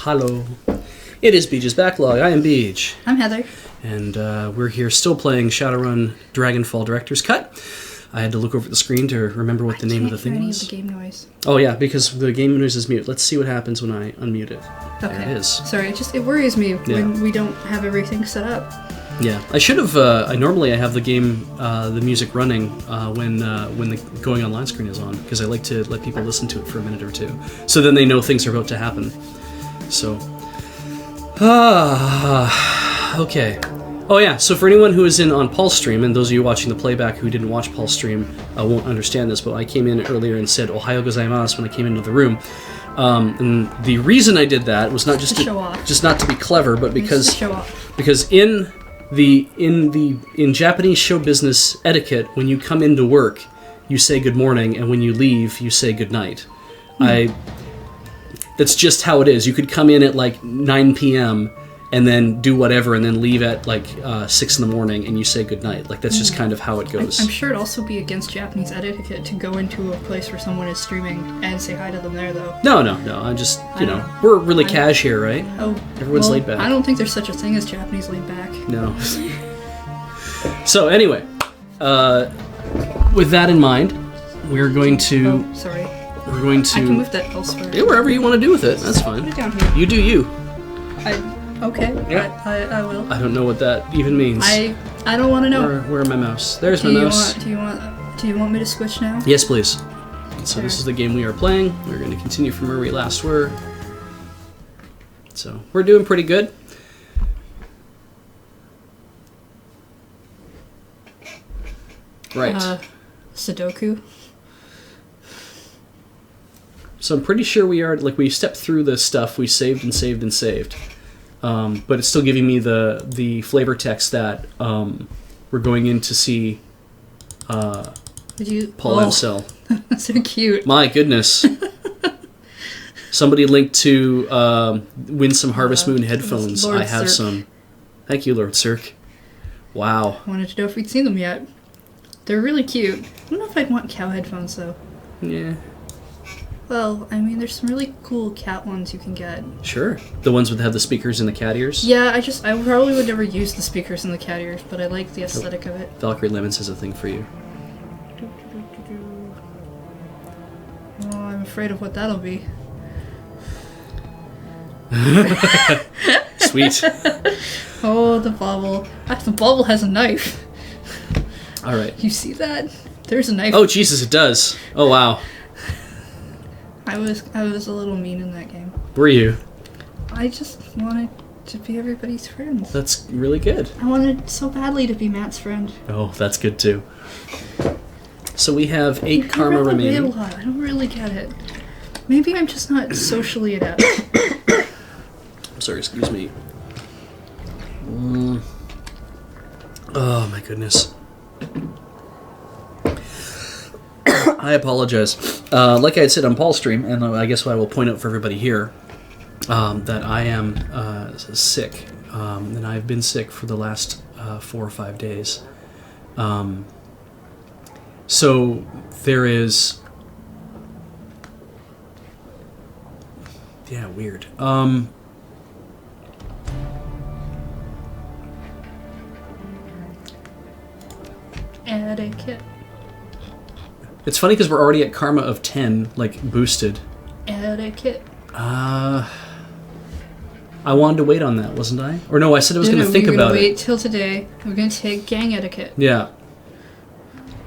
Hello. It is Beej's Backlog. I am Beej. I'm Heather. And we're here still playing Shadowrun Dragonfall Director's Cut. I had to look over the screen to remember what the name of the thing was. Of the game noise. Oh yeah, because the game noise is mute. Let's see what happens when I unmute it. Okay. There it is. Sorry, it worries me when we don't have everything set up. Yeah, I should have. Normally I have the game, the music running when the going online screen is on, because I like to let people listen to it for a minute or two, so then they know things are about to happen. So, okay. Oh yeah. So for anyone who is in on Paul's stream, and those of you watching the playback who didn't watch Paul's stream won't understand this, but I came in earlier and said "Ohayo gozaimasu" when I came into the room. And the reason I did that was not just to show off, just not to be clever, but because show off. Because in Japanese show business etiquette, when you come into work, you say good morning, and when you leave, you say good night. That's just how it is. You could come in at like 9 p.m. and then do whatever, and then leave at like 6 in the morning, and you say good night. Like that's just kind of how it goes. I'm sure it'd also be against Japanese etiquette to go into a place where someone is streaming and say hi to them there, though. No. I'm just, we're really cash here, right? Oh, everyone's laid back. I don't think there's such a thing as Japanese laid back. No. So anyway, with that in mind, we're going to. Oh, sorry. We're going to. I can move that elsewhere. Yeah, wherever you want to do with it. That's fine. Put it down here. You do you. Okay. Yeah. I will. I don't know what that even means. I don't want to know. Where my mouse? There's my mouse. Do you want me to switch now? Yes, please. So this is the game we are playing. We're going to continue from where we last were. So we're doing pretty good. Right. Sudoku. So I'm pretty sure we are, like, we stepped through the stuff, we saved and saved and saved. But it's still giving me the flavor text that we're going in to see Paul Ansel. So cute. My goodness. Somebody linked to win some Harvest Moon headphones. Lord I have Cirque. some. Thank you, Lord Cirque. Wow. I wanted to know if we'd seen them yet. They're really cute. I don't know if I'd want cow headphones, though. Yeah. Well, I mean, there's some really cool cat ones you can get. Sure. The ones that have the speakers in the cat ears? Yeah, I probably would never use the speakers in the cat ears, but I like the aesthetic of it. Valkyrie Lemons has a thing for you. Oh, I'm afraid of what that'll be. Sweet. Oh, the bauble. The bauble has a knife. All right. You see that? There's a knife. Oh, Jesus, it does. Oh, wow. I was a little mean in that game. Were you? I just wanted to be everybody's friends. That's really good. I wanted so badly to be Matt's friend. Oh, that's good too. So we have 8 karma remaining. I don't really get it. Maybe I'm just not socially adept. I'm sorry, excuse me. Oh my goodness. I apologize. Like I had said on Paul's stream, and I guess I will point out for everybody here, that I am sick. And I've been sick for the last 4 or 5 days. So there is... Yeah, weird. Etiquette. It's funny because we're already at karma of 10, like, boosted. Etiquette. I wanted to wait on that, wasn't I? Or no, I said I was going to think about it. We're going to wait till today. We're going to take gang etiquette. Yeah.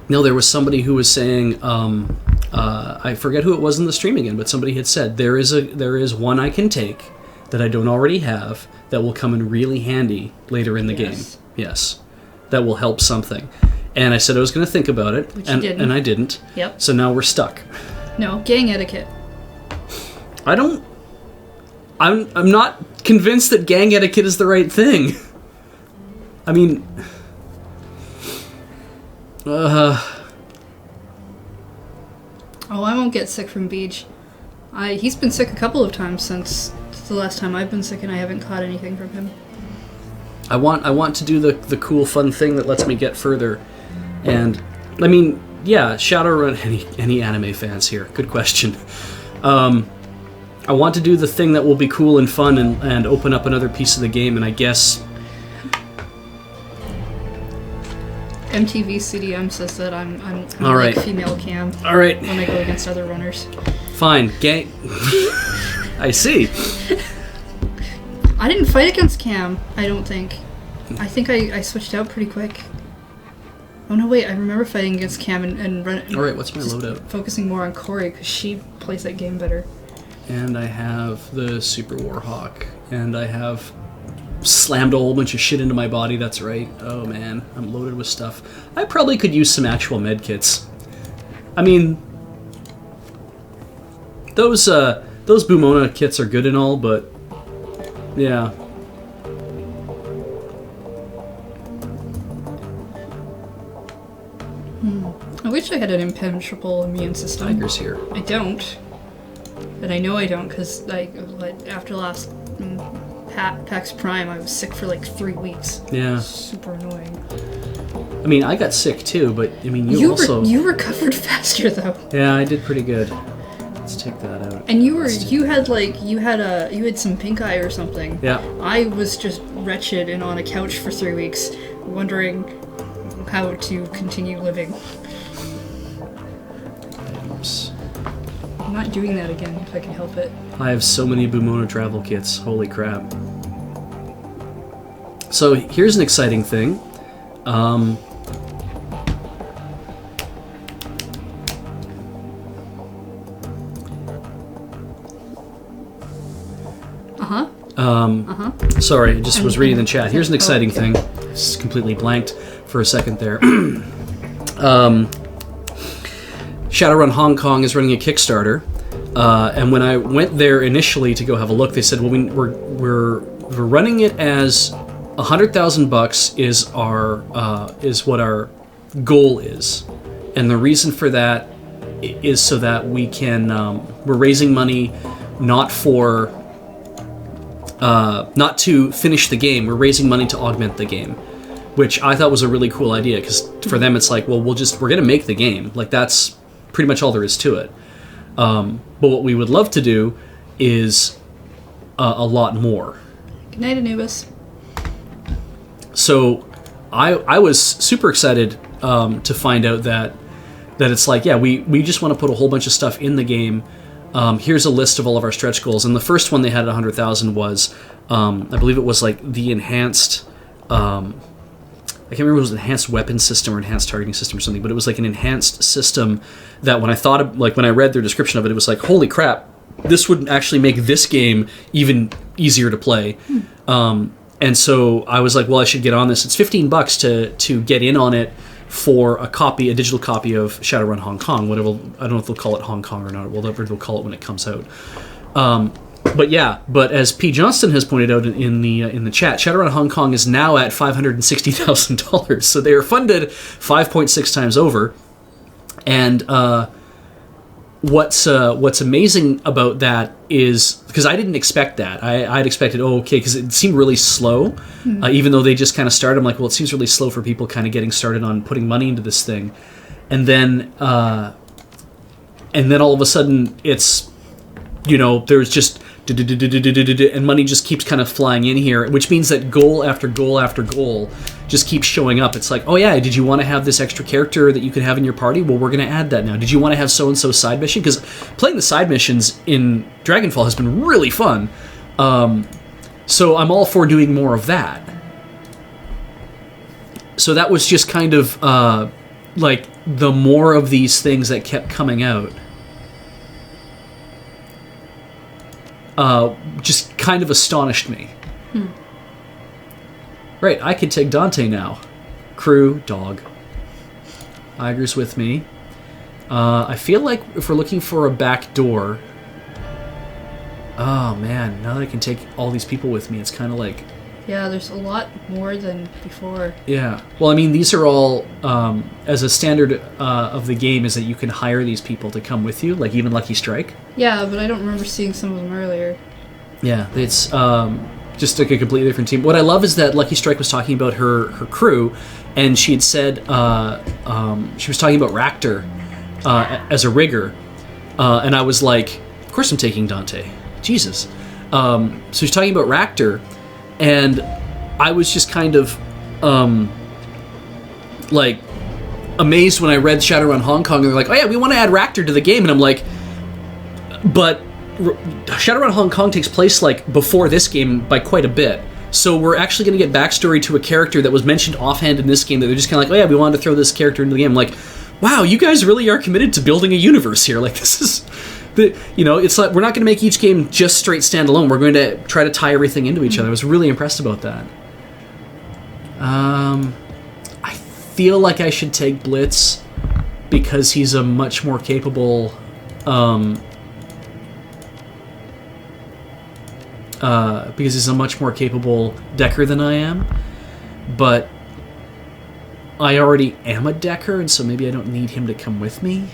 No, there was somebody who was saying, I forget who it was in the stream again, but somebody had said, there is one I can take that I don't already have that will come in really handy later in the game. Yes. That will help something. And I said I was going to think about it, and I didn't. Yep. So now we're stuck. No, gang etiquette. I'm not convinced that gang etiquette is the right thing. I mean... Oh, I won't get sick from Beej. He's been sick a couple of times since the last time I've been sick, and I haven't caught anything from him. I want to do the cool, fun thing that lets me get further. And, I mean, yeah, Shadowrun, any anime fans here, good question. I want to do the thing that will be cool and fun and open up another piece of the game, and I guess... MTV CDM says that I'm All right. like female cam All right. when I go against other runners. Fine. Gang... I see. I didn't fight against Cam, I don't think. I think I switched out pretty quick. Oh no, wait, I remember fighting against Cam and running. All right, what's my loadout? Focusing more on Corey, because she plays that game better. And I have the Super Warhawk, and I have slammed a whole bunch of shit into my body, that's right. Oh man, I'm loaded with stuff. I probably could use some actual med kits. I mean, those Bumona kits are good and all, but yeah. I wish I had an impenetrable immune system. Tiger's here. I don't. And I know I don't, because after last PAX Prime, I was sick for like 3 weeks. Yeah. Super annoying. I mean, I got sick too, but I mean, you also... You recovered faster, though. Yeah, I did pretty good. Let's take that out. And you had some pink eye or something. Yeah. I was just wretched and on a couch for 3 weeks, wondering how to continue living. Oops. I'm not doing that again if I can help it. I have so many Bumona travel kits. Holy crap. So here's an exciting thing. Sorry, I just was reading the chat. Here's an exciting thing. Just completely blanked for a second there. Shadowrun Hong Kong is running a Kickstarter, and when I went there initially to go have a look, they said, "Well, we're running it as $100,000 is what our goal is, and the reason for that is so that we can we're raising money not to finish the game. We're raising money to augment the game." Which I thought was a really cool idea, because for them it's like, well, we're going to make the game. Like, that's pretty much all there is to it. But what we would love to do is a lot more. Good night, Anubis. So I was super excited to find out that it's like, yeah, we just want to put a whole bunch of stuff in the game. Here's a list of all of our stretch goals. And the first one they had at 100,000 was, I believe it was like the enhanced... I can't remember if it was an enhanced weapon system or enhanced targeting system or something, but it was like an enhanced system that when I read their description of it, it was like, holy crap, this would actually make this game even easier to play. And so I was like, well, I should get on this. It's $15 to get in on it for a digital copy of Shadowrun Hong Kong, whatever. I don't know if they'll call it Hong Kong or not, whatever they'll call it when it comes out. But as P. Johnston has pointed out in the chat, Shadowrun Hong Kong is now at $560,000. So they are funded 5.6 times over. And what's amazing about that is, because I didn't expect that. I'd expected, because it seemed really slow. Even though they just kind of started, I'm like, well, it seems really slow for people kind of getting started on putting money into this thing. And then all of a sudden it's, there's just... and money just keeps kind of flying in here, which means that goal after goal after goal just keeps showing up. It's like, oh yeah, did you want to have this extra character that you could have in your party? Well, we're going to add that now. Did you want to have so-and-so side mission? Because playing the side missions in Dragonfall has been really fun. So I'm all for doing more of that. So that was just kind of like the more of these things that kept coming out. Just kind of astonished me. Right, I could take Dante now. Crew, dog. Iger's with me. I feel like if we're looking for a back door... Oh man, now that I can take all these people with me, it's kind of like... Yeah, there's a lot more than before. Yeah. Well, I mean, these are all... as a standard of the game is that you can hire these people to come with you, like even Lucky Strike. Yeah, but I don't remember seeing some of them earlier. Yeah, it's just like a completely different team. What I love is that Lucky Strike was talking about her crew, and she had said she was talking about Ractor as a rigger, and I was like, of course I'm taking Dante. Jesus. So he's talking about Ractor, and I was just kind of like amazed when I read Shadowrun Hong Kong, and they're like, oh yeah, we want to add Ractor to the game, and I'm like, but Shadowrun Hong Kong takes place like before this game by quite a bit. So we're actually going to get backstory to a character that was mentioned offhand in this game that they're just kind of like, oh yeah, we wanted to throw this character into the game. I'm like, wow, you guys really are committed to building a universe here. Like, this is, it's like, we're not going to make each game just straight standalone. We're going to try to tie everything into each other. I was really impressed about that. I feel like I should take Blitz because he's a much more capable, decker than I am. But I already am a decker, and so maybe I don't need him to come with me.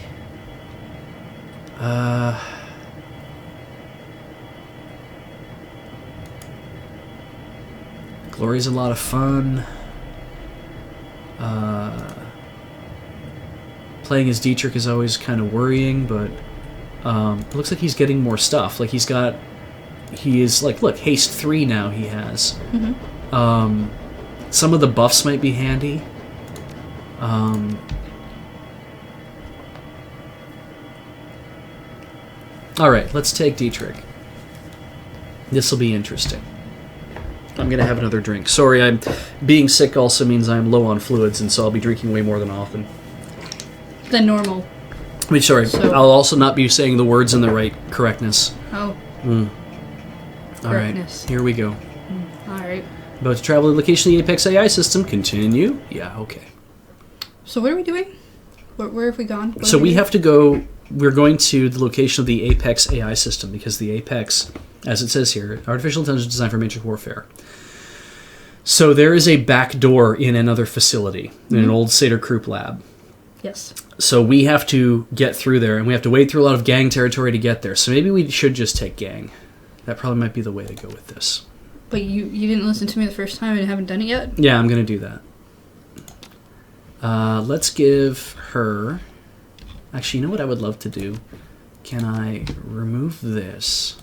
Glory's a lot of fun. Playing as Dietrich is always kind of worrying, but it looks like he's getting more stuff. Like he is like, look, haste 3 now he has. Mm-hmm. Some of the buffs might be handy. Alright, let's take Dietrich. This will be interesting. I'm going to have another drink. Sorry, I'm being sick also means I'm low on fluids, and so I'll be drinking way more than often. Than normal. I mean, sorry, so, I'll also not be saying the words in the right correctness. Oh. Alright, here we go. Alright. About to travel to the location of the Apex AI system. Continue. Yeah, okay. So what are we doing? Where have we gone? So we have to go... We're going to the location of the Apex AI system, because the Apex, as it says here, artificial intelligence designed for matrix warfare. So there is a back door in another facility, in an old Seder Krupp lab. Yes. So we have to get through there, and we have to wade through a lot of gang territory to get there. So maybe we should just take gang. That probably might be the way to go with this. But you didn't listen to me the first time and haven't done it yet? Yeah, I'm going to do that. Let's give her... Actually, you know what I would love to do? Can I remove this?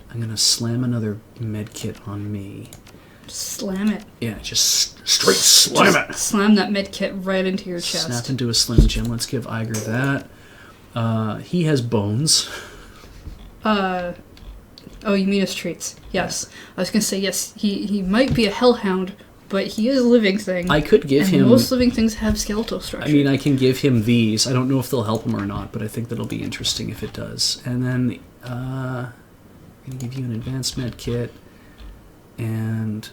I'm going to slam another med kit on me. Slam it. Yeah, just straight slam it. Slam that med kit right into your chest. Snap into a Slim Jim. Let's give Iger that. He has bones. Oh, you mean his traits. Yes. I was going to say, yes, he might be a hellhound, but he is a living thing. I could give him... most living things have skeletal structure. I mean, I can give him these. I don't know if they'll help him or not, but I think that'll be interesting if it does. And then, I'm going to give you an advanced med kit and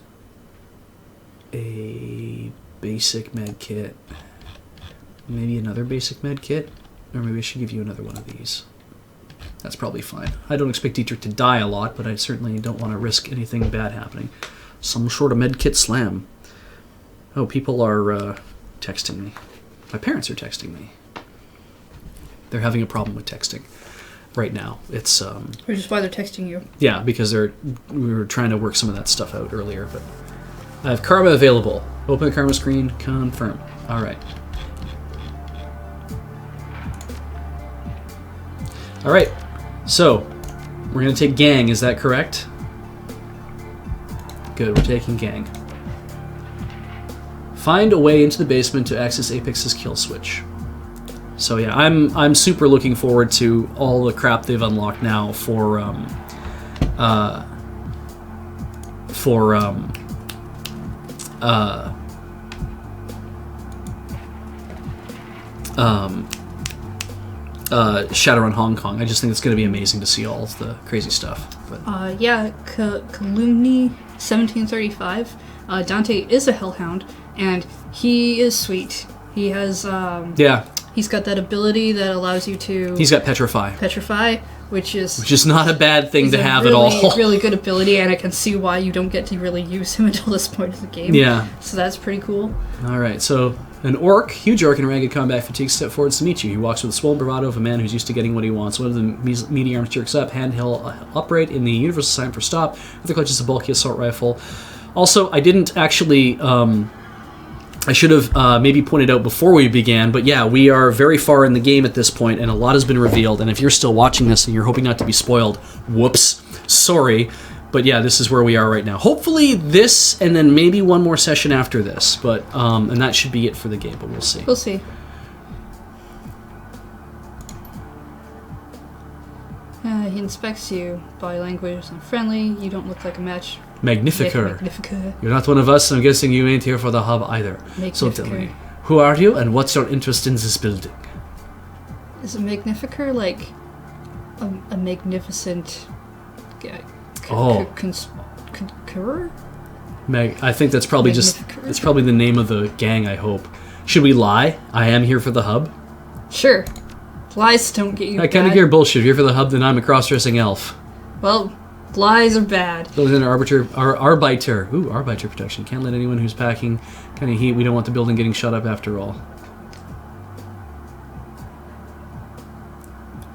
a basic med kit. Maybe another basic med kit? Or maybe I should give you another one of these. That's probably fine. I don't expect Dietrich to die a lot, but I certainly don't want to risk anything bad happening. Some sort of medkit slam. Oh, people are texting me. My parents are texting me. They're having a problem with texting right now. It's which is why they're texting you. Yeah, because we were trying to work some of that stuff out earlier. But I have Karma available. Open the Karma screen. Confirm. All right. All right. So we're gonna take gang. Is that correct? Good, we're taking gang. Find a way into the basement to access Apex's kill switch. So yeah, I'm super looking forward to all the crap they've unlocked now for Shadowrun Hong Kong. I just think it's going to be amazing to see all of the crazy stuff. But yeah, Kalumni 1735. Dante is a hellhound, and he is sweet. He has he's got that ability that allows you to... He's got Petrify. Petrify, which is not a bad thing to have really, at all. Really good ability, and I can see why you don't get to really use him until this point of the game. Yeah. So that's pretty cool. All right, so an orc, huge orc in ragged combat fatigue, steps forward to meet you. He walks with the swollen bravado of a man who's used to getting what he wants. One of the meaty arms jerks up, hand held upright in the universal sign for stop. Other clutches a bulky assault rifle. Also, I didn't actually I should have maybe pointed out before we began, but yeah, we are very far in the game at this point, and a lot has been revealed. And if you're still watching this and you're hoping not to be spoiled, whoops, sorry. But yeah, this is where we are right now. Hopefully this, and then maybe one more session after this. But and that should be it for the game, but we'll see. We'll see. He inspects you. Body language is unfriendly. You don't look like a match. Magnificer. Magnificer. You're not one of us, and I'm guessing you ain't here for the hub either. So tell me, who are you, and what's your interest in this building? Is a Magnificer like a magnificent guy? Conqueror? I think that's probably it's probably the name of the gang, I hope. Should we lie? I am here for the hub? Sure. Lies don't get you I kind of hear bullshit. If you're here for the hub, then I'm a cross-dressing elf. Well, lies are bad. Those in arbiter. Ooh, arbiter protection. Can't let anyone who's packing kind of heat. We don't want the building getting shut up after all.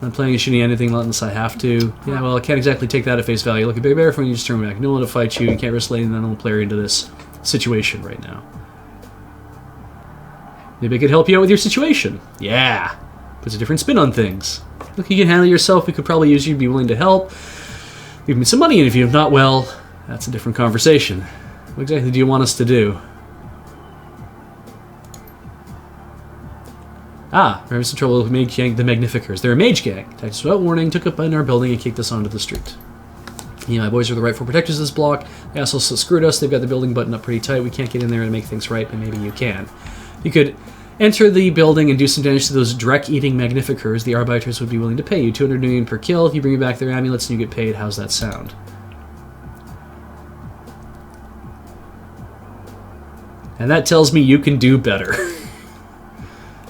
I'm not planning on shooting anything unless I have to. Yeah, well, I can't exactly take that at face value. Look, a big bear from you just turn back. No one to fight you. You can't risk letting another player into this situation right now. Maybe I could help you out with your situation. Yeah. Puts a different spin on things. Look, you can handle yourself. We could probably use you. Be willing to help. Give me some money, and if you're not, well, that's a different conversation. What exactly do you want us to do? We're having some trouble with the Magnificers. They're a mage gang. Attacked us without warning, took up in our building, and kicked us onto the street. Yeah, my boys are the rightful protectors of this block. They also screwed us. They've got the building buttoned up pretty tight. We can't get in there and make things right, but maybe you can. You could enter the building and do some damage to those Drek-eating Magnificers. The Arbiters would be willing to pay you 200 million per kill. If you bring back their amulets and you get paid, how's that sound? And that tells me you can do better.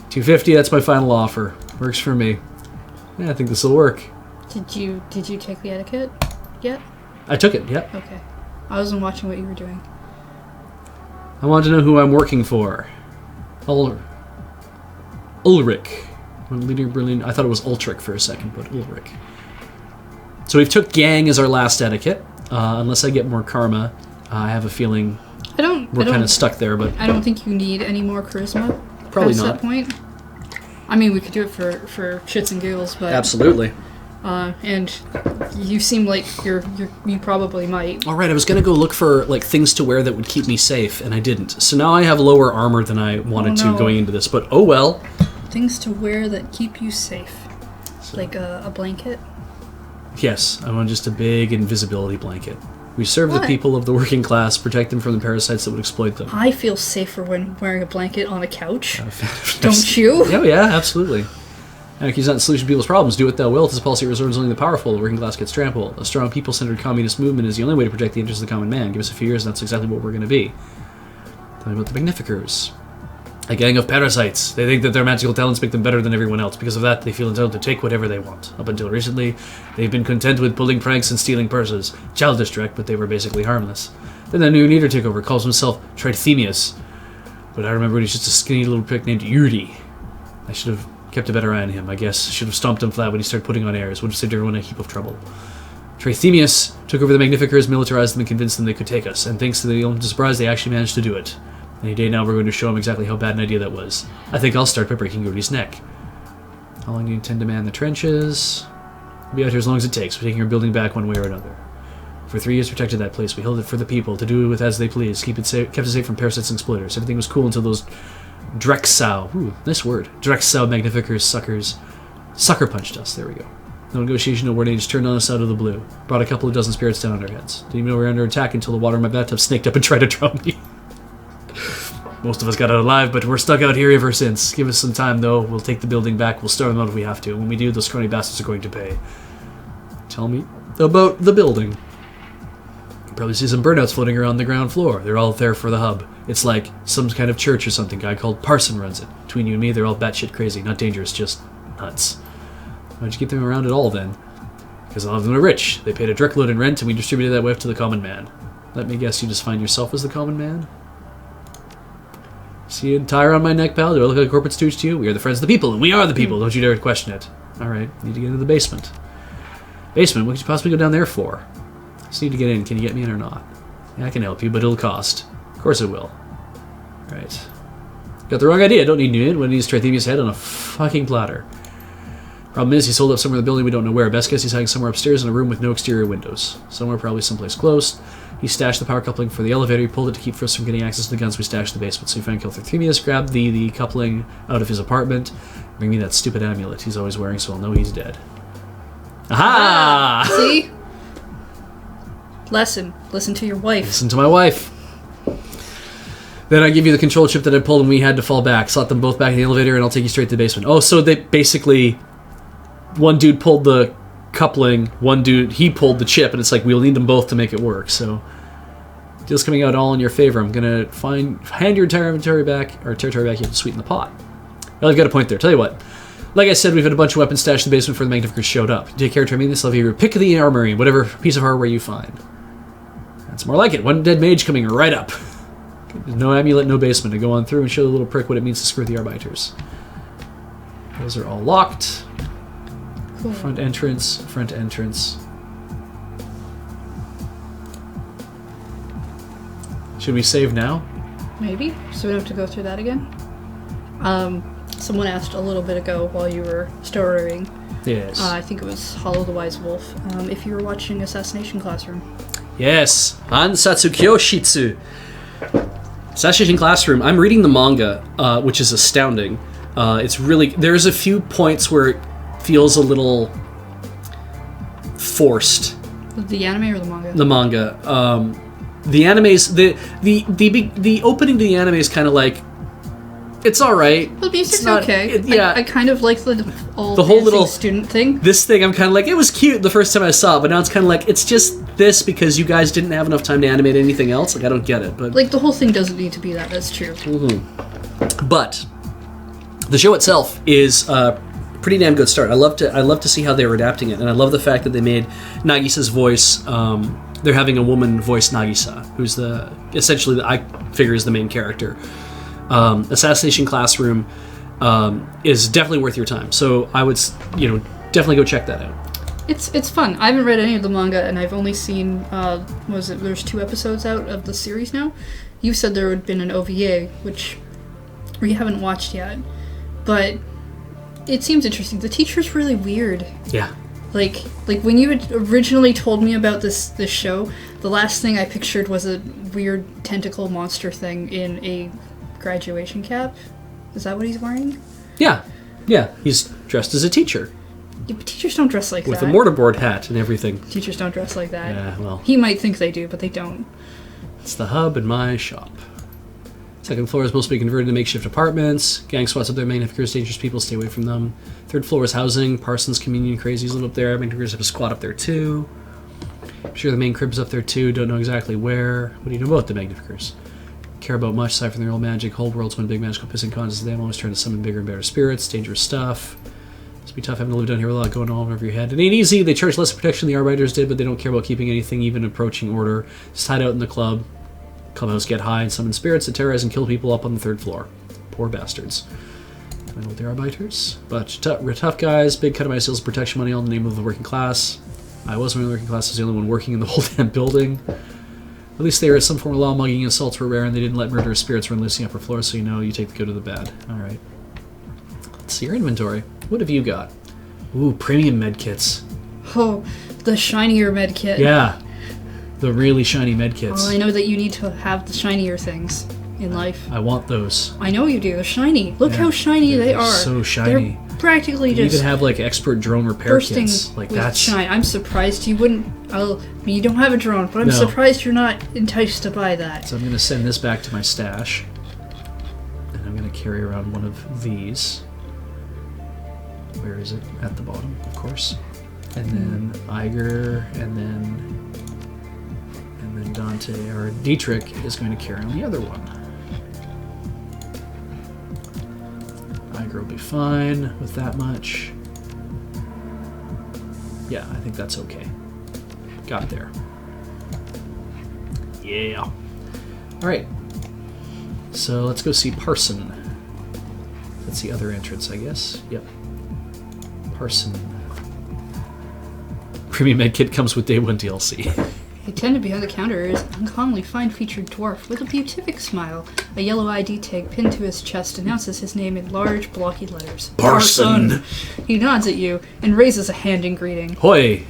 250, that's my final offer. Works for me. Yeah, I think this will work. Did you take the etiquette yet? I took it, yep. Okay. I wasn't watching what you were doing. I want to know who I'm working for. Ulrich. Leader brilliant. I thought it was Ultrich for a second, but Ulrich. So we've took gang as our last etiquette. Unless I get more karma, I have a feeling we're kind of stuck there. But I don't think you need any more charisma. Probably not. That point. I mean, we could do it for shits and giggles, but absolutely. And you seem like you probably might. All right, I was gonna go look for like things to wear that would keep me safe, and I didn't. So now I have lower armor than I wanted to going into this. But oh well. Things to wear that keep you safe, like a blanket. Yes, I want just a big invisibility blanket. We serve the people of the working class, protect them from the parasites that would exploit them. I feel safer when wearing a blanket on a couch. Don't you? Oh yeah, absolutely. Anarchy's not the solution to people's problems. Do what thou wilt. This policy reserves only the powerful. The working class gets trampled. A strong, people-centered communist movement is the only way to protect the interests of the common man. Give us a few years, and that's exactly what we're going to be. Tell me about the Magnificers. A gang of parasites. They think that their magical talents make them better than everyone else. Because of that, they feel entitled to take whatever they want. Up until recently, they've been content with pulling pranks and stealing purses. Childish Drek, but they were basically harmless. Then the new leader took over, calls himself Trithemius. But I remember he was just a skinny little prick named Yuri. I should have kept a better eye on him, I guess. Should have stomped him flat when he started putting on airs. Would have saved everyone a heap of trouble. Trithemius took over the Magnificers, militarized them, and convinced them they could take us. And thanks to the element of surprise, they actually managed to do it. Any day now, we're going to show him exactly how bad an idea that was. I think I'll start by breaking Yuri's neck. How long do you intend to man the trenches? We'll be out here as long as it takes. We're taking our building back one way or another. For 3 years, protected that place. We held it for the people, to do with as they please. Kept it safe from parasites and exploiters. Everything was cool until those Drexau. Ooh, nice word. Drexau Magnificers suckers. Sucker punched us. There we go. No negotiation, no warning, just turned on us out of the blue. Brought a couple of dozen spirits down on our heads. Didn't even know we were under attack until the water in my bathtub snaked up and tried to drown me. Most of us got out alive, but we're stuck out here ever since. Give us some time, though. We'll take the building back. We'll starve them out if we have to. When we do, those scrawny bastards are going to pay. Tell me about the building. You can probably see some burnouts floating around the ground floor. They're all there for the hub. It's like some kind of church or something. A guy called Parson runs it. Between you and me, they're all batshit crazy. Not dangerous, just nuts. Why'd you keep them around at all, then? Because a lot of them are rich. They paid a truckload in rent, and we distributed that wealth to the common man. Let me guess, you just find yourself as the common man? See a tire on my neck, pal? Do I look like a corporate stooge to you? We are the friends of the people, and we are the people. Don't you dare question it. Alright, need to get into the basement. Basement? What could you possibly go down there for? Just need to get in. Can you get me in or not? Yeah, I can help you, but it'll cost. Of course it will. Right. Got the wrong idea. Don't need Newton. When he's Trithemius' head on a fucking platter. Problem is, he's holed up somewhere in the building we don't know where. Best guess he's hiding somewhere upstairs in a room with no exterior windows. Somewhere, probably someplace close. He stashed the power coupling for the elevator. He pulled it to keep Frisk from getting access to the guns we stashed in the basement. So he found Kill Trithemius, grabbed the coupling out of his apartment. Bring me that stupid amulet he's always wearing so I'll know he's dead. Aha! See? Listen to your wife. Listen to my wife. Then I give you the control chip that I pulled and we had to fall back. Slot them both back in the elevator and I'll take you straight to the basement. Oh, so they basically... One dude pulled the coupling, one dude, he pulled the chip, and it's like, we'll need them both to make it work, so... Deal's coming out all in your favor. I'm gonna hand your entire inventory back, or territory back, you have to sweeten the pot. Well, I've got a point there. Tell you what. Like I said, we've had a bunch of weapons stashed in the basement before the Magnificers showed up. You take care of Terminus, I'll give you a pick of the armory, whatever piece of hardware you find. That's more like it. One dead mage coming right up. No amulet, no basement. To go on through and show the little prick what it means to screw the Arbiters. Those are all locked. Cool. Front entrance. Should we save now? Maybe, so we don't have to go through that again. Someone asked a little bit ago while you were storying. Yes. I think it was Hollow the Wise Wolf. If you were watching Assassination Classroom. Yes. Han Satsukyo Shitsu. Assassination Classroom. I'm reading the manga, which is astounding. It's really... There's a few points where it feels a little forced. The anime or the manga? The manga. The anime's... The opening to the anime is kind of like... It's alright. The music's okay. I kind of like the whole little student thing. This thing, I'm kind of like, it was cute the first time I saw it, but now it's kind of like, it's just this because you guys didn't have enough time to animate anything else. Like, I don't get it. But like, the whole thing doesn't need to be that. That's true. Mm-hmm. But the show itself is a pretty damn good start. I love to see how they were adapting it, and I love the fact that they made Nagisa's voice. They're having a woman voice Nagisa, who's essentially I figure is the main character. Assassination Classroom is definitely worth your time. So I would, definitely go check that out. It's fun. I haven't read any of the manga, and I've only seen, there's 2 episodes out of the series now. You said there had been an OVA, which we haven't watched yet. But it seems interesting. The teacher's really weird. Yeah. Like when you had originally told me about this show, the last thing I pictured was a weird tentacle monster thing in a graduation cap. Is that what he's wearing? Yeah. He's dressed as a teacher. Yeah, but teachers don't dress like that. With a mortarboard hat and everything. Teachers don't dress like that. Yeah, well. He might think they do, but they don't. It's the hub in my shop. Second floor is mostly converted to makeshift apartments. Gang squats up there. Magnificers, dangerous people, stay away from them. Third floor is housing. Parsons, communion crazies live up there. Magnificers have a squat up there too. I'm sure the main crib's up there too. Don't know exactly where. What do you know about the Magnificers? Care about much aside from their old magic. Whole world's one big magical pissing contest. Them always trying to summon bigger and better spirits. Dangerous stuff. Must be tough having to live down here with a lot going on over your head. It ain't easy. They charge less protection than the Arbiters did, but they don't care about keeping anything even approaching order. Just hide out in the clubhouse, get high, and summon spirits that terrorize and kill people up on the 3rd floor. Poor bastards. I know what they are, Arbiters. But we're tough guys. Big cut of my sales protection money all in the name of the working class. I was one of the working class. I was the only one working in the whole damn building. At least they were some form of law. Mugging and assaults were rare, and they didn't let murderous spirits run loose in the upper floor, so you take the good or the bad. Alright. Let's see your inventory. What have you got? Ooh, premium medkits. Oh, the shinier medkit. Yeah. The really shiny medkits. Well, I know that you need to have the shinier things in life. I want those. I know you do. They're shiny. Look how shiny they are. So shiny. They're practically you just even have like expert drone repair kits. Like that's shine. I'm surprised you wouldn't. You don't have a drone, but I'm surprised you're not enticed to buy that. So I'm going to send this back to my stash, and I'm going to carry around one of these. Where is it? At the bottom, of course. And then Iger, and then Dante or Dietrich is going to carry on the other one. Iger will be fine with that much. Yeah, I think that's okay. Got there. Yeah. Alright. So let's go see Parson. That's the other entrance, I guess. Yep. Parson. Premium Med Kit comes with Day 1 DLC. Attendant behind the counter is an uncommonly fine-featured dwarf with a beatific smile. A yellow ID tag pinned to his chest announces his name in large, blocky letters. Parson! He nods at you and raises a hand in greeting. Hoi!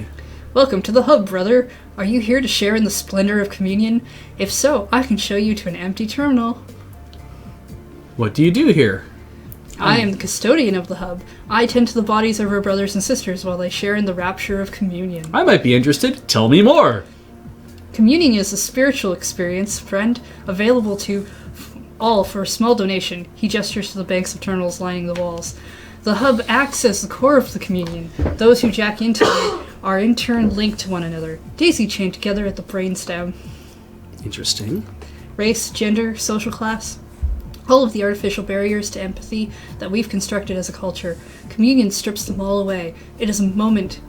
Welcome to the hub, brother. Are you here to share in the splendor of communion? If so, I can show you to an empty terminal. What do you do here? I am the custodian of the hub. I tend to the bodies of our brothers and sisters while they share in the rapture of communion. I might be interested. Tell me more. Communion is a spiritual experience, friend, available to all for a small donation. He gestures to the banks of terminals lining the walls. The hub acts as the core of the communion. Those who jack into it are in turn linked to one another, daisy-chained together at the brainstem. Interesting. Race, gender, social class, all of the artificial barriers to empathy that we've constructed as a culture. Communion strips them all away. It is a monument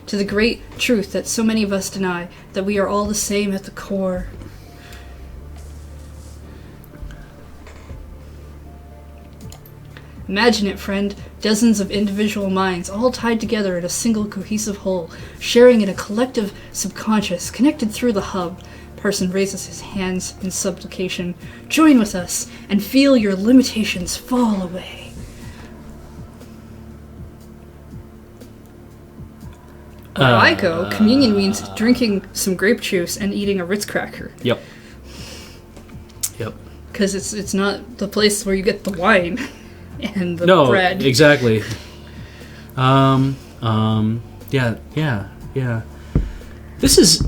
to the great truth that so many of us deny, that we are all the same at the core. Imagine it, friend. Dozens of individual minds, all tied together in a single cohesive whole, sharing in a collective subconscious, connected through the hub. Person raises his hands in supplication. Join with us and feel your limitations fall away. Where I go, communion means drinking some grape juice and eating a Ritz cracker. Yep. Because it's not the place where you get the wine and the bread. No, exactly. Yeah. This is...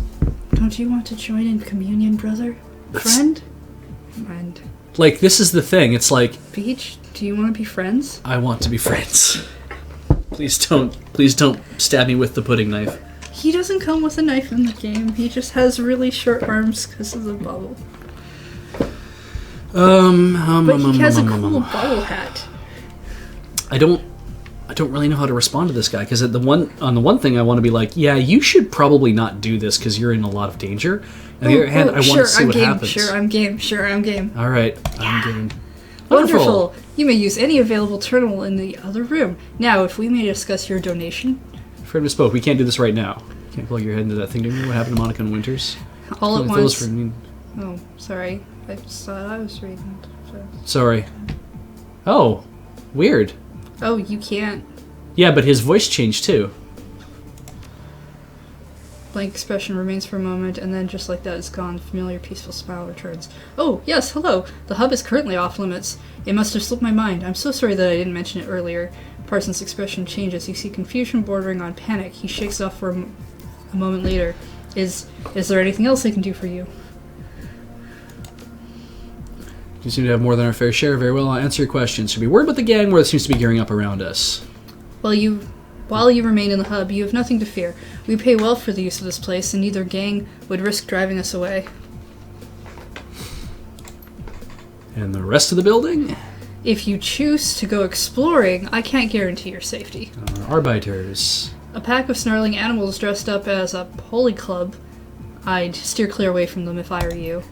Don't you want to join in communion, brother? Friend? Friend. Like, this is the thing. It's like... Beej, do you want to be friends? I want to be friends. Please don't stab me with the pudding knife. He doesn't come with a knife in the game. He just has really short arms because of the bubble. But he has a cool bubble hat. I don't really know how to respond to this guy, because on the one thing I want to be like, yeah, you should probably not do this because you're in a lot of danger. On the other hand, I want to see what happens. Sure, I'm game. All right, I'm game. Wonderful. You may use any available terminal in the other room. Now, if we may discuss your donation. Fred misspoke. We can't do this right now. You can't plug your head into that thing. Do you remember what happened to Monica and Winters? All at once. Oh, sorry. I just thought I was reading. So. Sorry. Oh, weird. Oh, you can't. Yeah, but his voice changed too. Blank expression remains for a moment, and then just like that, it's gone. The familiar, peaceful smile returns. Oh, yes, hello. The hub is currently off limits. It must have slipped my mind. I'm so sorry that I didn't mention it earlier. Parsons' expression changes. You see confusion bordering on panic. He shakes off for a moment later. Is there anything else I can do for you? You seem to have more than our fair share. Very well, I'll answer your questions. Should we worry about the gang where it seems to be gearing up around us? While you remain in the hub, you have nothing to fear. We pay well for the use of this place, and neither gang would risk driving us away. And the rest of the building? If you choose to go exploring, I can't guarantee your safety. Arbiters. A pack of snarling animals dressed up as a holy club. I'd steer clear away from them if I were you.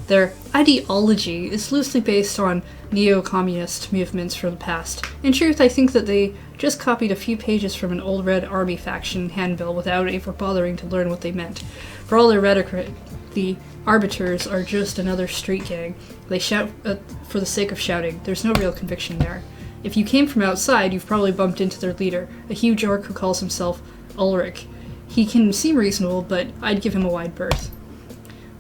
Their ideology is loosely based on neo-communist movements from the past. In truth, I think that they just copied a few pages from an old Red Army faction handbill without ever bothering to learn what they meant. For all their rhetoric, the Arbiters are just another street gang. They shout for the sake of shouting. There's no real conviction there. If you came from outside, you've probably bumped into their leader, a huge orc who calls himself Ulrich. He can seem reasonable, but I'd give him a wide berth.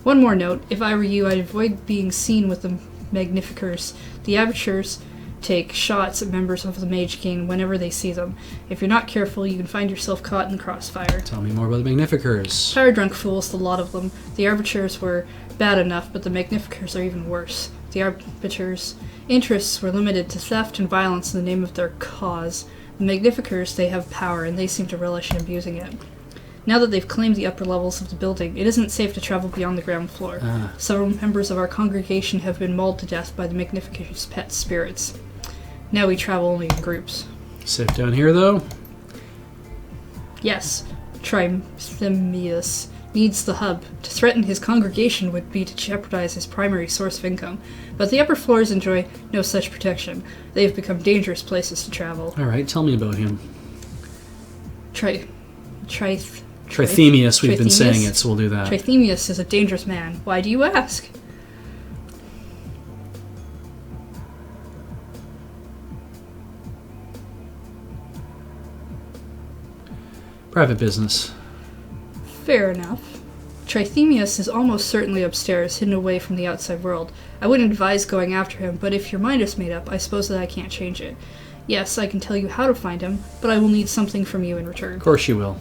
One more note, if I were you, I'd avoid being seen with the Magnificers. The Amateurs take shots at members of the Mage Gang whenever they see them. If you're not careful, you can find yourself caught in the crossfire. Tell me more about the Magnificers. Tired-drunk fools, the lot of them. The Arbiters were bad enough, but the Magnificers are even worse. The Arbiters' interests were limited to theft and violence in the name of their cause. The Magnificers, they have power, and they seem to relish in abusing it. Now that they've claimed the upper levels of the building, it isn't safe to travel beyond the ground floor. Several members of our congregation have been mauled to death by the Magnificent's pet spirits. Now we travel only in groups. Safe down here, though? Yes. Trithemius needs the hub. To threaten his congregation would be to jeopardize his primary source of income. But the upper floors enjoy no such protection. They have become dangerous places to travel. Alright, tell me about him. Trithemius, we've been Trithemius? saying it, so we'll do that. Trithemius is a dangerous man. Why do you ask? Private business. Fair enough. Trithemius is almost certainly upstairs, hidden away from the outside world. I wouldn't advise going after him, but if your mind is made up, I suppose that I can't change it. Yes, I can tell you how to find him, but I will need something from you in return. Of course you will.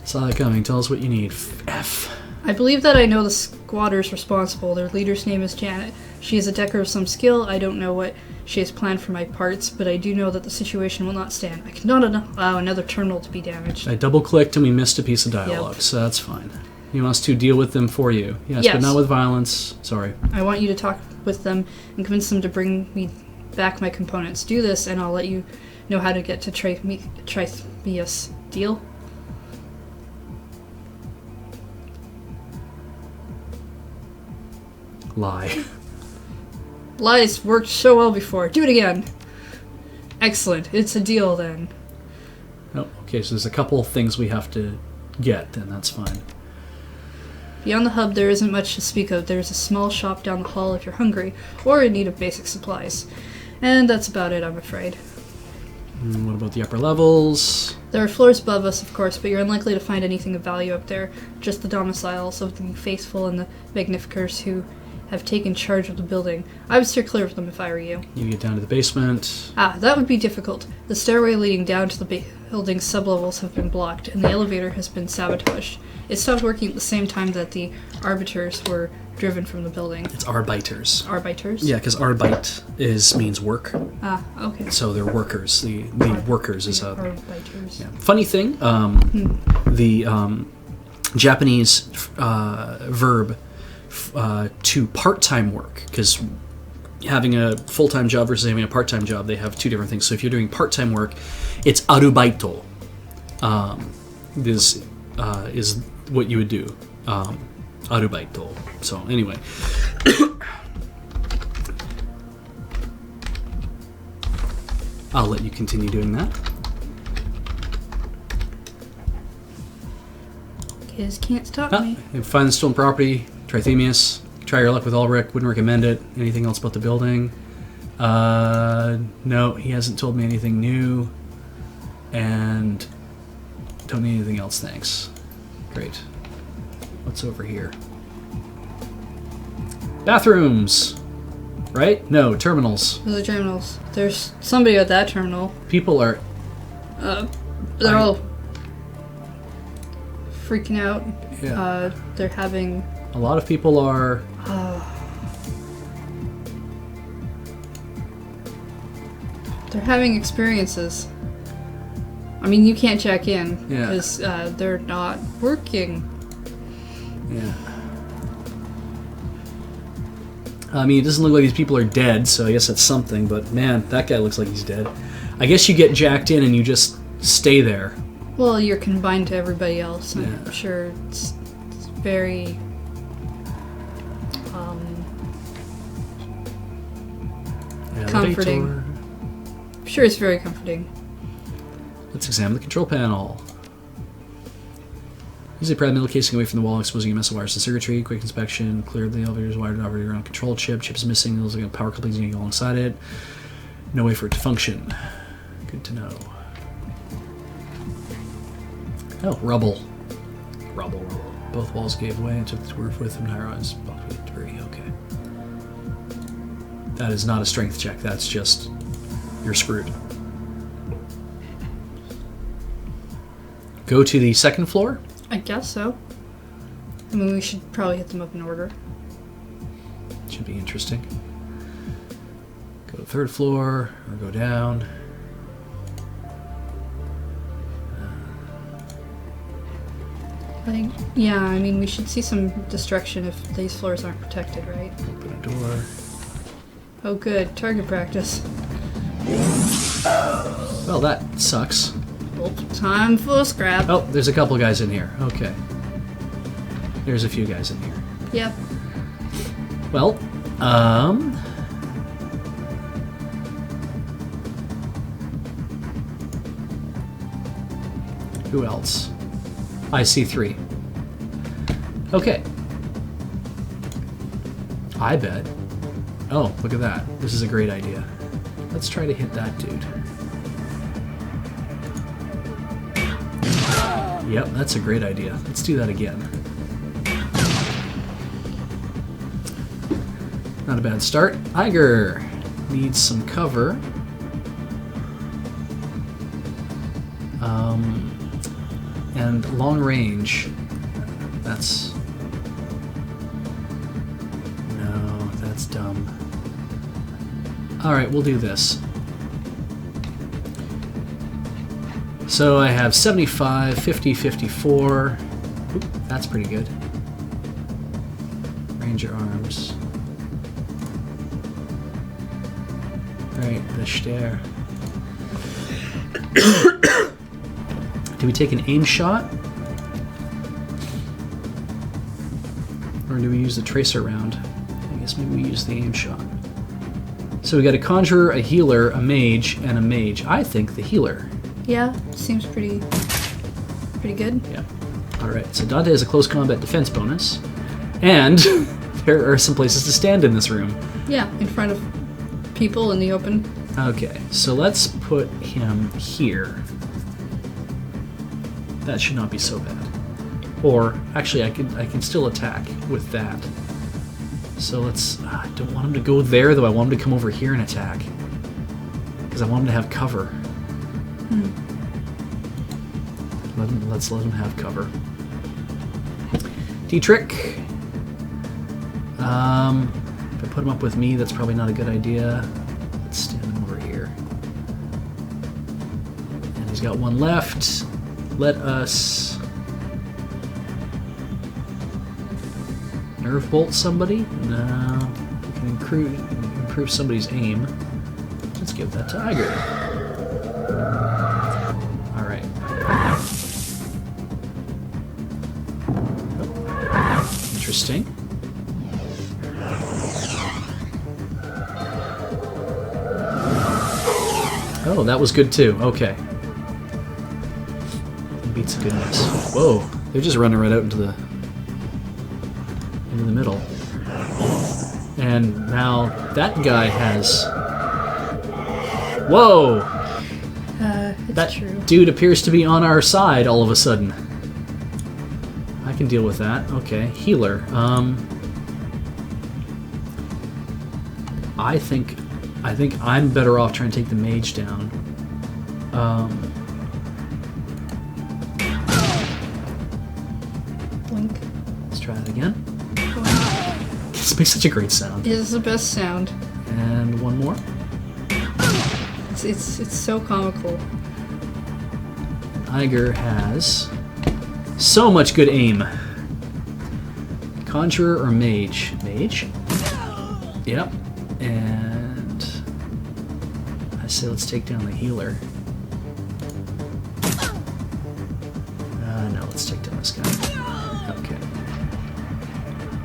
Saw it coming. Tell us what you need. F. I believe that I know the squatters responsible. Their leader's name is Janet. She is a decker of some skill. I don't know what she has planned for my parts, but I do know that the situation will not stand. I cannot allow another terminal to be damaged. I double-clicked and we missed a piece of dialogue, Yep. so that's fine. He wants to deal with them for you. Yes, Yes. but not with violence. Sorry. I want you to talk with them and convince them to bring me back my components. Do this, and I'll let you know how to get to Trithemius. Deal? Lie. Lies worked so well before. Do it again. Excellent. It's a deal then. Oh, okay, so there's a couple things we have to get, and that's fine. Beyond the hub, there isn't much to speak of. There's a small shop down the hall if you're hungry, or in need of basic supplies. And that's about it, I'm afraid. And what about the upper levels? There are floors above us, of course, but you're unlikely to find anything of value up there. Just the domiciles of the faithful and the magnificers who have taken charge of the building. I would steer clear of them if I were you. You get down to the basement. Ah, that would be difficult. The stairway leading down to the building's sublevels have been blocked, and the elevator has been sabotaged. It stopped working at the same time that the arbiters were driven from the building. It's Arbiters. Arbiters? Yeah, because Arbeit means work. Ah, okay. So they're workers. The workers is a... Arbiters. Yeah. Funny thing, the Japanese verb to part-time work, because having a full-time job versus having a part-time job, they have two different things. So if you're doing part-time work, it's arubaito. This is what you would do. Arubaito. So anyway. I'll let you continue doing that. Kids can't stop me. And find the stolen property, Trithemius. Try your luck with Ulrich. Wouldn't recommend it. Anything else about the building? No, he hasn't told me anything new. And don't need anything else, thanks. Great. What's over here? Bathrooms! Right? No, terminals. Those are terminals. There's somebody at that terminal. People are... They're all freaking out. Yeah. They're having... A lot of people are... They're having experiences. I mean, you can't check in Yeah. because they're not working. Yeah. I mean, it doesn't look like these people are dead, so I guess that's something, but man, that guy looks like he's dead. I guess you get jacked in and you just stay there. Well, you're combined to everybody else. I'm Yeah. sure it's very... comforting. Elevator. I'm sure it's very comforting. Let's examine the control panel. Use a pry the middle casing away from the wall, exposing a mess of wires and circuitry. Quick inspection. Clear the elevator's wired operator on control chip. Chip is missing. There's like a power coupling's going to go alongside it. No way for it to function. Good to know. Oh, rubble. Rubble. Both walls gave way and took the roof with them. Higher eyes blocked with debris. Okay. That is not a strength check. That's just... you're screwed. Go to the second floor. I guess so. I mean, we should probably hit them up in order. Should be interesting. Go to the third floor, or go down. Like, yeah, I mean, we should see some destruction if these floors aren't protected, right? Open a door. Oh, good. Target practice. Well, that sucks. Well, time for scrap. Oh, there's a couple guys in here. Okay. There's a few guys in here. Yep. Well, who else? I see 3. Okay. I bet. Oh, look at that. This is a great idea. Let's try to hit that dude. Yep, that's a great idea. Let's do that again. Not a bad start. Iger needs some cover. And long range. That's... No, that's dumb. Alright, we'll do this. So I have 75, 50, 54. Oop, that's pretty good. Ranger arms. Right, the stare. Do we take an aim shot? Or do we use the tracer round? I guess maybe we use the aim shot. So we got a conjurer, a healer, a mage, and a mage. I think the healer. Yeah, seems pretty good. Yeah. Alright, so Dante has a close combat defense bonus. And there are some places to stand in this room. Yeah, in front of people in the open. Okay, so let's put him here. That should not be so bad. Or, actually, I can still attack with that. So let's... I don't want him to go there, though. I want him to come over here and attack. Because I want him to have cover. Let's let him have cover. D-trick. If I put him up with me, that's probably not a good idea. Let's stand him over here. And he's got one left. Let us nerve bolt somebody. No, we can improve somebody's aim. Let's give that to Iger. All right. Oh, interesting. Oh, that was good too. Okay. Beats a good miss. Whoa, they're just running right out into the middle. And now that guy has... Whoa! That's true. Dude appears to be on our side all of a sudden. I can deal with that. Okay, healer. I think I'm better off trying to take the mage down. Blink. Let's try that again. This makes such a great sound. It is the best sound. And one more. It's so comical. Iger has so much good aim. Conjurer or mage? Mage? Yep. And I say let's take down the healer. No, let's take down this guy. Okay.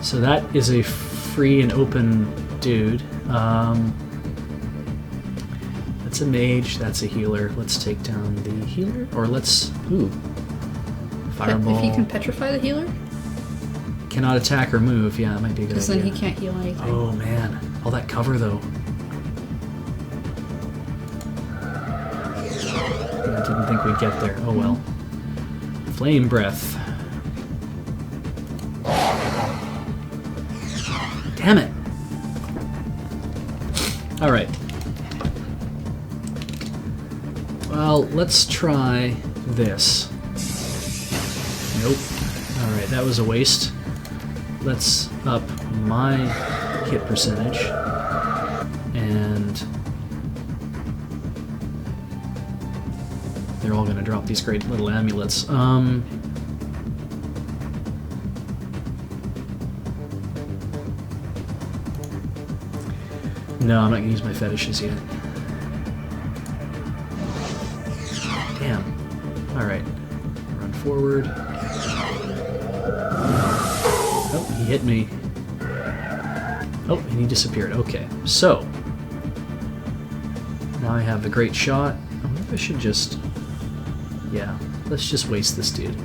So that is a free and open dude. That's a mage, that's a healer. Let's take down the healer, or let's... Ooh. Fireball. If he can petrify the healer? Cannot attack or move. Yeah, that might be a good idea. Because then he can't heal anything. Oh, man. All that cover, though. I didn't think we'd get there. Oh, well. Flame breath. Damn it. All right. Well, let's try this. Nope. All right, that was a waste. Let's up my hit percentage. And they're all going to drop these great little amulets. No, I'm not going to use my fetishes yet. Damn. Alright. Run forward. Oh, he hit me. Oh, and he disappeared. Okay, so. Now I have the great shot. I wonder if I should just... Yeah, let's just waste this dude.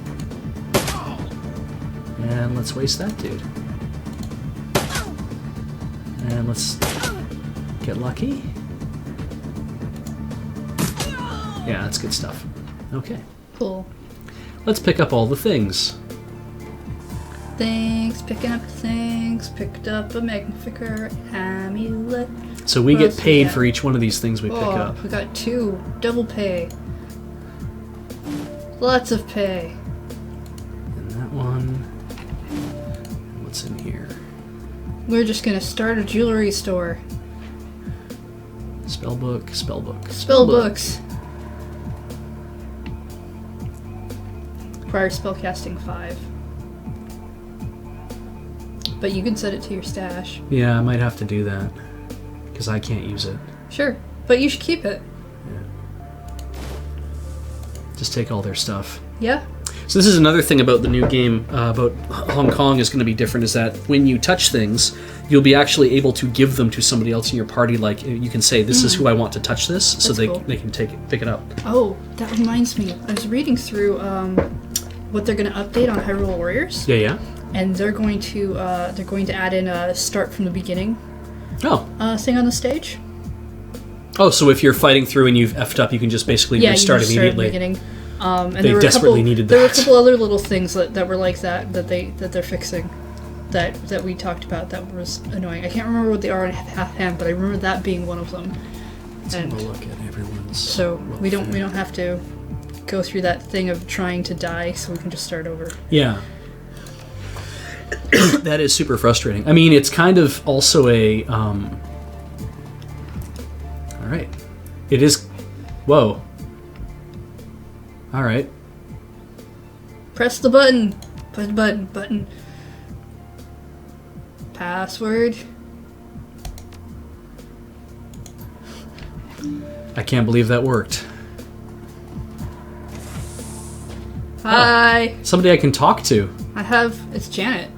And let's waste that dude. And let's get lucky. Yeah, that's good stuff. Okay. Cool. Let's pick up all the things. Things, picking up things, picked up a magnifier amulet. So we What get else we paid got? for each one of these things we pick Oh, up. we got 2. Double pay. Lots of pay. And that one. What's in here? We're just gonna start a jewelry store. Spellbook, spellbook. Spell books. Requires spellcasting 5. But you can set it to your stash. Yeah, I might have to do that. Because I can't use it. Sure, but you should keep it. Just take all their stuff. Yeah? So this is another thing about the new game about Hong Kong is going to be different, is that when you touch things, you'll be actually able to give them to somebody else in your party. Like, you can say, this is who I want to touch this, so That's cool. they can pick it up. Oh, that reminds me. I was reading through what they're going to update on Hyrule Warriors. Yeah. And they're going to add in a start from the beginning Oh. thing on the stage. Oh, so if you're fighting through and you've effed up, you can just basically restart you can start immediately. at the beginning. And They there were desperately needed There were a that. couple other little things that were like that they're fixing, that we talked about that was annoying. I can't remember what they are in half-hand, but I remember that being one of them. Let's have a look at everyone's. So we don't have to go through that thing of trying to die, so we can just start over. Yeah. That is super frustrating. I mean, it's kind of also a. All right. It is. Whoa. All right. Press the button. Press the button. Password. I can't believe that worked. Hi. Somebody I can talk to. It's Janet.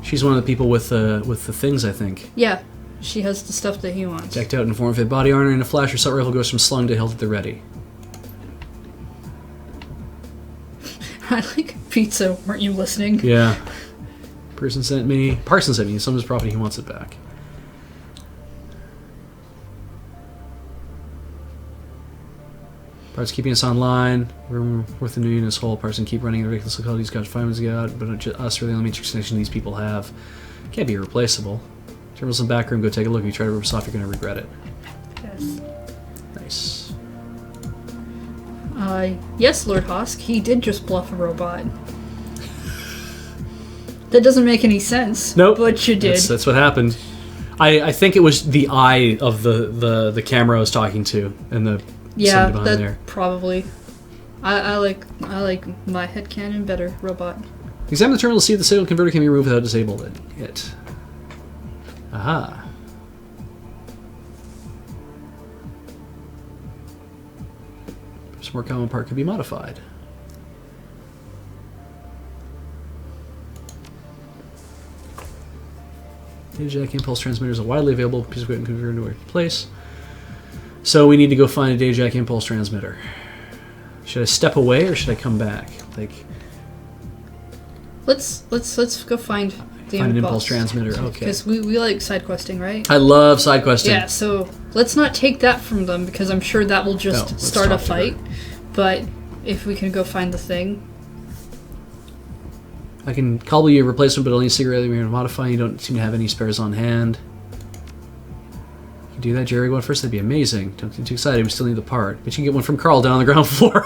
She's one of the people with the things, I think. Yeah. She has the stuff that he wants. Decked out in form fit body armor and a flash assault rifle goes from slung to hilt at the ready. I like pizza. Weren't you listening? Yeah. Parson sent me some of his property, he wants it back. Parts keeping us online. We're worth the new unit's whole. Parts and keep running the ridiculous localities. Got 5 minutes ago, but us are the only matrix connection these people have. Can't be irreplaceable. Terminals in the back room, go take a look. If you try to rip us off, you're going to regret it. Yes. Nice. Yes, Lord Hosk, he did just bluff a robot. That doesn't make any sense. Nope. But you did. That's what happened. I think it was the eye of the camera I was talking to, and the Yeah, somebody behind that there. probably. I like my headcanon better, robot. Examine the terminal to see if the signal converter can be removed without disabling it. Aha. Some more common part could be modified. Data jack impulse transmitters are widely available piece of equipment converted into a place. So we need to go find a data jack impulse transmitter. Should I step away or should I come back? Like, Let's go find the find an impulse transmitter. Okay. Because we like side questing, right? I love side questing. Yeah, so let's not take that from them because I'm sure that will just let's start a talk to her. fight. But if we can go find the thing. I can cobble you a replacement, but only a cigarette you're modifying. You don't seem to have any spares on hand. You can do that, Jerry. Going first, that'd be amazing. Don't get too excited. We still need the part, but you can get one from Carl down on the ground floor.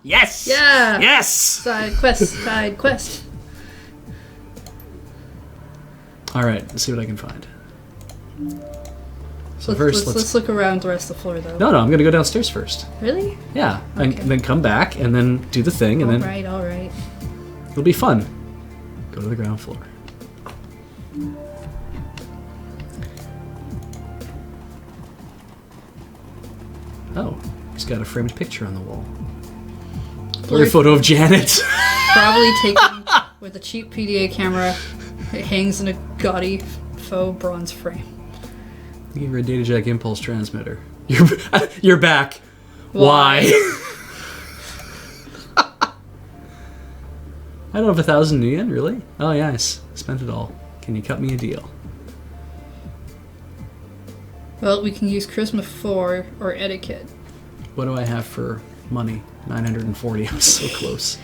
Yes. Yeah. Yes. Side quest. Side quest. All right. Let's see what I can find. So Let's look around the rest of the floor, though. No, I'm gonna go downstairs first. Really? Yeah, and Okay. then come back and then do the thing, and then All right. it'll be fun. Go to the ground floor. Oh, he's got a framed picture on the wall. Blurry photo of Janet. Probably taken with a cheap PDA camera. It hangs in a gaudy faux bronze frame. Give her a data jack impulse transmitter. You're back. Why? Why? I don't have 1,000 yen, really? Oh, yeah, spent it all. Can you cut me a deal? Well, we can use Charisma 4 or Etiquette. What do I have for money? 940. I was so close.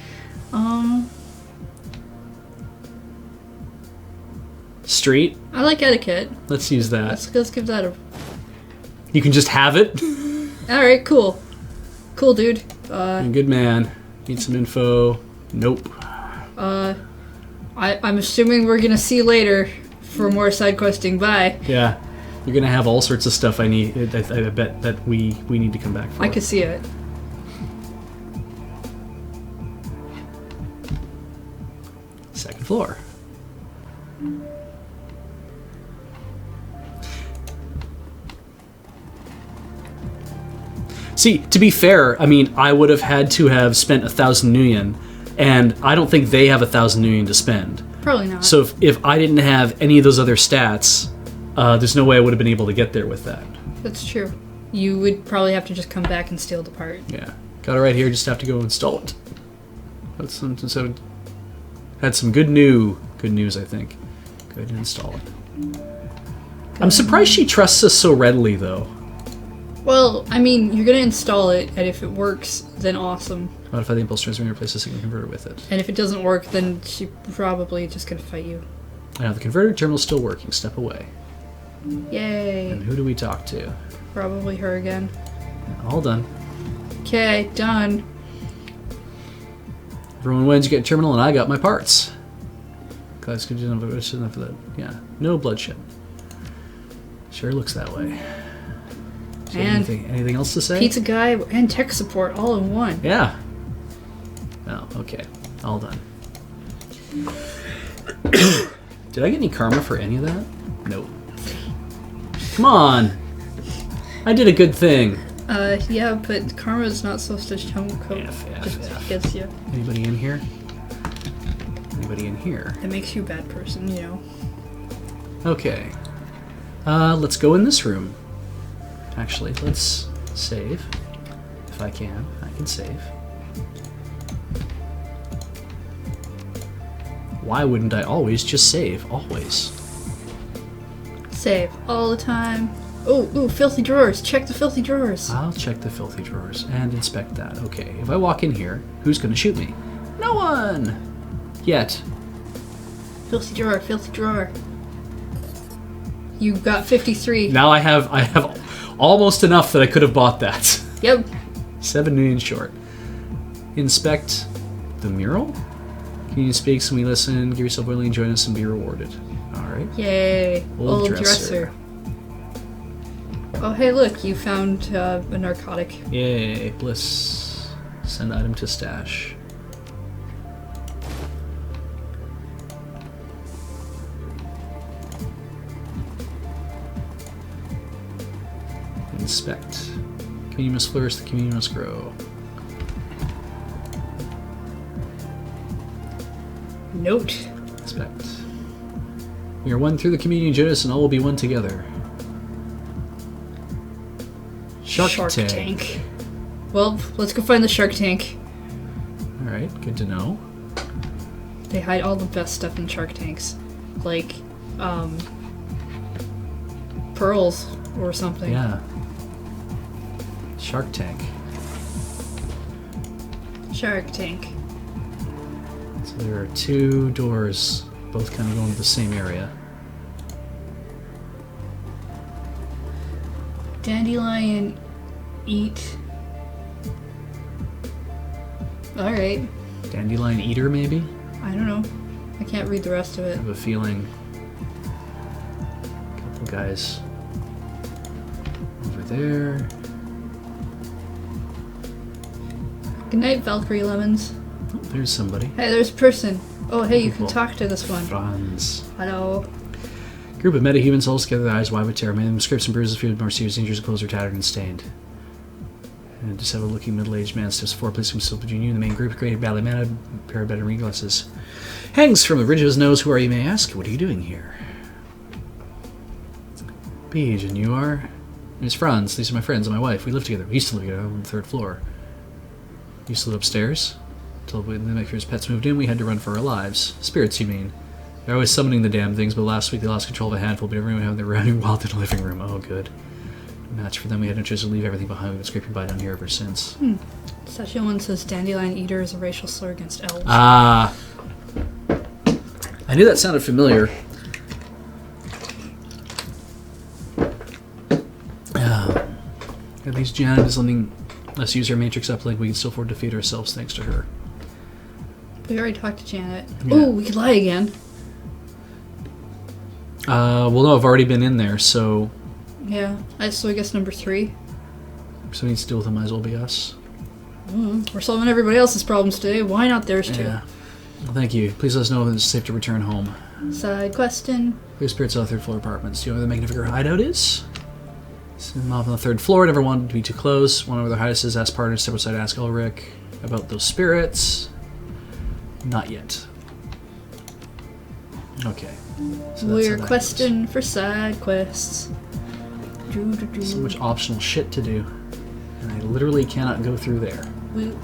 Street? I like Etiquette. Let's use that. Let's give that a... You can just have it? Alright, cool. Cool, dude. Good man. Need some info. Nope. I'm assuming we're gonna see you later for more side questing. Bye. Yeah. You're gonna have all sorts of stuff I need. I bet that we need to come back for. I could see it. Second floor. See, to be fair, I mean, I would have had to have spent 1,000 nuyen, and I don't think they have 1,000 nuyen to spend. Probably not. So if I didn't have any of those other stats, there's no way I would have been able to get there with that. That's true. You would probably have to just come back and steal the part. Yeah. Got it right here, just have to go install it. So had some good news, I think. Go ahead and install it. I'm surprised she trusts us so readily, though. Well, I mean, you're gonna install it, and if it works, then awesome. Modify the impulse transfer and replace the signal converter with it. And if it doesn't work, then she's probably just gonna fight you. Now the converter terminal's still working. Step away. Yay. And who do we talk to? Probably her again. All done. Okay, done. Everyone wins. You get a terminal, and I got my parts. Class could do enough for that. Yeah. No bloodshed. Sure looks that way. So And anything else to say? pizza guy and tech support all in one. Yeah. Oh, okay. All done. Did I get any karma for any of that? Nope. Come on! I did a good thing. Yeah, but karma's not supposed to show code. F. Gets you. Anybody in here? Anybody in here? It makes you a bad person, you know. Okay. Let's go in this room. Actually, let's save. If I can. I can save. Why wouldn't I always just save? Always. Save all the time. Ooh, filthy drawers. Check the filthy drawers. I'll check the filthy drawers and inspect that. Okay, if I walk in here, who's gonna shoot me? No one! Yet. Filthy drawer, filthy drawer. You got 53. Now I have almost enough that I could have bought that. Yep. 7 million short. Inspect the mural? Communion speaks and we listen. Give yourself willingly, join us and be rewarded. Alright. Yay. Old dresser. Oh, hey, look, you found a narcotic. Yay. Bliss. Send item to stash. Inspect. Communion must flourish, the communion must grow. Note. Inspect. We are one through the communion, Jonas, and all will be one together. Shark tank. Well, let's go find the Shark Tank. Alright, good to know. They hide all the best stuff in Shark Tanks. Like, pearls or something. Yeah. Shark tank. Shark Tank. So there are 2 doors, both kind of going to the same area. Dandelion eat. Alright. Dandelion eater, maybe? I don't know. I can't read the rest of I it. have a feeling. A couple guys over there. Good night, Valkyrie Lemons. Oh, there's somebody. Hey, there's a person. Oh, hey, you can Cool. talk to this one. Franz. Hello. Group of metahumans huddled together, their eyes wide with terror. Many of them scrapes and bruises, feared more serious injuries, clothes are tattered and stained. And a disheveled-looking middle-aged man steps forward, placing himself between you and the main group. Created badly mannered, a pair of better glasses hangs from the ridge of his nose. Who are you, may I ask? What are you doing here? Beej, and you are? It's Franz. These are my friends and my wife. We live together. We used to live together on the 3rd floor. You used to live upstairs? Until the Nightmare's pets moved in, we had to run for our lives. Spirits, you mean? They're always summoning the damn things, but last week they lost control of a handful, but everyone had their running wild in the living room. Oh, good. Match for them, we had no choice to leave everything behind. We've been scraping by down here ever since. Section 1 says Dandelion Eater is a racial slur against elves. Ah. I knew that sounded familiar. At least Janet is letting us use her matrix uplink. We can still afford to feed ourselves thanks to her. We already talked to Janet. Yeah. Oh, we could lie again. Well, no, I've already been in there, so... Yeah, so I guess number 3. Something needs to deal with it, might as well be us. We're solving everybody else's problems today. Why not theirs too? Yeah. Well, thank you. Please let us know when it's safe to return home. Side question. Clear spirits on the 3rd floor apartments. Do you know where the Magnificer hideout is? Send them off on the 3rd floor. Never wanted to be too close. One of their highest is ask partners, step aside, ask Ulrich about those spirits. Not yet. Okay. So We're questing for side quests. So much optional shit to do. And I literally cannot go through there.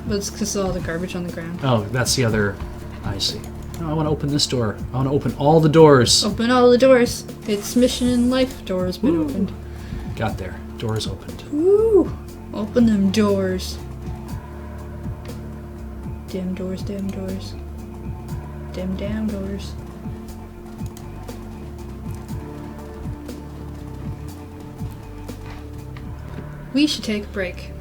That's because of all the garbage on the ground. Oh, that's the other... I see. No, I want to open this door. I want to open all the doors. Open all the doors. It's mission in life. Door has been opened. Got there. Door is opened. Woo! Open them doors. Damn doors, damn doors. Damn doors. We should take a break.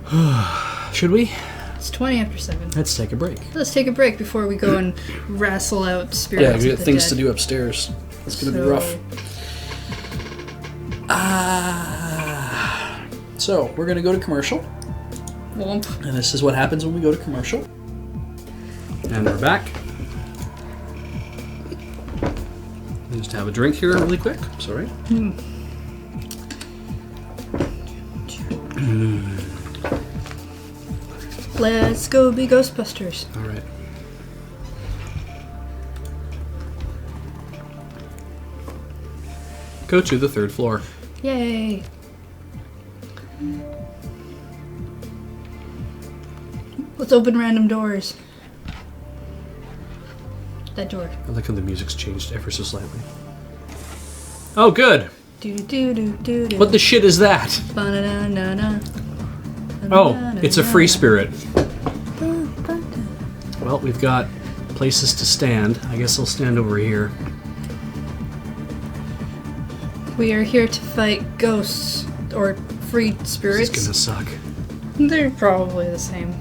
Should we? It's 20 after 7. Let's take a break. Let's take a break before we go and wrestle out spirits. Yeah, we got of the things dead. to do upstairs. It's going to be rough. So, we're going to go to commercial. Womp. And this is what happens when we go to commercial. And we're back. Just have a drink here really quick. Sorry. Let's go be Ghostbusters. All right. Go to the 3rd floor. Yay. Let's open random doors. That door. I like how the music's changed ever so slightly. Oh, good. Do. What the shit is that? Oh, it's a free spirit. Well, we've got places to stand. I guess I'll stand over here. We are here to fight ghosts or free spirits. This is gonna suck. They're probably the same.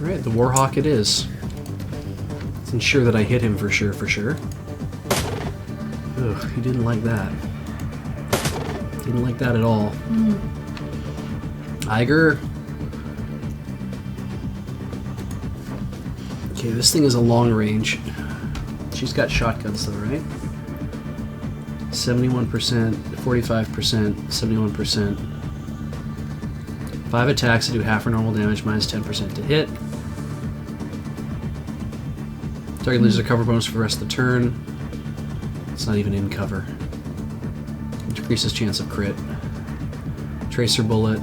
Alright, the Warhawk it is. Let's ensure that I hit him for sure. Ugh, he didn't like that. Didn't like that at all. Iger. Okay, this thing is a long range. She's got shotguns though, right? 71%, 45%, 71%. 5 attacks to do half her normal damage, minus 10% to hit. Target loses a cover bonus for the rest of the turn. It's not even in cover. Decreases chance of crit. Tracer bullet.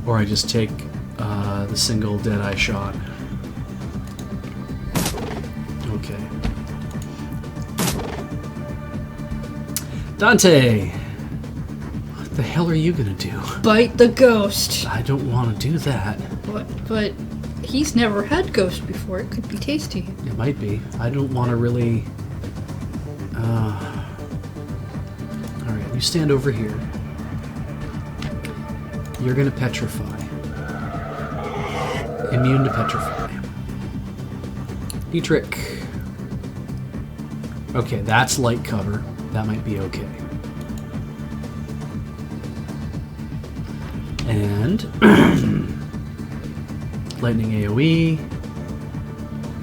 Or I just take the single Deadeye shot. Okay. Dante! What the hell are you gonna do? Bite the ghost. I don't want to do that. But he's never had ghost before. It could be tasty. It might be. I don't want to really... Alright, you stand over here. You're gonna petrify. Immune to petrify. Dietrich. Okay, that's light cover. That might be okay. And lightning AoE,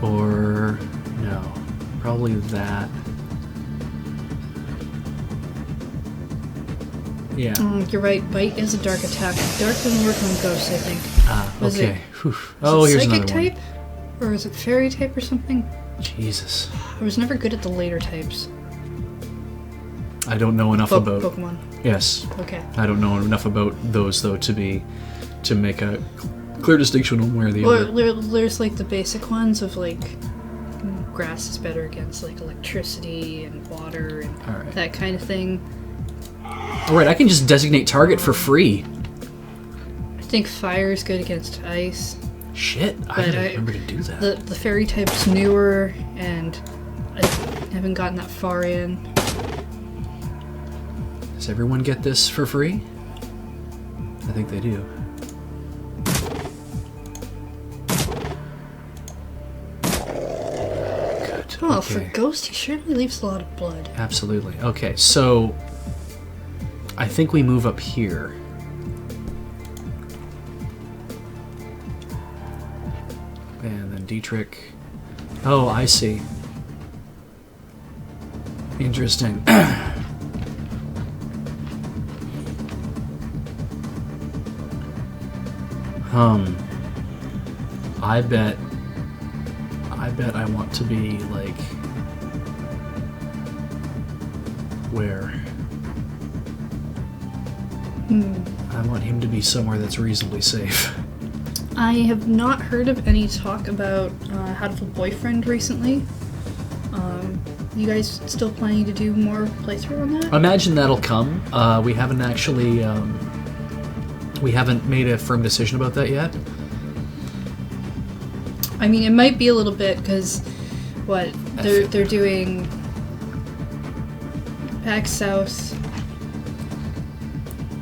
or no, probably that. Yeah. You're right. Bite is a dark attack. Dark doesn't work on ghosts, I think. Okay. Is Oh, it here's psychic another type? Or is it fairy type or something? one. Jesus. I was never good at the later types. I don't know enough about Pokemon. Yes. Okay. I don't know enough about those though to make a clear distinction one way or the other. There's like the basic ones of like grass is better against like electricity and water and that kind of thing. Alright, I can just designate target for free. I think fire is good against ice. Shit, I didn't remember to do that. The fairy type's newer, and I haven't gotten that far in. Does everyone get this for free? I think they do. Good. Oh, okay. for Ghost, he surely leaves a lot of blood. Absolutely. Okay, so I think we move up here. And then Dietrich. Oh, I see. Interesting. I bet I want to be like where? I want him to be somewhere that's reasonably safe. I have not heard of any talk about Hatful Boyfriend recently. You guys still planning to do more playthrough on that? I imagine that'll come. We haven't actually we haven't made a firm decision about that yet. I mean, it might be a little bit because they're doing PAX South,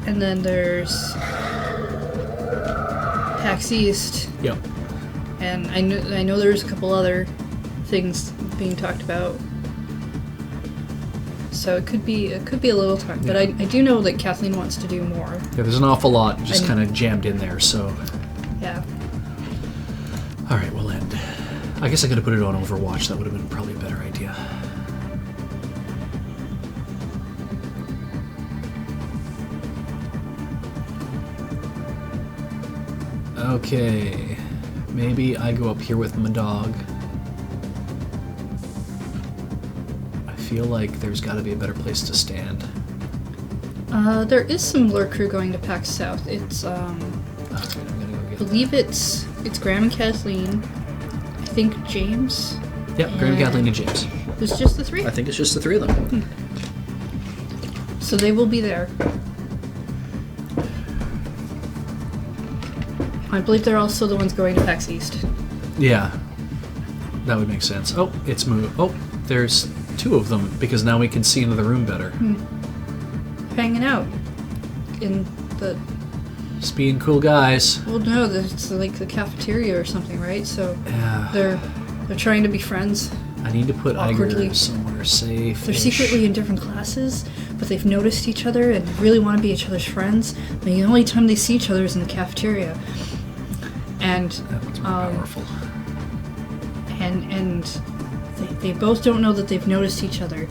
and then there's PAX East. Yep. And I know there's a couple other things being talked about. So it could be a little time, but I do know that Kathleen wants to do more. Yeah, there's an awful lot just kind of jammed in there, so... Yeah. Alright, we'll end. I guess I could have put it on Overwatch. That would have been probably a better idea. Okay. Maybe I go up here with my dog. I feel like there's got to be a better place to stand. There is some lure crew going to PAX South. It's Okay, I'm gonna go I get believe it's Graham and Kathleen. I think James. Yep, Graham, Kathleen, and James. It's just the three. I think it's just the three of them. So they will be there. I believe they're also the ones going to PAX East. Yeah, that would make sense. Oh, it's moved. Oh, there's two of them because now we can see into the room better. Hanging out in the... Just being cool guys. Well, no, it's like the cafeteria or something, right? So Yeah. they're trying to be friends. I need to put Awkwardly. Iger somewhere safe. They're secretly in different classes, but they've noticed each other and really want to be each other's friends. But the only time they see each other is in the cafeteria. And That one's more powerful. and they both don't know that they've noticed each other,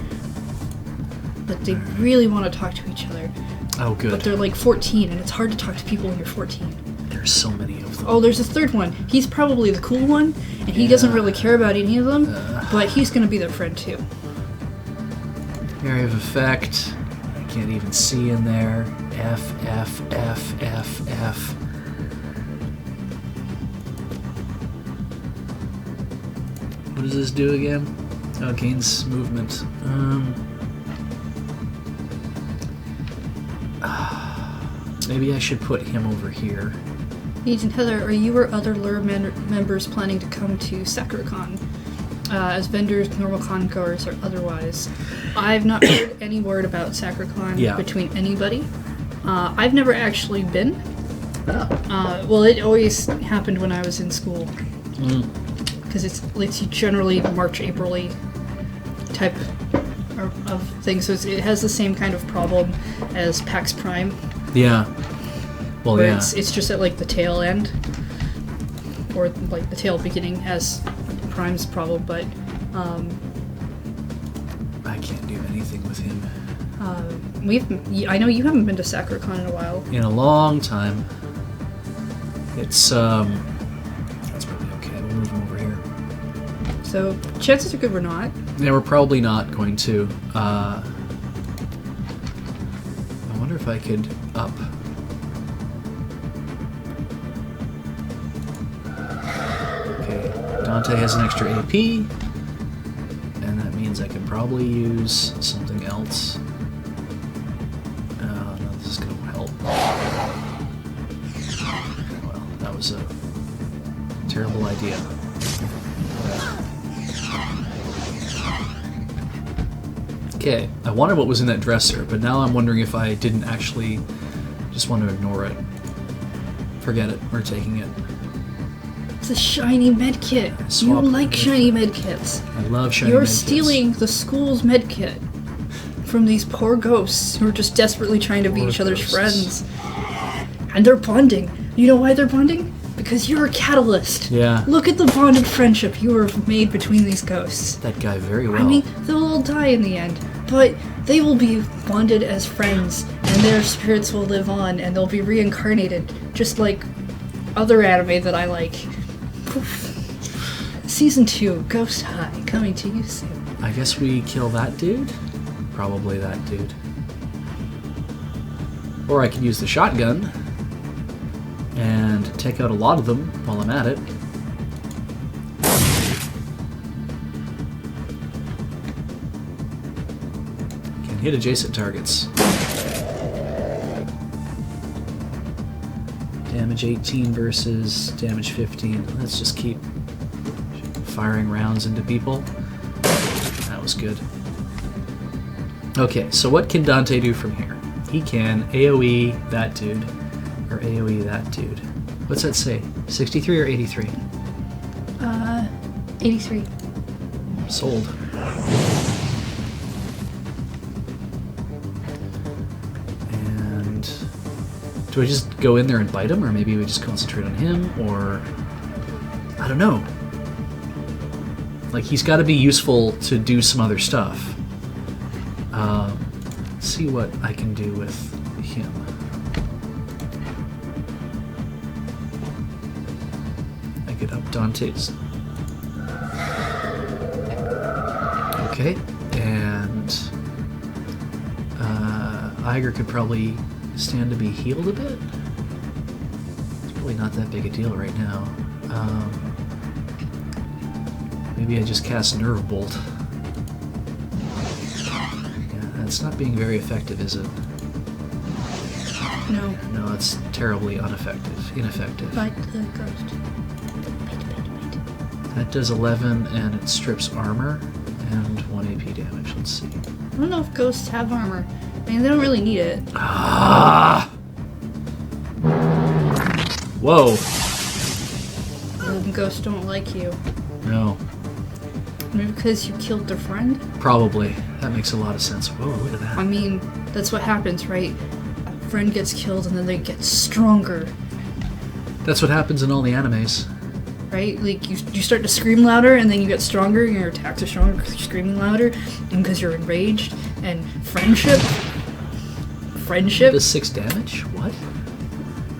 but they really want to talk to each other. Oh, good. But they're like 14, and it's hard to talk to people when you're 14. There's so many of them. Oh, there's a third one. He's probably the cool one, and he doesn't really care about any of them, but he's going to be their friend too. Area of effect. I can't even see in there. F, F, F, F, F. What does this do again? Oh, gains movement. Maybe I should put him over here. Needs and Heather, are you or other Lure members planning to come to SacroCon? As vendors, normal con goers, or otherwise? I've not heard any word about SacroCon between anybody. I've never actually been. Well, it always happened when I was in school. Because it's generally March, April-y type of thing, so it has the same kind of problem as PAX Prime. Yeah. Well, where yeah. it's just at like the tail end, or like the tail beginning as Prime's problem, but I can't do anything with him. I know you haven't been to SacroCon in a while. In a long time. It's that's probably okay. We'll move him over here. So chances are good we're not. Yeah, we're probably not going to. if I could up. Okay, Dante has an extra AP, and that means I can probably use something else. Oh, no, this is going to help. Well, that was a terrible idea. Okay, I wanted what was in that dresser, but now I'm wondering if I didn't actually just want to ignore it. Forget it, we're taking it. It's a shiny medkit. You like shiny medkits. I love shiny medkits. You're stealing the school's medkit from these poor ghosts who are just desperately trying to be each other's friends. And they're bonding. You know why they're bonding? Because you're a catalyst. Yeah. Look at the bonded friendship you have made between these ghosts. That guy very well. I mean, they'll all die in the end, but they will be bonded as friends, and their spirits will live on, and they'll be reincarnated, just like other anime that I like. Poof. Season 2, Ghost High, coming to you soon. I guess we kill that dude? Probably that dude. Or I could use the shotgun and take out a lot of them while I'm at it. Can hit adjacent targets. Damage 18 versus damage 15. Let's just keep firing rounds into people. That was good. Okay, so what can Dante do from here? He can AoE that dude. Or AoE that dude. What's that say? 63 or 83? 83. Sold. And do I just go in there and bite him, or maybe we just concentrate on him, or I don't know. Like, he's got to be useful to do some other stuff. Let's see what I can do with him. Get up Dante's. Okay, and Iger could probably stand to be healed a bit. It's probably not that big a deal right now. Maybe I just cast Nerve Bolt. Yeah, that's not being very effective, is it? No. No, it's terribly ineffective. Fight the ghost. That does 11, and it strips armor and 1 AP damage. Let's see. I don't know if ghosts have armor. I mean, they don't really need it. Ah! Whoa. Ghosts don't like you. No. Maybe because you killed their friend? Probably. That makes a lot of sense. Whoa, look at that. I mean, that's what happens, right? A friend gets killed and then they get stronger. That's what happens in all the animes. Right? Like, you start to scream louder, and then you get stronger, and your attacks are stronger because you're screaming louder, and because you're enraged, and friendship? Does 6 damage? What?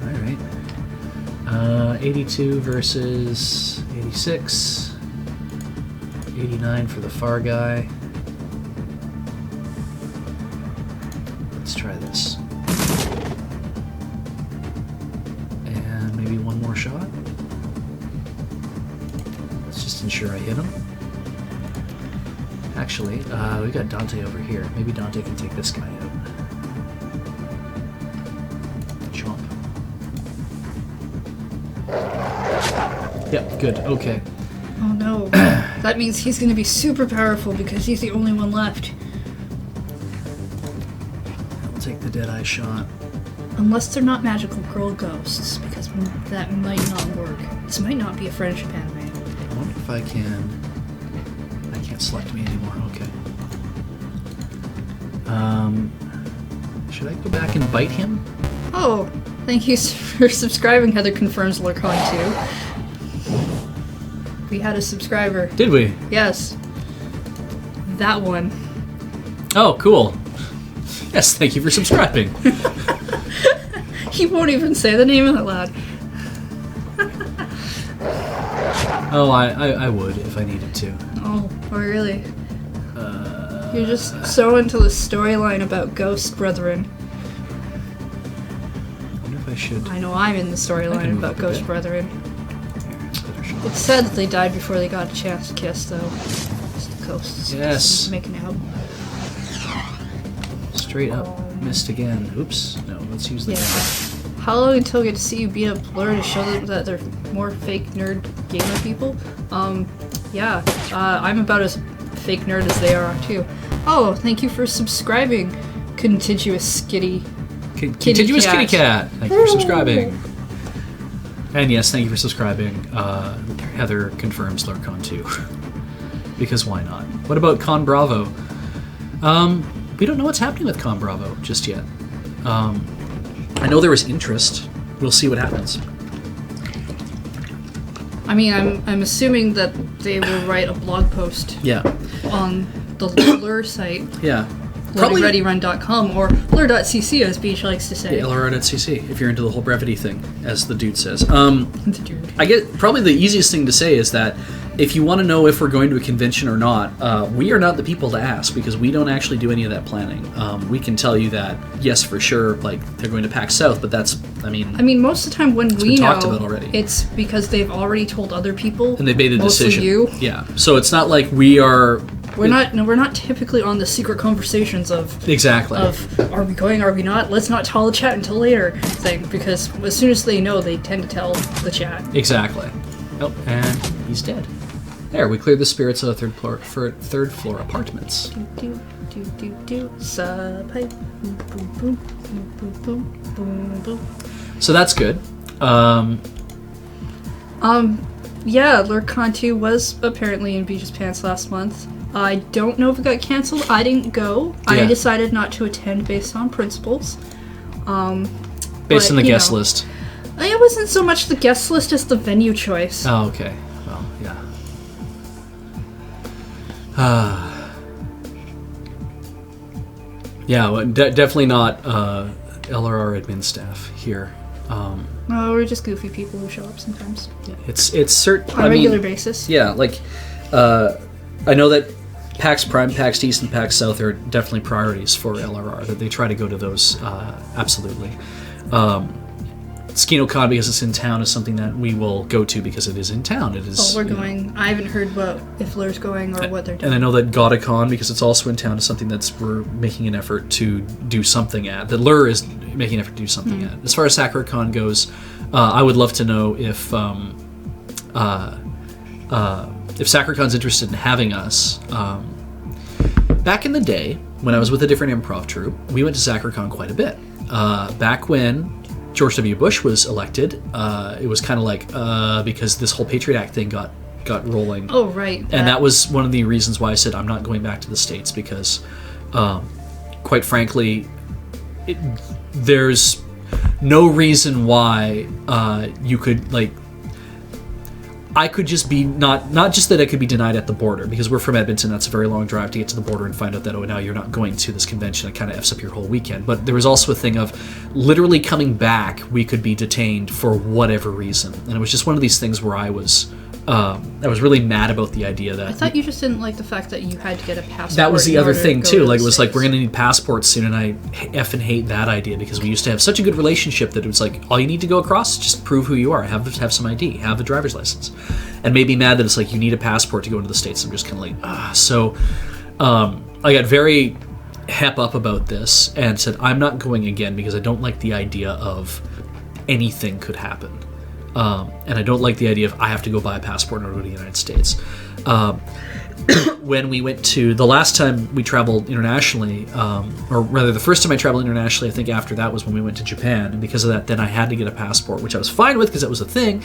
Alright. 82 versus 86. 89 for the far guy. Let's try this. And maybe one more shot. Ensure I hit him. Actually, we got Dante over here. Maybe Dante can take this guy out. Chomp. Yep, good. Okay. Oh no. That means he's gonna be super powerful because he's the only one left. I'll take the Deadeye shot. Unless they're not magical girl ghosts, because that might not work. This might not be a friendship anime. I wonder if I can... I can't select me anymore, okay. Should I go back and bite him? Oh, thank you for subscribing, Heather Confirms Lurcon 2. We had a subscriber. Did we? Yes. That one. Oh, cool. Yes, thank you for subscribing. He won't even say the name out loud. Oh, I would if I needed to. Oh, really? You're just so into the storyline about Ghost Brethren. I should... I know I'm in the I storyline can move about up a Ghost bit. Brethren. Here, better shot. It's sad that they died before they got a chance to kiss, though. It's the ghosts. Yes. Making out. Straight up. Missed again. Oops. No, let's use the Yeah. How long until we get to see you beat up Blur to show them that they're more fake nerd gamer people? Yeah. I'm about as fake nerd as they are, too. Oh, thank you for subscribing, contiguous kitty. Contiguous kitty cat. Thank you for subscribing. And yes, thank you for subscribing. Heather confirms LurkCon 2. Because why not? What about Con Bravo? We don't know what's happening with Con Bravo just yet. I know there was interest. We'll see what happens. I mean, I'm assuming that they will write a blog post Yeah. on the Lure site, Yeah. Probably LearningReadyRun.com, or lure.cc, as Beej likes to say. LRR.cc, if you're into the whole brevity thing, as the dude says. Dude. I get probably the easiest thing to say is that if you want to know if we're going to a convention or not, we are not the people to ask because we don't actually do any of that planning. We can tell you that, yes, for sure, like they're going to PAX South, but that's, I mean, most of the time when we been know, talked about already. it's because they've already told other people, and they made a mostly decision. you. Yeah, so it's not like we are. We're not typically on the secret conversations of are we going, are we not, let's not tell the chat until later thing, because as soon as they know, they tend to tell the chat. Exactly. Oh, and he's dead. There, we cleared the spirits of the third floor apartments. Do do do do sub pipe boom boom boom boom boom boom boom. So that's good. Yeah, LurkCon 2 was apparently in Beej's pants last month. I don't know if it got canceled. I didn't go. Yeah. I decided not to attend based on principles. Based on the guest know, list. It wasn't so much the guest list as the venue choice. Oh, okay. Well, yeah. Yeah, well, definitely not LRR admin staff here. No, we're just goofy people who show up sometimes. It's certain On a regular basis. Yeah, like I know that PAX Prime, PAX East, and PAX South are definitely priorities for LRR. That they try to go to those absolutely. SkinoCon, because it's in town, is something that we will go to because it is in town. It is. We're going. I haven't heard if Lure's going or what they're doing. And I know that GodaCon, because it's also in town, is something that's we're making an effort to do something at. That Lure is making an effort to do something at. As far as SacreCon goes, I would love to know if SacreCon's interested in having us. Back in the day, when I was with a different improv troupe, we went to SacreCon quite a bit. Back when George W. Bush was elected, it was kind of like because this whole Patriot Act thing got rolling. Oh, right. And that was one of the reasons why I said I'm not going back to the States, because quite frankly, there's no reason why you could, like, I could just be not just that I could be denied at the border, because we're from Edmonton. That's a very long drive to get to the border and find out that, oh, now you're not going to this convention. It kind of F's up your whole weekend. But there was also a thing of literally coming back, we could be detained for whatever reason. And it was just one of these things where I was really mad about the idea that... I thought you just didn't like the fact that you had to get a passport. That was the in other order thing, to go too. to Like, the it was like, States. we're going to need passports soon, and I effing hate that idea, because we used to have such a good relationship that it was like, all you need to go across is just prove who you are, have some ID, have a driver's license. And made me mad that it's like, you need a passport to go into the States. I'm just kind of like, So I got very hep up about this and said, I'm not going again because I don't like the idea of anything could happen. And I don't like the idea of I have to go buy a passport in order to go to the United States. When we went to the last time we traveled internationally, or rather the first time I traveled internationally, I think after that was when we went to Japan, and because of that, then I had to get a passport, which I was fine with because it was a thing.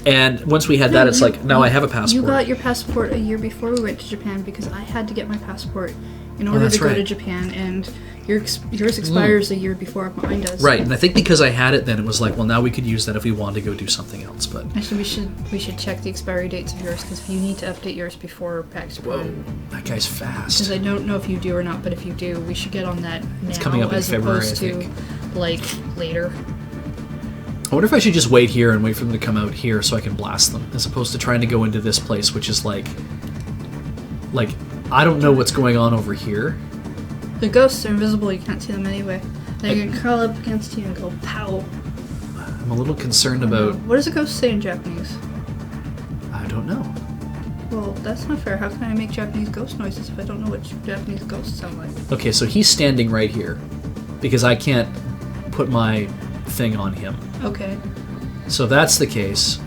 And once we had that, it's like, now I have a passport. You got your passport a year before we went to Japan, because I had to get my passport in order to go to Japan, and yours expires a year before mine does. Right, and I think because I had it then, it was like, well, now we could use that if we wanted to go do something else. But actually, we should check the expiry dates of yours, because you need to update yours before PAX Prime. Whoa, that guy's fast. Because I don't know if you do or not, but if you do, we should get on that now, It's coming up in as February, opposed I to think. like later. I wonder if I should just wait here and wait for them to come out here so I can blast them, as opposed to trying to go into this place, which is like I don't know what's going on over here. The ghosts are invisible, you can't see them anyway. They can crawl up against you and go pow. I'm a little concerned about... What does a ghost say in Japanese? I don't know. Well, that's not fair. How can I make Japanese ghost noises if I don't know what Japanese ghosts sound like? Okay, so he's standing right here because I can't put my thing on him. Okay. So if that's the case,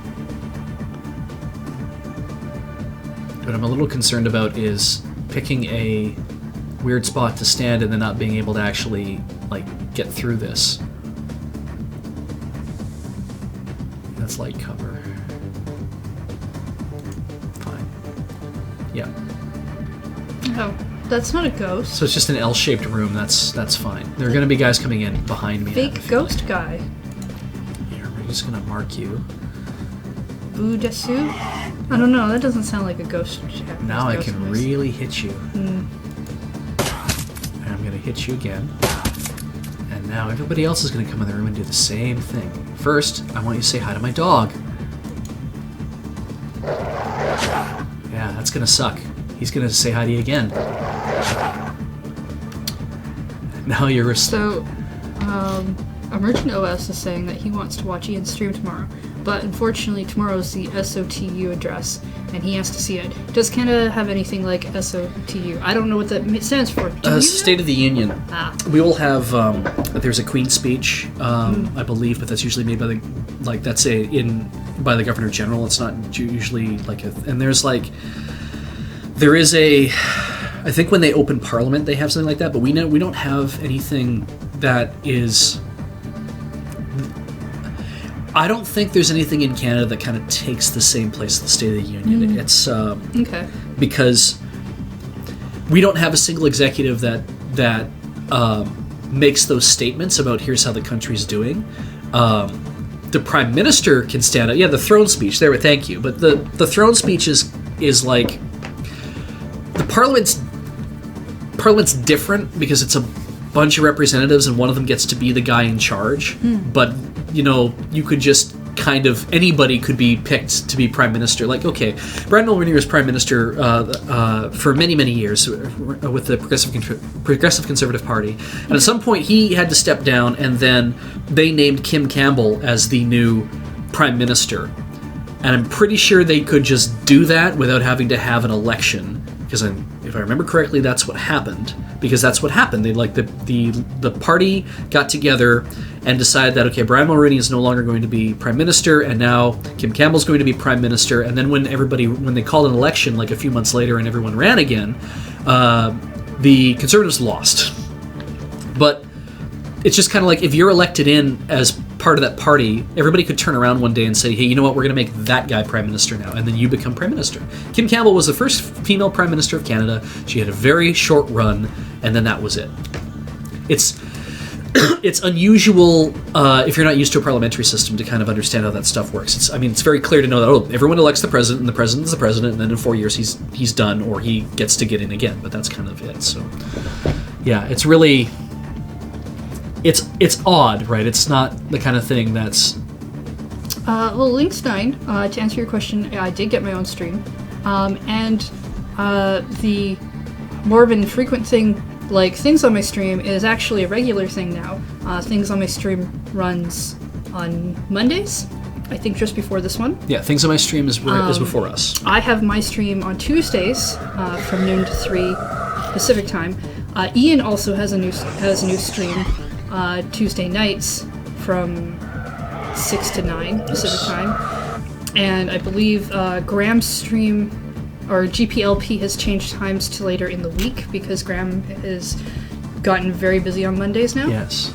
what I'm a little concerned about is picking a weird spot to stand and then not being able to actually, like, get through this. That's light cover. Fine. Yeah. Oh, that's not a ghost. So it's just an L-shaped room. That's fine. There are going to be guys coming in behind me. Fake ghost guy. Here, we're just going to mark you. Boo desu? I don't know. That doesn't sound like a ghost. Now I ghost can voice. really hit you. Mm. And I'm going to hit you again. And now everybody else is going to come in the room and do the same thing. First, I want you to say hi to my dog. Yeah, that's going to suck. He's going to say hi to you again. Now you're... So, Emergent OS is saying that he wants to watch Ian's stream tomorrow. But unfortunately, tomorrow is the SOTU address, and he has to see it. Does Canada have anything like SOTU? I don't know what that stands for. Do you know? State of the Union. Ah. We will have, there's a Queen's speech, I believe, but that's usually made by by the Governor General. It's not usually like and there is a, I think when they open Parliament they have something like that, but we don't have anything that is, I don't think there's anything in Canada that kind of takes the same place as the State of the Union. It's Okay. Because we don't have a single executive that makes those statements about here's how the country's doing. The Prime Minister can stand up. Yeah, the throne speech. There, thank you. But the throne speech is like the Parliament's different because it's a bunch of representatives and one of them gets to be the guy in charge. But you know, you could just kind of, anybody could be picked to be Prime Minister. Like, okay, Brad Mulroney was Prime Minister for many, many years with the Progressive Conservative Party. And at some point he had to step down, and then they named Kim Campbell as the new Prime Minister. And I'm pretty sure they could just do that without having to have an election. Because if I remember correctly, that's what happened. Because that's what happened. They the party got together and decided that, okay, Brian Mulroney is no longer going to be Prime Minister, and now Kim Campbell's going to be Prime Minister. And then when they called an election like a few months later and everyone ran again, the Conservatives lost. But it's just kind of like if you're elected in as part of that party, everybody could turn around one day and say, hey, you know what, we're going to make that guy Prime Minister now, and then you become Prime Minister. Kim Campbell was the first female Prime Minister of Canada. She had a very short run, and then that was it. It's unusual if you're not used to a parliamentary system to kind of understand how that stuff works. It's very clear to know that, everyone elects the president, and the president is the president, and then in 4 years he's done, or he gets to get in again, but that's kind of it. So, yeah, it's really... It's odd, right? It's not the kind of thing that's... Well, Link's 9, to answer your question, I did get my own stream. And the more of an infrequent thing, like Things on my stream, is actually a regular thing now. Things on my stream runs on Mondays, I think just before this one. Yeah, Things on my stream is before us. I have my stream on Tuesdays from noon to 3 Pacific time. Ian also has a new stream Tuesday nights from 6 to 9 Pacific time. And I believe Graham's stream, or GPLP, has changed times to later in the week because Graham has gotten very busy on Mondays now. Yes.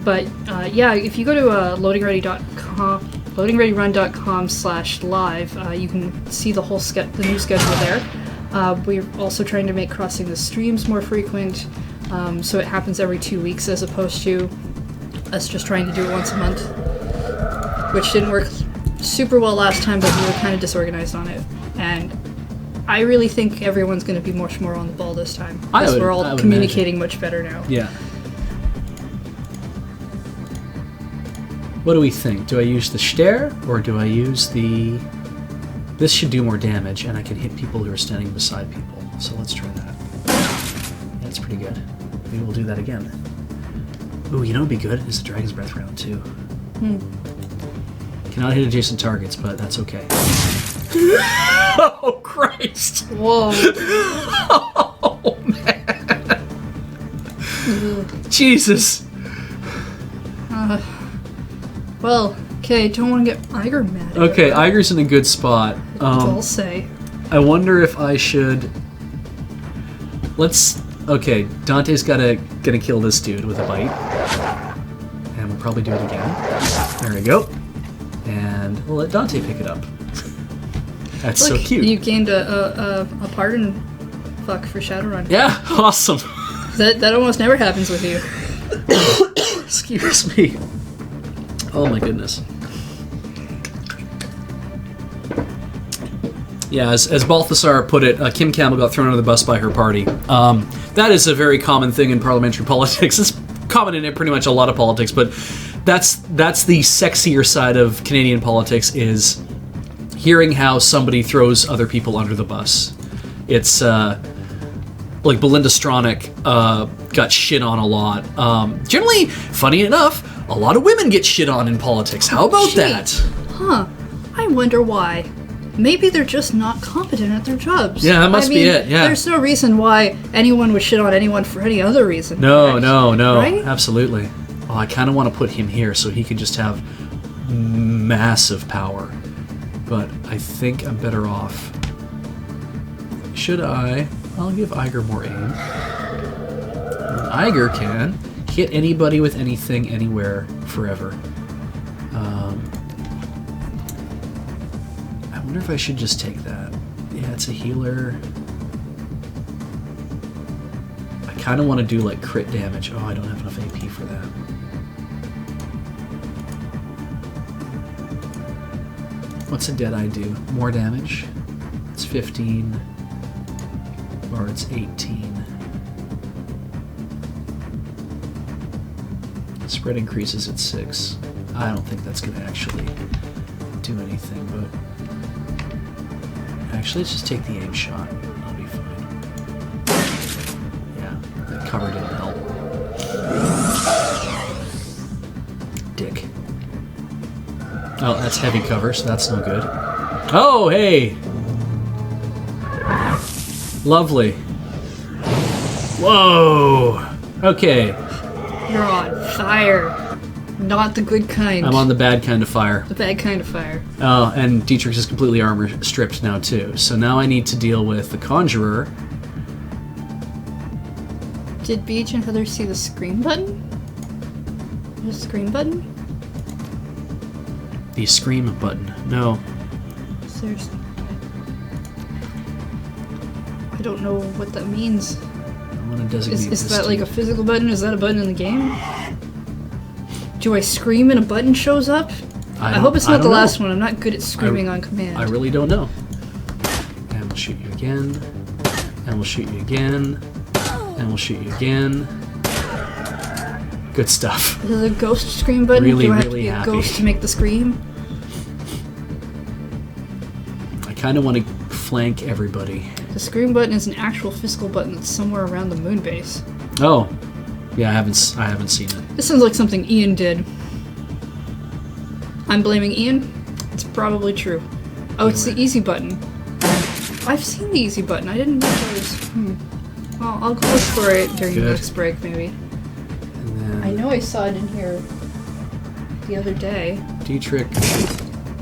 But yeah, if you go to loadingreadyrun.com/live, you can see the whole the new schedule there. We're also trying to make Crossing the Streams more frequent, so it happens every 2 weeks as opposed to us just trying to do it once a month, which didn't work super well last time, but we were kind of disorganized on it. And I really think everyone's going to be much more on the ball this time, because we're all communicating much better now. Yeah. What do we think? Do I use the stare, or do I use the... This should do more damage, and I can hit people who are standing beside people. So let's try that. Yeah, that's pretty good. Maybe we'll do that again. Ooh, you know what would be good? Is the Dragon's Breath round 2. Cannot hit adjacent targets, but that's okay. Oh, Christ! Whoa. Oh, man. Jesus. Well, okay, don't want to get Iger mad. Okay, Iger's in a good spot. I'll say. I wonder if I should... Okay, Dante's gonna kill this dude with a bite. And we'll probably do it again. There we go. And we'll let Dante pick it up. That's Look, so cute. You gained a pardon fuck for Shadowrun. Yeah, awesome. That almost never happens with you. Excuse me. Oh my goodness. Yeah, as Balthasar put it, Kim Campbell got thrown under the bus by her party. That is a very common thing in parliamentary politics. It's common in pretty much a lot of politics, but that's the sexier side of Canadian politics, is hearing how somebody throws other people under the bus. It's like Belinda Stronach got shit on a lot. Generally, funny enough, a lot of women get shit on in politics. How about that? Huh. I wonder why. Maybe they're just not competent at their jobs. Yeah, that must be it, yeah. There's no reason why anyone would shit on anyone for any other reason. No, right? Absolutely. Oh, I kind of want to put him here so he could just have massive power. But I think I'm better off. Should I? I'll give Iger more aim. And Iger can hit anybody with anything, anywhere, forever. I wonder if I should just take that. Yeah, it's a healer. I kind of want to do like crit damage. Oh, I don't have enough AP for that. What's a Deadeye do? More damage? It's 15. Or it's 18. Spread increases at 6. I don't think that's going to actually do anything, but... Actually, let's just take the aim shot. I'll be fine. Yeah, that cover didn't help. Dick. Oh, that's heavy cover, so that's no good. Oh, hey! Lovely. Whoa! Okay. You're on fire. Not the good kind. I'm on the bad kind of fire. The bad kind of fire. Oh, and Dietrich is completely armor stripped now, too. So now I need to deal with the Conjurer. Did Beej and Heather see the screen button? The screen button? The scream button. No. Seriously. I don't know what that means. I want to designate Is this that like dude. a physical button? Is that a button in the game? Do I scream and a button shows up? I hope it's not the last one. I'm not good at screaming on command. I really don't know. And we'll shoot you again. And we'll shoot you again. And we'll shoot you again. Good stuff. Is it a ghost scream button? Really, Do I have really to be a happy. ghost to make the scream? I kind of want to flank everybody. The scream button is an actual physical button that's somewhere around the moon base. Oh. Yeah, I haven't seen it. This sounds like something Ian did. I'm blaming Ian? It's probably true. Oh, it's the easy button. I've seen the easy button. I didn't know it was... Well, I'll go look for it during the next break, maybe. And then I know I saw it in here the other day. Dietrich.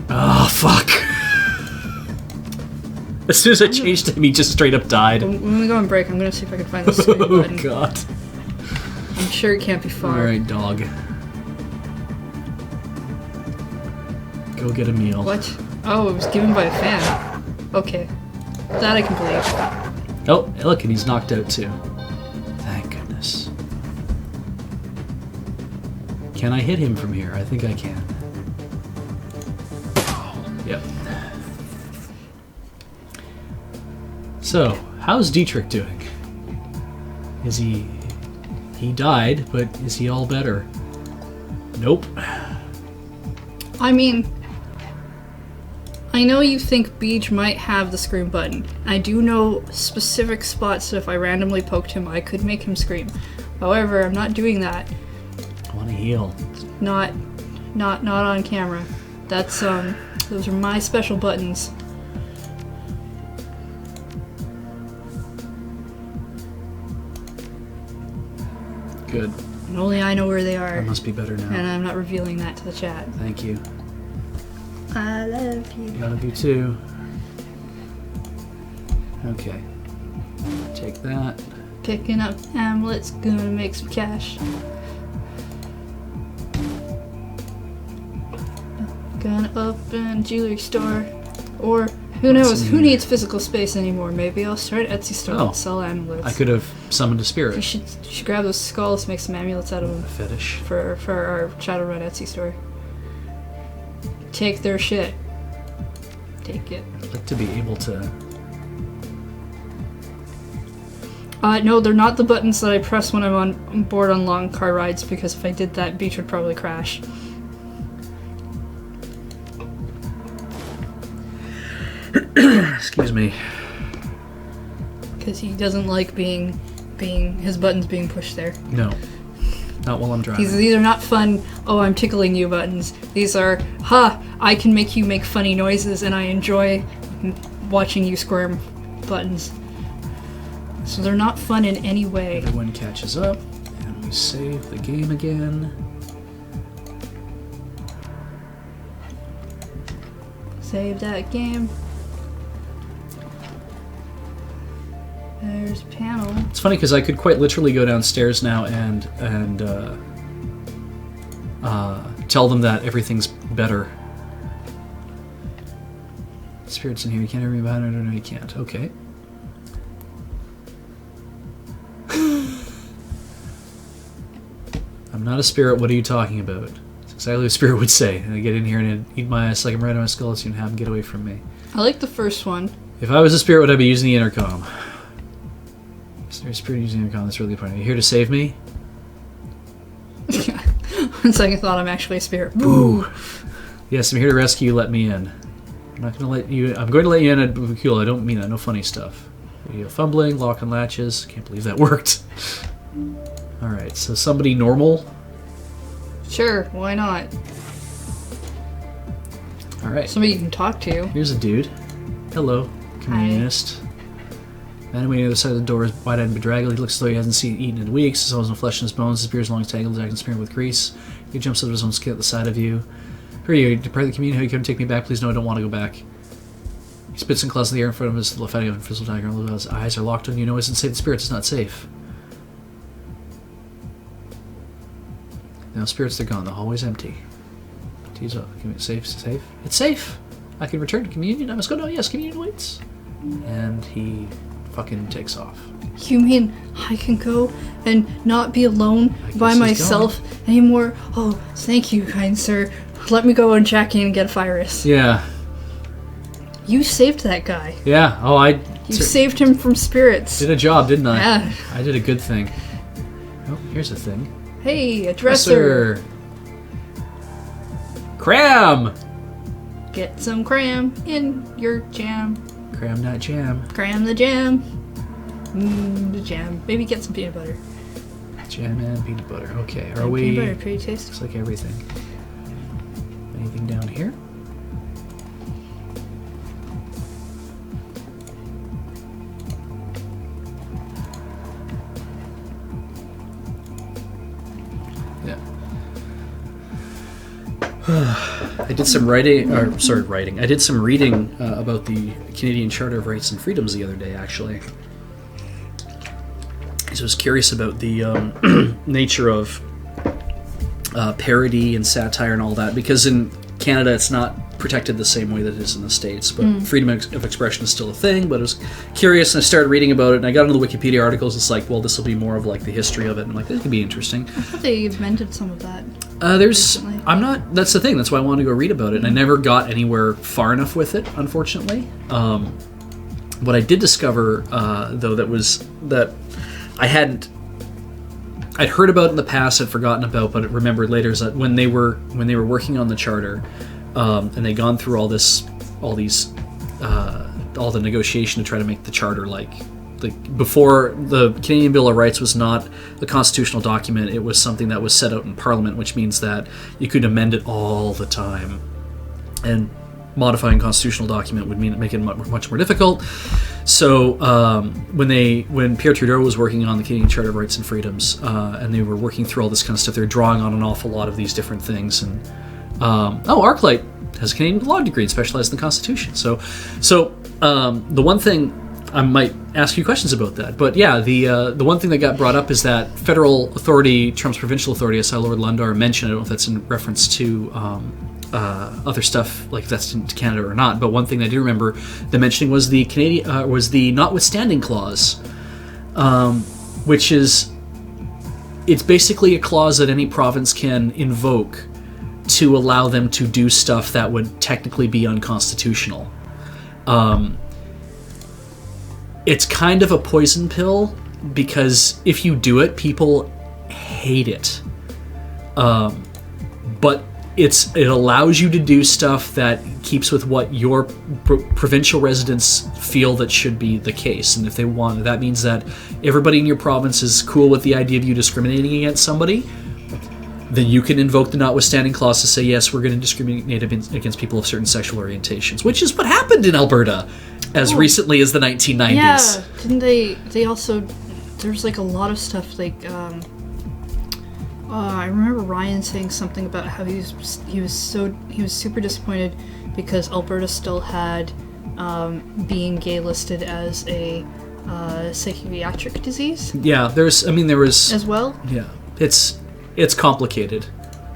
Oh, fuck. As soon as I changed him, he just straight up died. When we go on break, I'm gonna see if I can find the screen Oh, button. God. I'm sure it can't be far. Alright, dog. Go get a meal. What? Oh, it was given by a fan. Okay. That I can believe. Oh, look, and he's knocked out too. Thank goodness. Can I hit him from here? I think I can. Yep. So, how's Dietrich doing? Is he died, but is he all better? Nope. I mean, I know you think Beej might have the scream button. I do know specific spots that if I randomly poked him, I could make him scream. However, I'm not doing that. I want to heal. Not not on camera. That's those are my special buttons. Good. And only I know where they are. That must be better now. And I'm not revealing that to the chat. Thank you. I love you. Love you too. Okay. Take that. Picking up amulets, gonna make some cash. Gonna open a jewelry store. Or, who knows, who needs physical space anymore? Maybe I'll start an Etsy store and sell amulets. I could have summoned a spirit. You should grab those skulls, make some amulets out of them. A fetish. For our Shadowrun Etsy store. Take their shit. Take it. I'd like to be able to... No, they're not the buttons that I press when I'm on board on long car rides, because if I did that, Beej would probably crash. Excuse me. Because he doesn't like his buttons being pushed there. No. Not while I'm driving. These are not fun, oh, I'm tickling you buttons. These are, I can make you make funny noises and I enjoy watching you squirm buttons. So they're not fun in any way. Everyone catches up and we save the game again. Save that game. There's a panel. It's funny because I could quite literally go downstairs now and tell them that everything's better. Spirits in here, you can't hear me behind it? No, you can't. Okay. I'm not a spirit, what are you talking about? That's exactly what a spirit would say. And I get in here and eat my ass like I'm right on my skull so you can have them get away from me. I like the first one. If I was a spirit, would I be using the intercom? Is there a spirit using the intercom? That's really funny. Are you here to save me? On second thought, I'm actually a spirit. Boo! Yes, I'm here to rescue you, let me in. I'm not going to let you... I'm going to let you in at Cool. I don't mean that. No funny stuff. You have fumbling, lock on latches. Can't believe that worked. Alright, so somebody normal? Sure, why not? Alright. Somebody you can talk to. Here's a dude. Hello, communist. Man waiting on the other side of the door is wide-eyed and bedraggled. He looks as though he hasn't eaten in weeks. His no flesh in his bones. His beard is long, tangled, and smeared with grease. He jumps out of his own skin at the sight of you. Who are you? Part of the community? How you come take me back? Please, no, I don't want to go back. He spits and claws in the air in front of his fighting a fizzle tiger. His eyes are locked on you. No, it's insane. The spirits is not safe. Now, spirits, they're gone. The hallway's empty. Tease up. Safe? Safe? It's safe! I can return to communion. I must go now. Yes, communion waits. And he fucking takes off. You mean I can go and not be alone by myself anymore? Oh, thank you, kind sir. Let me go and check in and get a virus. Yeah. You saved that guy. Yeah. Oh, You saved him from spirits. Did a job, didn't I? Yeah. I did a good thing. Oh, here's a thing. Hey, a dresser. Cram! Get some cram in your jam. Cram that jam. Cram the jam. The jam. Maybe get some peanut butter. Jam and peanut butter. Okay, are and we... Peanut butter, pretty tasty. Looks like everything. Anything down here? Yeah. I did some writing, I did some reading about the Canadian Charter of Rights and Freedoms the other day, actually. So I was curious about the nature of parody and satire and all that, because in Canada it's not protected the same way that it is in the States, but freedom of expression is still a thing. But I was curious and I started reading about it, and I got into the Wikipedia articles. It's like, well, this will be more of like the history of it, and I'm like, this could be interesting. I thought they amended some of that. Recently. That's the thing, that's why I wanted to go read about it, and I never got anywhere far enough with it, unfortunately. What I did discover, though, that I'd heard about in the past, I'd forgotten about, but remembered later, is that when they were working on the charter, and they'd gone through all the negotiation to try to make the charter like before the Canadian Bill of Rights was not a constitutional document. It was something that was set out in Parliament, which means that you could amend it all the time. And modifying a constitutional document would make it much more difficult. So when Pierre Trudeau was working on the Canadian Charter of Rights and Freedoms, and they were working through all this kind of stuff, they were drawing on an awful lot of these different things. And Arclight has a Canadian law degree and specialized in the Constitution. So the one thing, I might ask you questions about that, but yeah, the one thing that got brought up is that federal authority trumps provincial authority. I saw Lord Lundar mention, I don't know if that's in reference to other stuff, like if that's in Canada or not, but one thing I do remember the mentioning was the the notwithstanding clause, which is, it's basically a clause that any province can invoke to allow them to do stuff that would technically be unconstitutional. It's kind of a poison pill, because if you do it, people hate it. But it allows you to do stuff that keeps with what your provincial residents feel that should be the case. And if they want, that means that everybody in your province is cool with the idea of you discriminating against somebody, then you can invoke the notwithstanding clause to say, yes, we're going to discriminate against people of certain sexual orientations, which is what happened in Alberta as recently as the 1990s. Yeah, didn't they also, there's like a lot of stuff like, I remember Ryan saying something about how he was super disappointed because Alberta still had being gay listed as a psychiatric disease. Yeah, there was as well. Yeah, it's complicated.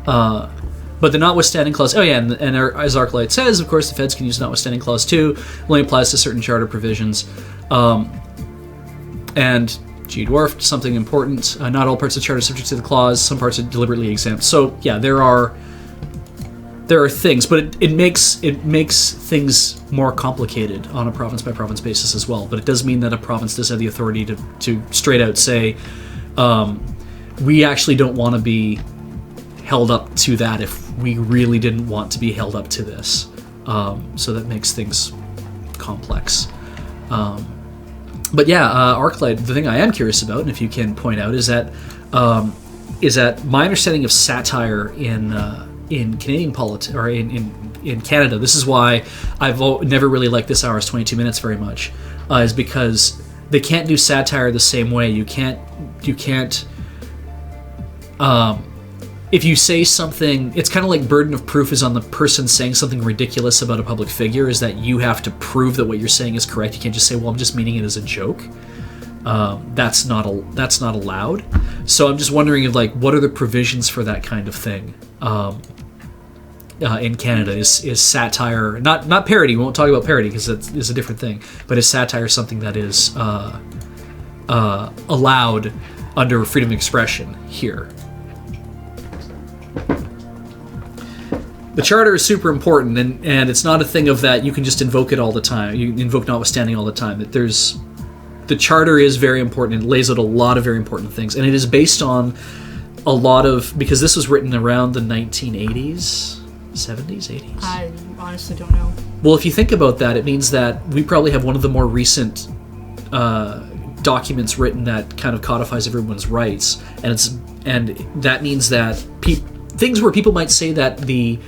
But the notwithstanding clause, and as Arclight says, of course, the feds can use notwithstanding clause too. It only applies to certain charter provisions. And G dwarfed something important. Not all parts of the charter are subject to the clause. Some parts are deliberately exempt. So yeah, there are things, but it makes things more complicated on a province by province basis as well. But it does mean that a province does have the authority to straight out say, we actually don't want to be held up to that if we really didn't want to be held up to this. So that makes things complex. But yeah, Arclight, the thing I am curious about, and if you can point out, is that my understanding of satire in Canadian politics, or in Canada, this is why I've never really liked This Hour's 22 Minutes very much, is because they can't do satire the same way. You can't if you say something, it's kind of like burden of proof is on the person saying something ridiculous about a public figure, is that you have to prove that what you're saying is correct. You can't just say, well, I'm just meaning it as a joke. That's not allowed. So I'm just wondering, what are the provisions for that kind of thing in Canada? Is satire, not parody, we won't talk about parody because that is a different thing, but is satire something that is allowed under freedom of expression here? The charter is super important, and it's not a thing of that you can just invoke it all the time. You invoke notwithstanding all the time. That the charter is very important. It lays out a lot of very important things, and it is based on a lot of, because this was written around the 1980s, 70s, 80s. I honestly don't know. Well, if you think about that, it means that we probably have one of the more recent documents written that kind of codifies everyone's rights, and that means that things where people might say that the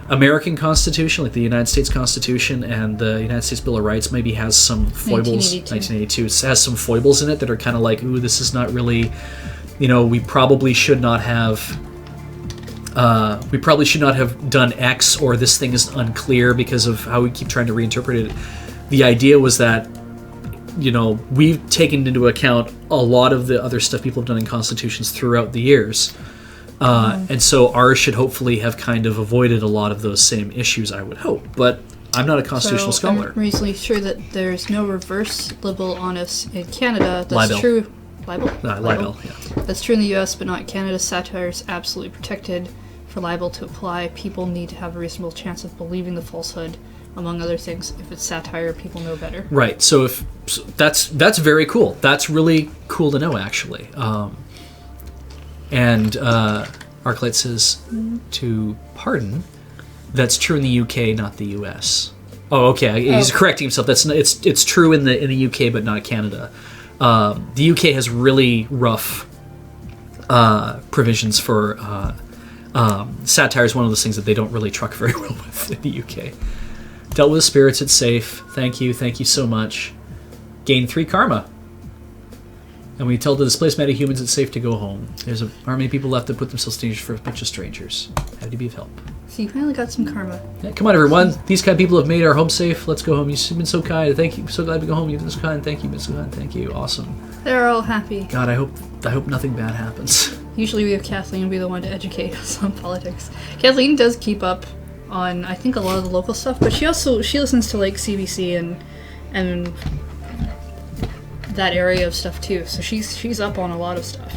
American Constitution, like the United States Constitution and the United States Bill of Rights, maybe has some foibles. 1982 has some foibles in it that are kind of like, ooh, this is not really, we probably should not have done X, or this thing is unclear because of how we keep trying to reinterpret it. The idea was that, we've taken into account a lot of the other stuff people have done in constitutions throughout the years. And so ours should hopefully have kind of avoided a lot of those same issues, I would hope. But I'm not a constitutional scholar. I'm reasonably sure that there's no reverse libel on us in Canada. That's libel. True. Libel? Libel, yeah. That's true in the US, but not in Canada. Satire is absolutely protected. For libel to apply, people need to have a reasonable chance of believing the falsehood, among other things. If it's satire, people know better. Right. So that's very cool. That's really cool to know, actually. And Arclight says, to pardon, that's true in the UK, not the US. Oh, okay. He's correcting himself. It's true in the UK, but not Canada. the UK has really rough provisions for satire. Is one of those things that they don't really truck very well with in the UK. Dealt with spirits, it's safe. Thank you so much. Gain 3 karma. And we tell the displaced metahumans it's safe to go home. There's aren't many people left to put themselves in danger for a bunch of strangers. Happy to be of help. So you finally got some karma. Yeah, come on, everyone. These kind of people have made our home safe. Let's go home. You've been so kind. Thank you. So glad to go home. You've been so kind. Thank you. You've been so kind. Thank you. Awesome. They're all happy. God, I hope nothing bad happens. Usually we have Kathleen be the one to educate us on politics. Kathleen does keep up on, I think, a lot of the local stuff, but she listens to like CBC and that area of stuff too. So she's up on a lot of stuff.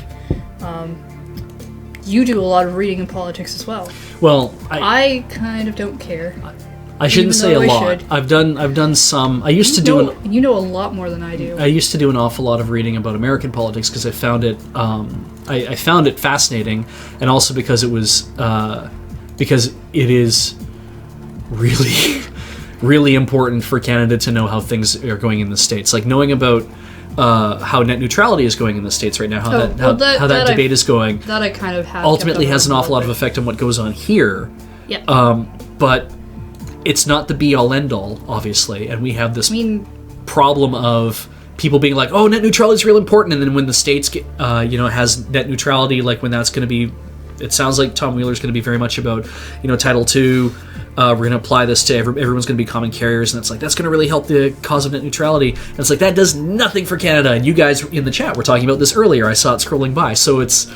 You do a lot of reading in politics as well. Well, I kind of don't care. I shouldn't say a lot. I've done some. I used to do you know a lot more than I do. I used to do an awful lot of reading about American politics because I found it I found it fascinating, and also because it was because it is really really important for Canada to know how things are going in the States. Like knowing about how net neutrality is going in the States right now, how that debate is going. That I kind of have. Ultimately has an awful lot of effect on what goes on here. Yeah. But it's not the be-all, end-all, obviously, and we have this problem of people being like, "Oh, net neutrality is real important," and then when the States get, has net neutrality, like when that's going to be, it sounds like Tom Wheeler's going to be very much about, Title II. We're going to apply this to everyone's going to be common carriers, and it's like that's going to really help the cause of net neutrality. And it's like that does nothing for Canada. And you guys in the chat were talking about this earlier. I saw it scrolling by, so it's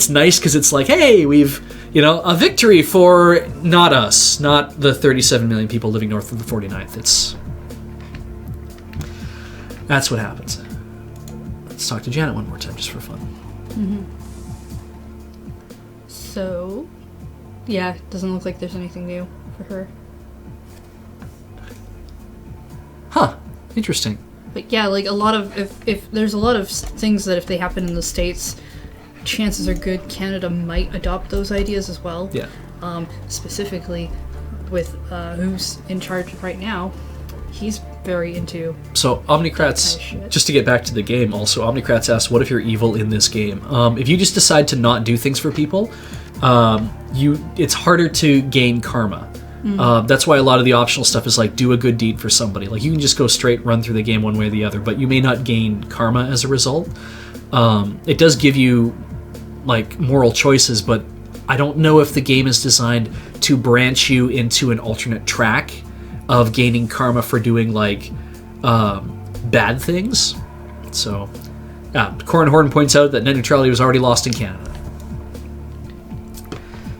nice because it's like, hey, we've a victory for not us, not the 37 million people living north of the 49th. That's what happens. Let's talk to Janet one more time just for fun. Mm-hmm. So, yeah, doesn't look like there's anything new for her. Huh. Interesting. But yeah, like a lot of if there's a lot of things that if they happen in the States, chances are good Canada might adopt those ideas as well. Yeah. Specifically with who's in charge right now, he's very into. So Omnicrats, kind of just to get back to the game, also Omnicrats asks, "What if you're evil in this game? If you just decide to not do things for people, it's harder to gain karma." That's why a lot of the optional stuff is like do a good deed for somebody. Like you can just go straight run through the game one way or the other, but you may not gain karma as a result. It does give you like moral choices, but I don't know if the game is designed to branch you into an alternate track of gaining karma for doing like bad things. So Corin Horton points out that net neutrality was already lost in Canada.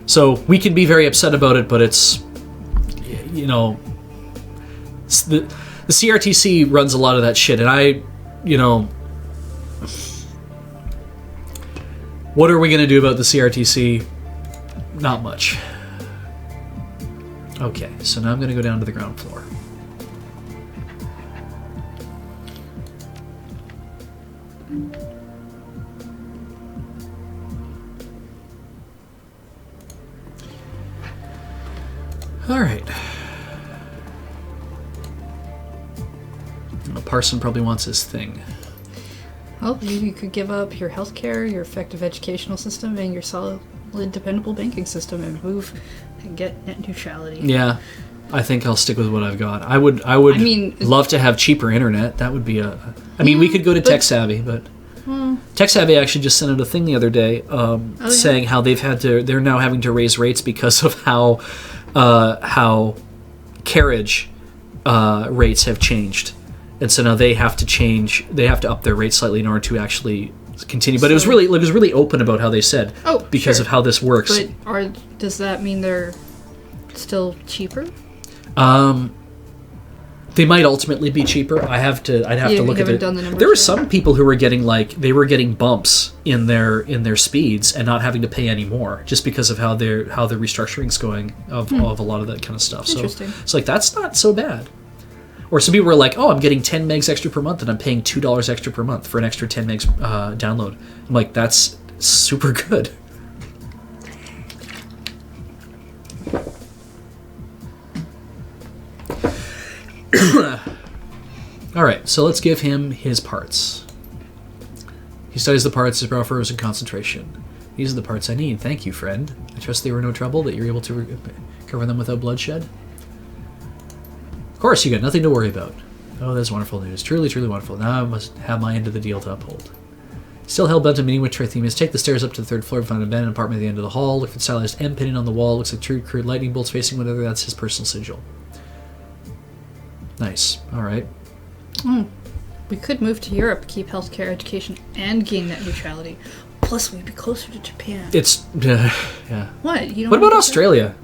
So we can be very upset about it, but it's the CRTC runs a lot of that shit, and what are we going to do about the CRTC? Not much. Okay, so now I'm going to go down to the ground floor. All right. Parson probably wants his thing. Well, you could give up your healthcare, your effective educational system, and your solid, dependable banking system and move and get net neutrality. Yeah, I think I'll stick with what I've got. I would love to have cheaper internet. That would be we could go to TechSavvy, but TechSavvy actually just sent out a thing the other day saying how they're now having to raise rates because of how carriage rates have changed. And so now they have to up their rates slightly in order to actually continue. But it was really open about how they said because of how this works. But does that mean they're still cheaper? They might ultimately be cheaper. I'd have to look at it. There were some people who were getting getting bumps in their speeds and not having to pay any more just because of how the restructuring's going of a lot of that kind of stuff. Interesting. So it's like that's not so bad. Or some people were like, "Oh, I'm getting 10 megs extra per month, and I'm paying $2 extra per month for an extra 10 megs download." I'm like, "That's super good." All right, so let's give him his parts. studies the parts, his brow furrows in concentration. These are the parts I need. Thank you, friend. I trust they were no trouble, that you're able to cover them without bloodshed. Of course, you got nothing to worry about. Oh, that's wonderful news. Truly, truly wonderful. Now I must have my end of the deal to uphold. Still hell-bent on meeting with Trithemius. Take the stairs up to the third floor and find an abandoned apartment at the end of the hall. Look for the stylized M pinning on the wall. Looks like true crude lightning bolts facing whatever. That's his personal sigil. Nice. All right. We could move to Europe, keep healthcare, education, and gain net neutrality. Plus, we'd be closer to Japan. It's... yeah. What? You don't What about Australia?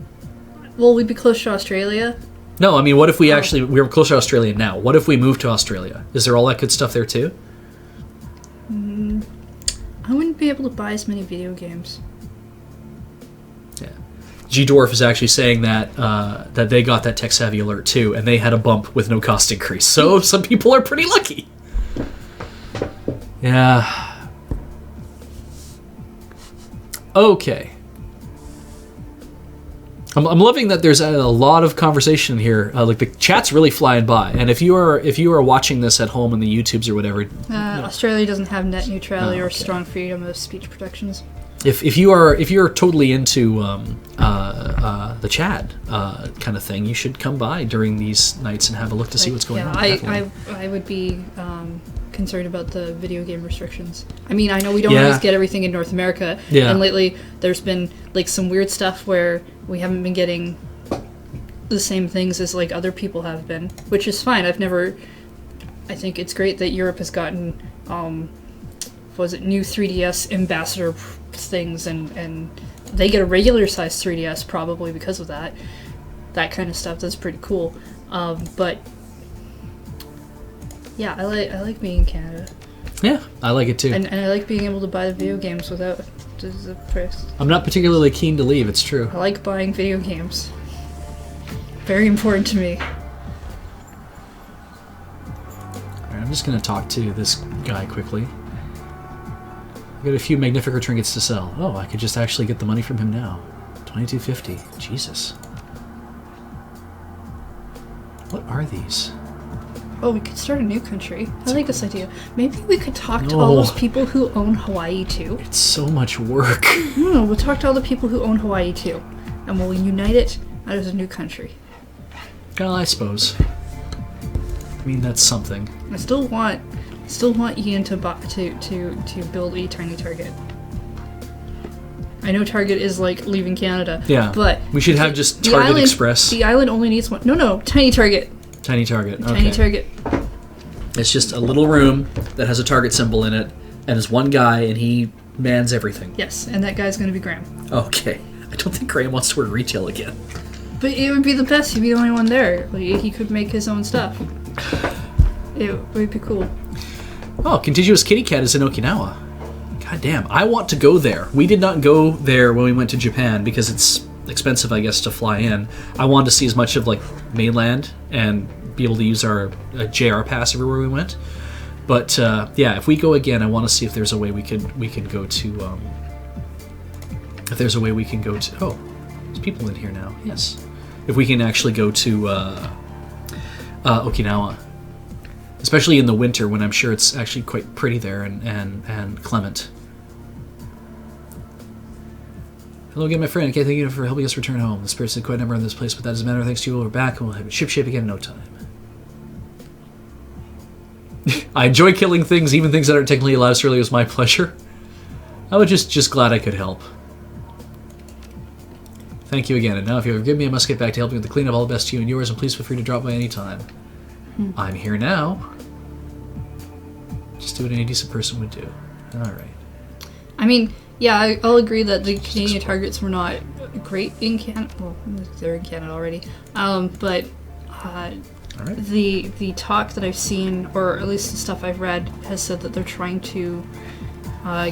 Well, we'd be closer to Australia. No, I mean, what if we actually... We're closer to Australia now. What if we moved to Australia? Is there all that good stuff there, too? I wouldn't be able to buy as many video games. Yeah. G-Dwarf is actually saying that that they got that tech-savvy alert, too, and they had a bump with no cost increase. So some people are pretty lucky. Yeah. Okay. I'm loving that there's a lot of conversation here. Like the chat's really flying by, and if you are watching this at home in the YouTubes or whatever, Australia doesn't have net neutrality or okay. strong freedom of speech protections. If you're totally into the chat kind of thing, you should come by during these nights and have a look to see what's going on. I would be concerned about the video game restrictions. I mean, I know we don't always get everything in North America, and lately there's been like some weird stuff where we haven't been getting the same things as like other people have been, which is fine. I think it's great that Europe has gotten new 3DS ambassador things, and they get a regular size 3DS probably because of that kind of stuff. That's pretty cool. But yeah, I like being in Canada. Yeah, I like it too. And I like being able to buy the video games without the price. I'm not particularly keen to leave, it's true. I like buying video games. Very important to me. Alright, I'm just going to talk to this guy quickly. I got a few Magnifica trinkets to sell. Oh, I could just actually get the money from him now. $22.50. Jesus. What are these? Oh, we could start a new country. I like this idea. Maybe we could talk to all those people who own Hawaii too. It's so much work. No, we'll talk to all the people who own Hawaii too, and we'll unite it as a new country. Well, I suppose. I mean, that's something. I still want Ian to build a tiny Target. I know Target is like leaving Canada. Yeah, but we should have just Target Express. The island only needs one. No, tiny Target. Tiny Target. Okay. Tiny Target. It's just a little room that has a Target symbol in it, and it's one guy, and he mans everything. Yes, and that guy's going to be Graham. Okay. I don't think Graham wants to work retail again. But it would be the best. He'd be the only one there. Like, he could make his own stuff. It would be cool. Oh, Contiguous Kitty Cat is in Okinawa. God damn. I want to go there. We did not go there when we went to Japan because it's expensive, I guess, to fly in. I wanted to see as much of like mainland and be able to use our JR pass everywhere we went. But yeah, if we go again, I want to see if there's a way we can go to. If there's a way we can go to. Oh, there's people in here now. Yes, if we can actually go to Okinawa, especially in the winter when I'm sure it's actually quite pretty there and clement. Hello again, my friend. Okay, thank you for helping us return home. The spirits did quite a number in this place, but that doesn't matter. Thanks to you, we're back, and we'll have it shipshape again in no time. I enjoy killing things, even things that aren't technically allowed. Certainly, it was my pleasure. I was just glad I could help. Thank you again. And now, if you forgive me, I must get back to helping with the cleanup. All the best to you and yours, and please feel free to drop by any time. I'm here now. Just do what any decent person would do. All right. I mean, yeah, I'll agree that the Canadian Targets were not great in Canada. Well, they're in Canada already. But right. the talk that I've seen, or at least the stuff I've read, has said that they're trying to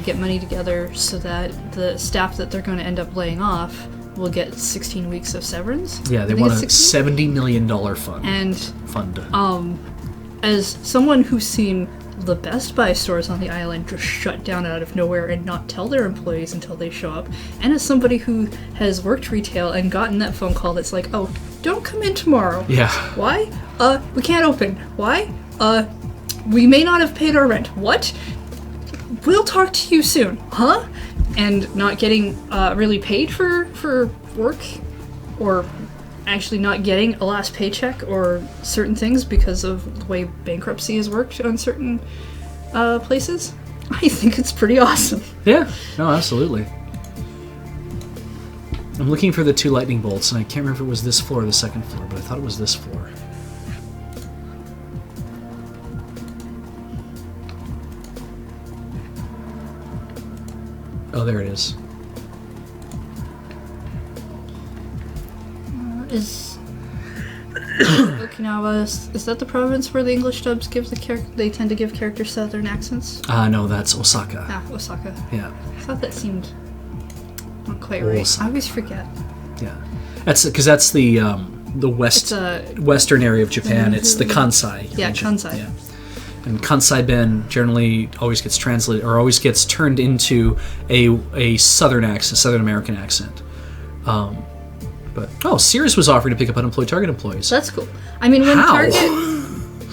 get money together so that the staff that they're going to end up laying off will get 16 weeks of severance. Yeah, they want a $70 million fund. And as someone who's seen the Best Buy stores on the island just shut down out of nowhere and not tell their employees until they show up, and as somebody who has worked retail and gotten that phone call that's like, oh, don't come in tomorrow. Yeah. Why? We can't open. Why? We may not have paid our rent. What? we'll talk to you soon, huh? And not getting really paid for work, or actually not getting a last paycheck or certain things because of the way bankruptcy has worked on certain places. I think it's pretty awesome. Yeah, no, absolutely. I'm looking for the 2 lightning bolts, and I can't remember if it was this floor or the second floor, but I thought it was this floor. Oh, there it is. Is Okinawa, is that the province where the English dubs give they tend to give characters southern accents? No, that's Osaka. Ah, Osaka. Yeah. I thought that seemed not quite right. Osaka. I always forget. Yeah. That's because that's the western area of Japan. It's the Kansai. Yeah, region. Kansai. Yeah. And Kansai Ben generally always gets translated or always gets turned into a southern accent, Southern American accent. But Sears was offering to pick up unemployed Target employees. That's cool. I mean, when How? Target,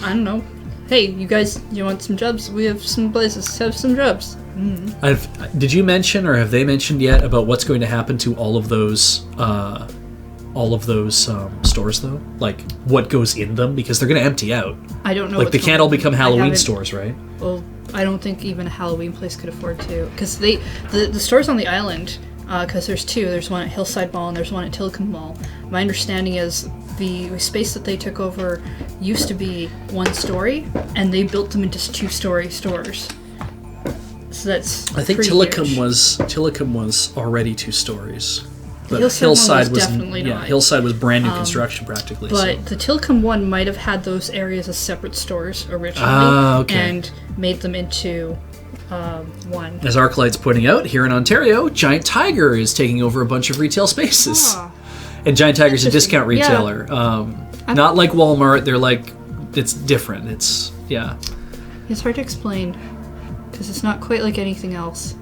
I don't know. Hey, you guys, you want some jobs? We have some places. Have some jobs. Did you mention or have they mentioned yet about what's going to happen to all of those stores though? Like what goes in them, because they're going to empty out. I don't know. Like they can't all become Halloween stores, right? Well, I don't think even a Halloween place could afford to, because the stores on the island. Because there's 2. There's one at Hillside Mall and there's one at Tillicum Mall. My understanding is the space that they took over used to be 1 story, and they built them into 2-story stores. So that's I think Tillicum was already 2 stories. But Hillside was definitely not. Hillside was brand new construction practically. But the Tillicum one might have had those areas as separate stores originally, and made them into 1. As Arclight's pointing out, here in Ontario, Giant Tiger is taking over a bunch of retail spaces. And Giant Tiger's a discount retailer. Yeah. Not like Walmart, they're like, it's different. It's hard to explain, because it's not quite like anything else.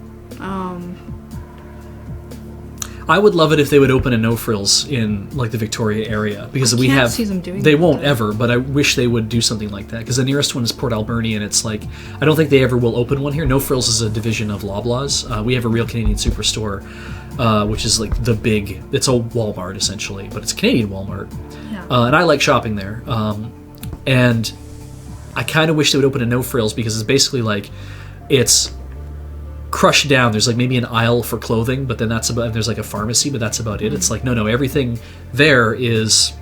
I would love it if they would open a No Frills in like the Victoria area, because we have. See them doing they won't ever, but I wish they would do something like that, because the nearest one is Port Alberni, and it's like I don't think they ever will open one here. No Frills is a division of Loblaws. We have a Real Canadian Superstore, which is like the big. It's a Walmart essentially, but it's a Canadian Walmart, and I like shopping there. And I kind of wish they would open a No Frills, because it's basically like it's crushed down. There's like maybe an aisle for clothing, but then there's like a pharmacy, but that's about it. It's like no, everything there is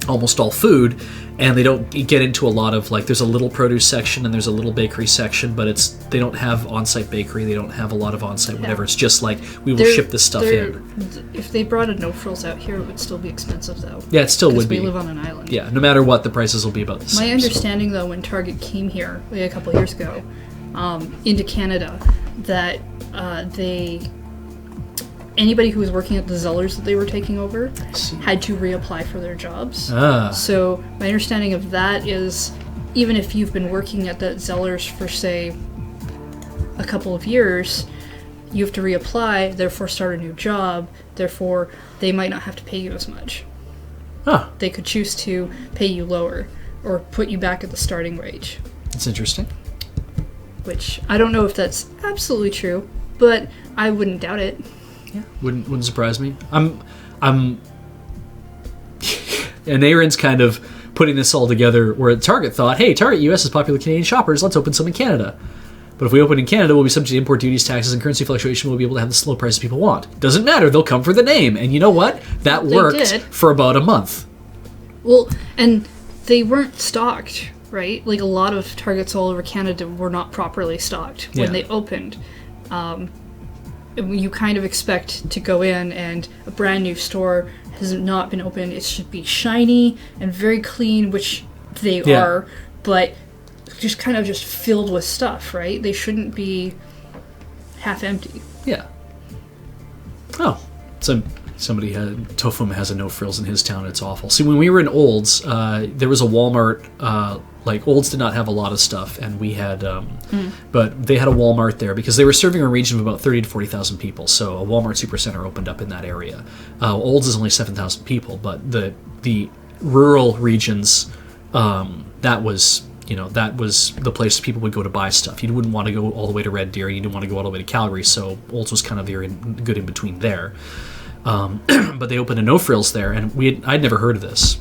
almost all food, and they don't get into a lot of like there's a little produce section and there's a little bakery section, but they don't have on-site bakery, they don't have a lot of on-site whatever. It's just like we will ship this stuff in. If they brought a No Frills out here, it would still be expensive though. Yeah, it still would be. We live on an island. Yeah, no matter what, the prices will be about the same. My understanding though, when Target came here like a couple years ago into Canada, that anybody who was working at the Zellers that they were taking over had to reapply for their jobs. So my understanding of that is, even if you've been working at that Zellers for say a couple of years, you have to reapply, therefore start a new job, therefore they might not have to pay you as much. They could choose to pay you lower or put you back at the starting wage. That's interesting. Which I don't know if that's absolutely true, but I wouldn't doubt it. Yeah, wouldn't surprise me. I'm and Aaron's kind of putting this all together where Target thought, hey, Target US is popular with Canadian shoppers, let's open some in Canada. But if we open in Canada, we'll be subject to import duties, taxes, and currency fluctuation. We'll be able to have the low prices people want. Doesn't matter, they'll come for the name. And you know what? That worked for about a month. Well, and they weren't stocked, right? Like a lot of Targets all over Canada were not properly stocked when they opened. You kind of expect to go in and a brand new store has not been opened. It should be shiny and very clean, which they are, but just kind of just filled with stuff, right? They shouldn't be half empty. Yeah. Oh, so somebody Tofum has a No Frills in his town. It's awful. See, when we were in Olds, there was a Walmart. Like Olds did not have a lot of stuff, and we had, but they had a Walmart there because they were serving a region of about 30 to 40,000 people. So a Walmart Supercenter opened up in that area. Olds is only 7,000 people, but the rural regions, that was that was the place people would go to buy stuff. You wouldn't want to go all the way to Red Deer. You didn't want to go all the way to Calgary. So Olds was kind of the good in between there. But they opened a No Frills there, and I'd never heard of this.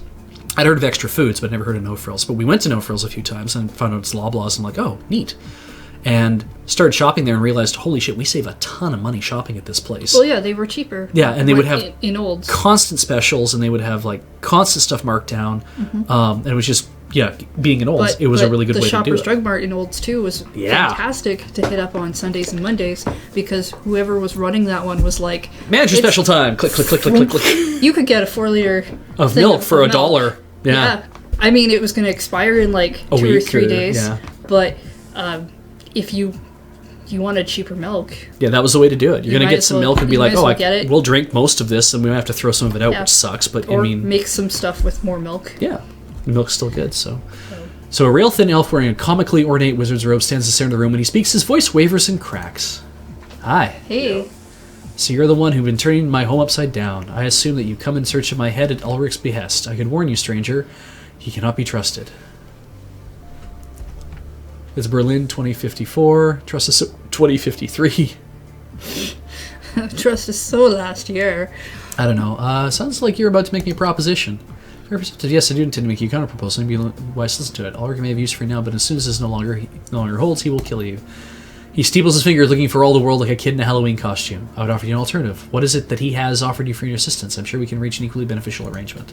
I'd heard of Extra Foods, but never heard of No Frills. But we went to No Frills a few times and found out it's Loblaws, and I'm like, oh, neat. And started shopping there and realized, holy shit, we save a ton of money shopping at this place. Well, yeah, they were cheaper. Yeah, and they would have in Olds constant specials, and they would have like constant stuff marked down. And it was just, being in Olds, it was a really good way to do it. The Shoppers Drug Mart in Olds too was fantastic to hit up on Sundays and Mondays, because whoever was running that one was like, manager special time. Click, click, click, click, click, click. You could get a 4-liter of milk for $1. Yeah. I mean, it was going to expire in like 2 or 3 days. Yeah. But if you wanted cheaper milk, that was the way to do it. You're going to get some milk and be like, we'll drink most of this, and we might have to throw some of it out, which sucks. But make some stuff with more milk. Yeah, the milk's still good. So a rail thin elf wearing a comically ornate wizard's robe stands in the center of the room. When he speaks, his voice wavers and cracks. Hi. Hey. So you're the one who've been turning my home upside down. I assume that you come in search of my head at Ulrich's behest. I can warn you, stranger, he cannot be trusted. It's Berlin 2054. Trust is 2053. Trust is so last year. I don't know. Sounds like you're about to make me a proposition. Yes, I do intend to make you a counter proposal, and be wise to listen to it. Ulrich may have use for now, but as soon as this no longer holds, he will kill you. He steeples his fingers, looking for all the world like a kid in a Halloween costume. I would offer you an alternative. What is it that he has offered you for your assistance? I'm sure we can reach an equally beneficial arrangement.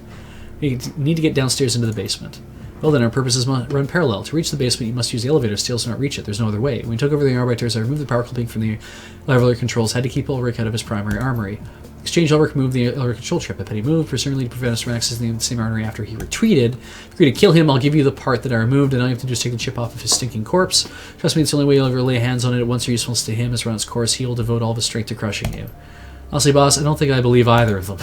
We need to get downstairs into the basement. Well then, our purposes must run parallel. To reach the basement, you must use the elevator. Steels do not reach it. There's no other way. When we took over the arbiters, I removed the power clipping from the leveler controls. Had to keep Ulrich out of his primary armory. Exchange Ulrich moved the Ulrich control chip. A petty move, presumably to prevent us from accessing the same armory after he retreated. If you agree to kill him, I'll give you the part that I removed, and all you have to do is take the chip off of his stinking corpse. Trust me, it's the only way you'll ever lay hands on it. Once your usefulness to him is run its course, he will devote all of his strength to crushing you. Honestly, boss, I don't think I believe either of them.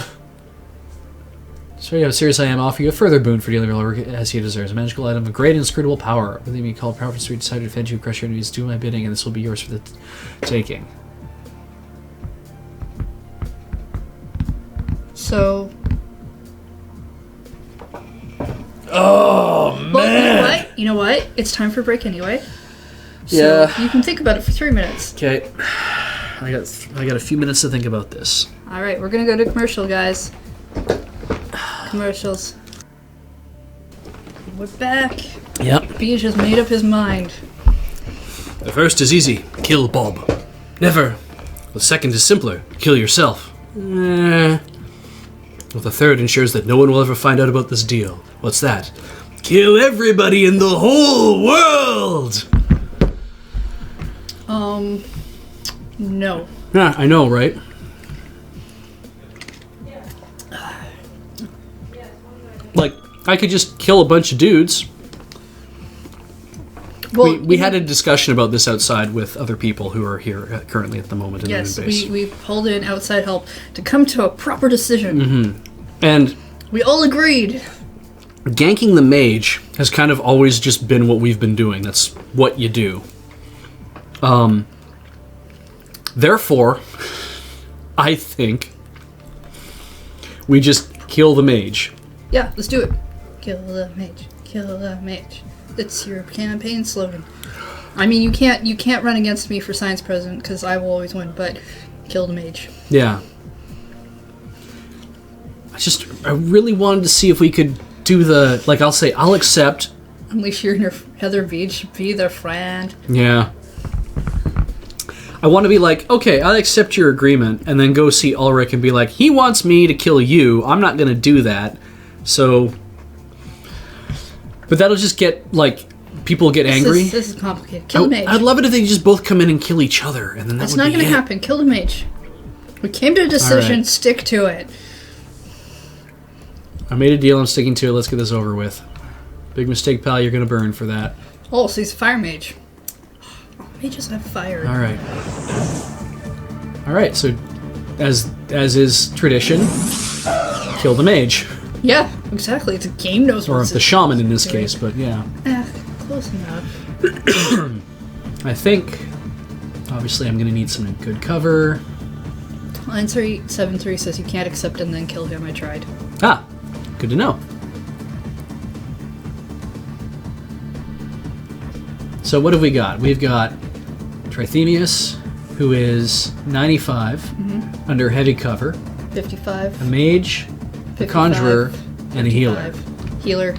So how serious I am, I offer you a further boon for dealing with Ulrich as he deserves. A magical item of great and inscrutable power. Believe me, called powerful street, decide to defend you, crush your enemies, do my bidding, and this will be yours for the taking. So. Oh, man! Well, you know what? It's time for a break anyway. So yeah. You can think about it for 3 minutes. Okay. I got a few minutes to think about this. All right, we're gonna go to commercial, guys. Commercials. We're back. Yep. Beej has made up his mind. The first is easy. Kill Bob. Never. The second is simpler. Kill yourself. Well, the third ensures that no one will ever find out about this deal. What's that? Kill everybody in the whole world! No. Yeah, I know, right? Like, I could just kill a bunch of dudes. Well, we had a discussion about this outside with other people who are here currently at the moment in the moon base. We pulled in outside help to come to a proper decision. Mm-hmm. And we all agreed. Ganking the mage has kind of always just been what we've been doing. That's what you do. Therefore, I think we just kill the mage. Yeah, let's do it. Kill the mage. Kill the mage. It's your campaign slogan. I mean, you can't run against me for science president because I will always win. But kill the mage. Yeah. I really wanted to see if we could do the, like, I'll accept. Unleash your inner Heather Beej. Be their friend. Yeah. I want to be like, okay, I'll accept your agreement, and then go see Ulrich and be like, he wants me to kill you. I'm not going to do that. So, but that'll just get, like, people get angry. This is complicated. Kill the mage. I'd love it if they just both come in and kill each other, and then that's not going to happen. Kill the mage. We came to a decision. Right. Stick to it. I made a deal. I'm sticking to it. Let's get this over with. Big mistake, pal. You're going to burn for that. Oh, so he's a fire mage. Mages have fire. All right. So, as is tradition, kill the mage. Yeah, exactly. It's a game knows. Or the shaman in this case, but yeah. Close enough. I think, obviously, I'm going to need some good cover. Line 373 says you can't accept and then kill him. I tried. Ah, good to know. So what have we got? We've got Trithemius, who is 95, under heavy cover. 55. A mage, a 55, conjurer, and a healer. 55. Healer.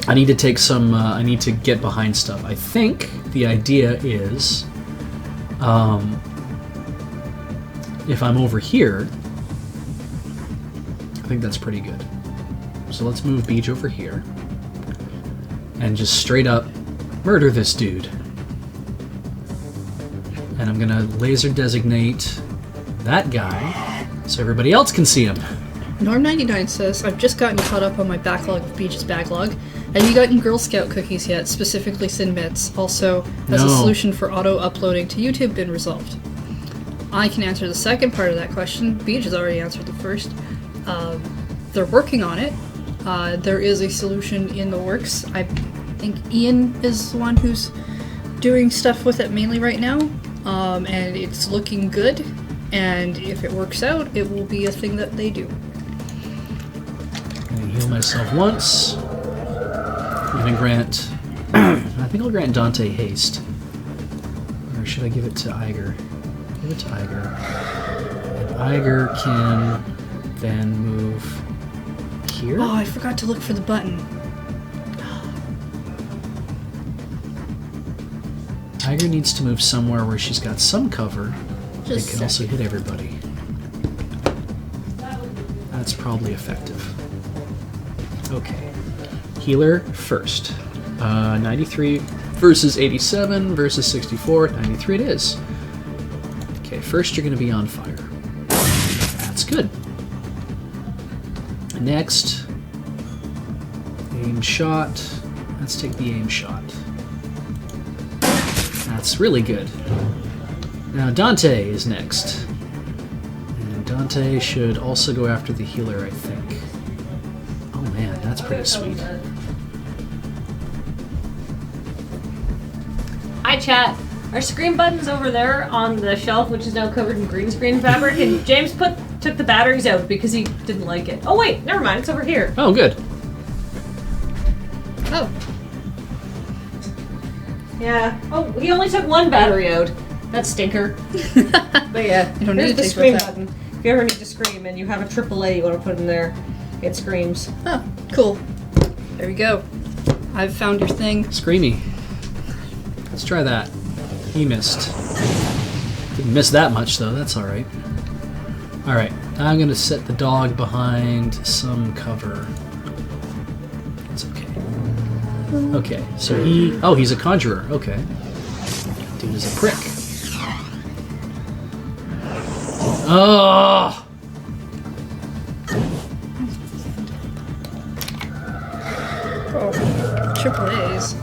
I need to take some, I need to get behind stuff. I think the idea is, if I'm over here, I think that's pretty good. So let's move Beej over here. And just straight up murder this dude. And I'm gonna laser designate that guy so everybody else can see him. Norm99 says, I've just gotten caught up on my backlog of Beej's Backlog. Have you gotten Girl Scout cookies yet, specifically Sin Mitts? Also, has a No. solution for auto-uploading to YouTube been resolved? I can answer the second part of that question. Beej has already answered the first. They're working on it. There is a solution in the works. I think Ian is the one who's doing stuff with it mainly right now, and it's looking good. And if it works out, it will be a thing that they do. I'm gonna heal myself once. I'm gonna grant. I think I'll grant Dante haste. Or should I give it to Iger? Give it to Iger. And Iger can then move here. Oh, I forgot to look for the button. Iger needs to move somewhere where she's got some cover. They Just can also hit everybody. That's probably effective. Okay. Healer first. 93 versus 87 versus 64. 93 it is. Okay, first you're going to be on fire. That's good. Next, aim shot. Let's take the aim shot. That's really good. Now Dante is next. And Dante should also go after the healer, I think. Oh man, that's pretty sweet. Hi, chat. Our screen button's over there on the shelf, which is now covered in green screen fabric, and James took the batteries out because he didn't like it. Oh wait, never mind, it's over here. Oh, good. Oh, Yeah. Oh, he only took one battery out. That stinker. But yeah, You don't here's need to the take scream what's out. button. If you ever need to scream and you have a AAA you want to put in there, it screams. oh, cool. There we go. I've found your thing. Screamy. Let's try that. He missed. Didn't miss that much though, that's alright. Alright, now I'm gonna set the dog behind some cover. It's okay. Okay, so he's a conjurer, okay. Dude is a prick. Oh! Oh, triple A's.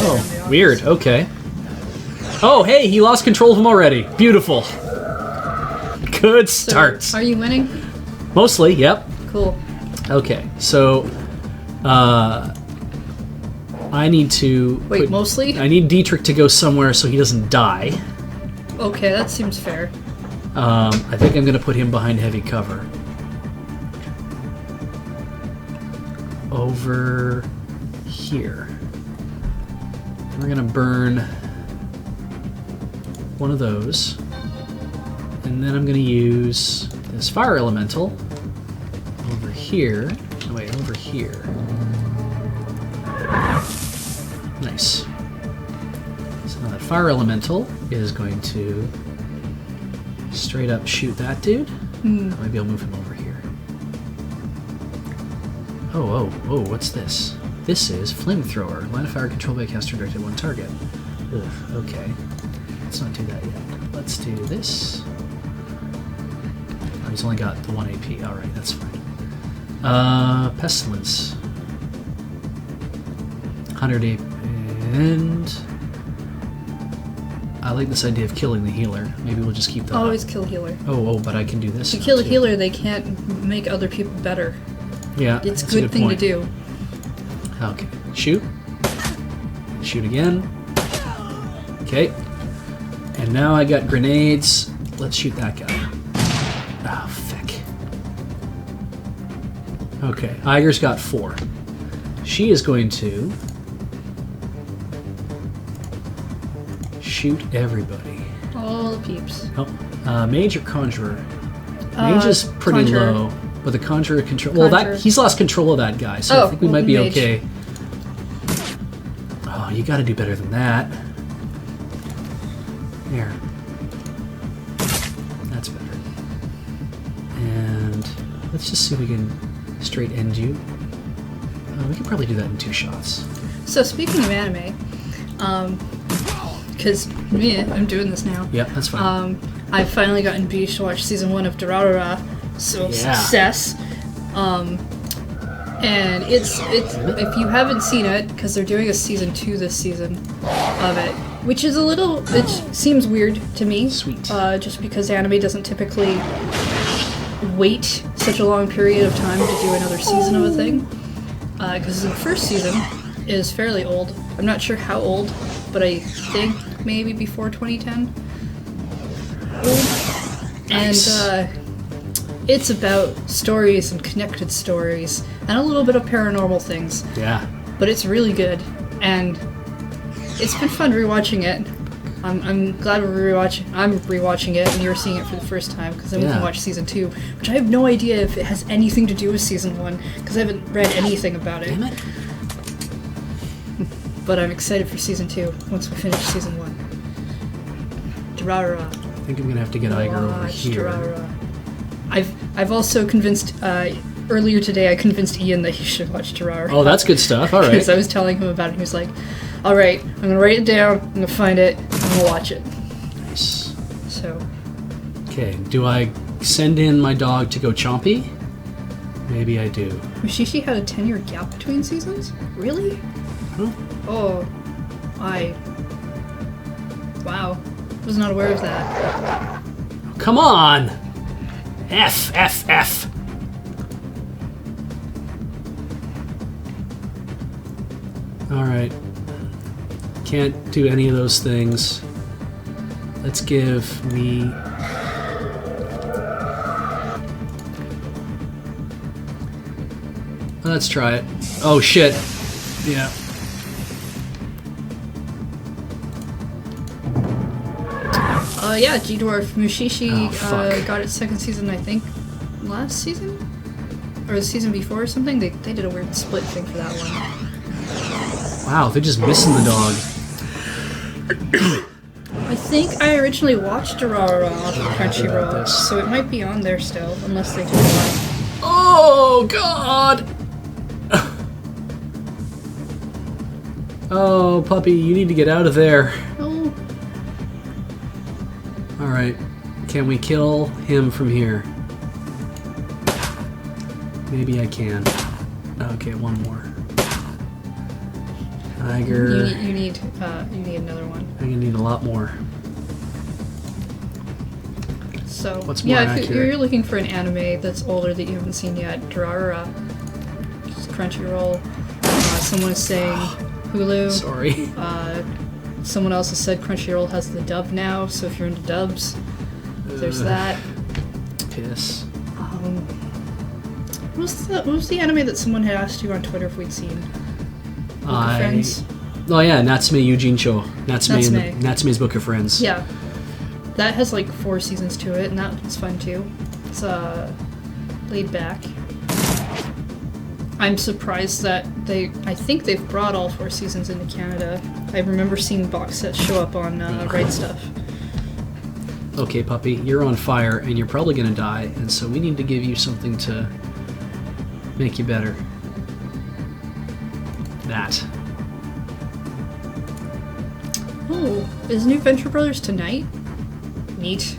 Oh, weird, okay. Oh, hey, he lost control of him already. Beautiful. Good So, start. are you winning? Mostly, yep. Cool. Okay, so I need to Wait, mostly? I need Dietrich to go somewhere so he doesn't die. Okay, that seems fair. I think I'm gonna put him behind heavy cover. Over here. We're gonna burn one of those. And then I'm gonna use this fire elemental over here. Oh, wait, over here. Nice. So now that fire elemental is going to straight up shoot that dude. Maybe I'll move him over here. Oh, what's this? This is flamethrower. Line of fire controlled by caster directed at one target. Ugh, okay. Let's not do that yet. Let's do this. Oh, he's only got the 1 AP. Alright, that's fine. Pestilence. 100 AP. And I like this idea of killing the healer. Maybe we'll just keep that Always up. kill healer. Oh, but I can do this To now, kill a too. healer, they can't make other people better. Yeah, It's a that's good thing point. to do. Okay, shoot. Shoot again. Okay. And now I got grenades. Let's shoot that guy. Oh, feck. Okay, Iger's got 4. she is going to shoot everybody. All the peeps. Oh, mage or conjurer? Mage is pretty Conjurer. low, but the conjurer control. Well, Conjurer. he's lost control of that guy, so I think we might be mage. okay. Oh, you got to do better than that. There. That's better. And let's just see if we can straight end you. We could probably do that in 2 shots. So speaking of anime, because I'm doing this now. Yep, that's fine. I've finally gotten Beej to watch season 1 of Durarara, so Yeah. success. And it's if you haven't seen it, because they're doing a season 2 this season of it, which is it seems weird to me. Sweet. Just because anime doesn't typically wait such a long period of time to do another season of a thing. Because the first season is fairly old. I'm not sure how old, but I think maybe before 2010. Nice. And it's about stories and connected stories and a little bit of paranormal things. Yeah. But it's really good, and it's been fun rewatching it. I'm glad I'm rewatching it, and you're seeing it for the first time because I went and Yeah. watched season 2, which I have no idea if it has anything to do with season 1 because I haven't read anything about it. Damn it. But I'm excited for season 2 once we finish season 1. Durarara. I think I'm gonna have to get Iger over Watch here. Durarara. I've also convinced earlier today I convinced Ian that he should watch Durarara. Oh, that's good stuff. All right. Because I was telling him about it, and he was like, "All right, I'm gonna write it down. I'm gonna find it. I'm gonna watch it." Nice. So Okay. Do I send in my dog to go chompy? Maybe I do. Mushishi had a 10-year gap between seasons. Really? Huh? Oh, wow. Was not aware of that. Come on! F. Alright. Can't do any of those things. Let's give me... Let's try it. Oh shit. Yeah. Yeah, G-Dwarf Mushishi Oh, fuck. got its second season, I think, last season? Or the season before or something? They did a weird split thing for that one. Wow, they're just missing the dog. I think I originally watched Durarara off of about Crunchyroll, this. so it might be on there still, unless they do it live. Oh, God! Oh, puppy, you need to get out of there. Oh, Alright, can we kill him from here? Maybe I can. Okay, one more. Tiger. you need another one. I'm gonna need a lot more. So What's more yeah, if accurate? you're looking for an anime that's older that you haven't seen yet, Durarara, just Crunchyroll. Someone is saying Hulu. Sorry. Someone else has said Crunchyroll has the dub now, so if you're into dubs, there's that. Piss. What was the anime that someone had asked you on Twitter if we'd seen? Book of Friends? Oh yeah, Natsume Eugene Cho. Natsume's Book of Friends. Yeah. That has like 4 seasons to it, and that's fun too. It's laid back. I'm surprised that I think they've brought all 4 seasons into Canada. I remember seeing box sets show up on Right Stuff. Okay, puppy, you're on fire and you're probably gonna die, and so we need to give you something to make you better. That. Oh, is New Venture Brothers tonight? Neat.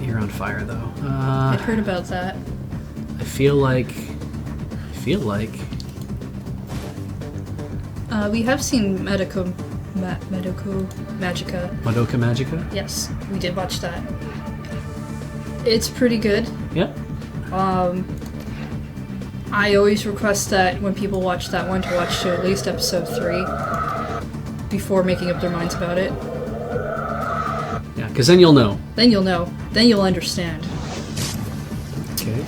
You're on fire though. I'd heard about that. I feel like. We have seen Medico Magica. Madoka Magica? Yes, we did watch that. It's pretty good. Yep. I always request that when people watch that one to watch to at least episode 3 before making up their minds about it. Yeah, because then you'll know. Then you'll know. Then you'll understand. Okay.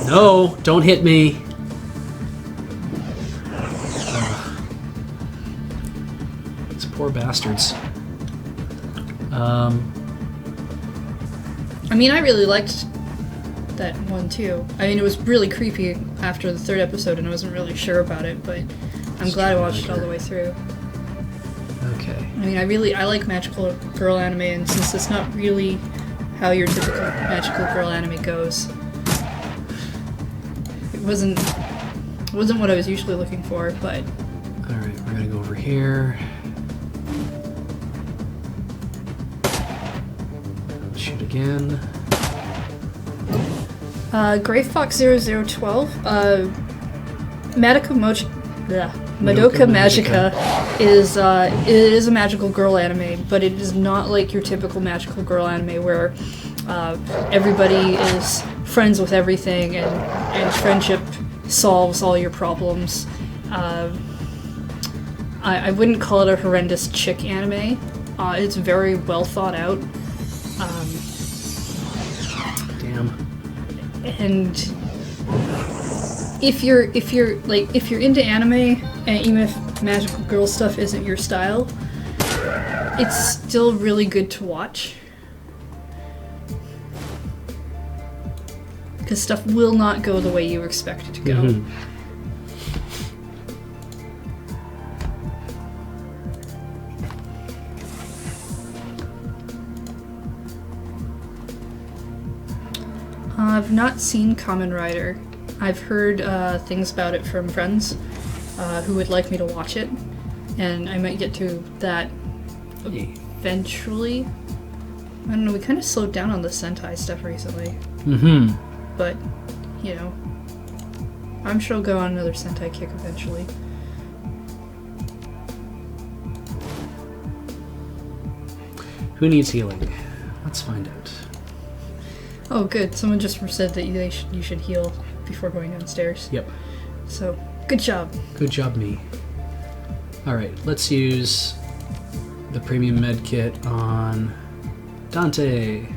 No, don't hit me. Poor bastards. I mean, I really liked that one too. I mean, it was really creepy after the third episode, and I wasn't really sure about it, but I'm glad I watched it all the way through. Okay. I mean, I like magical girl anime, and since it's not really how your typical magical girl anime goes, it wasn't what I was usually looking for, but... Alright, we're gonna go over here. Shoot again. Gray Fox 0012, Madoka Magica is it is a magical girl anime, but it is not like your typical magical girl anime where everybody is friends with everything and friendship solves all your problems. I wouldn't call it a horrendous chick anime. It's very well thought out. Damn. And if you're into anime, and even if magical girl stuff isn't your style, it's still really good to watch. Because stuff will not go the way you expect it to go. Mm-hmm. I've not seen Kamen Rider. I've heard things about it from friends who would like me to watch it, and I might get to that eventually. I don't know, we kind of slowed down on the Sentai stuff recently. Mm-hmm. But, you know, I'm sure I'll go on another Sentai kick eventually. Who needs healing? Let's find out. Oh, good. Someone just said that you should heal before going downstairs. Yep. So, good job. Good job, me. Alright, let's use the premium med kit on Dante.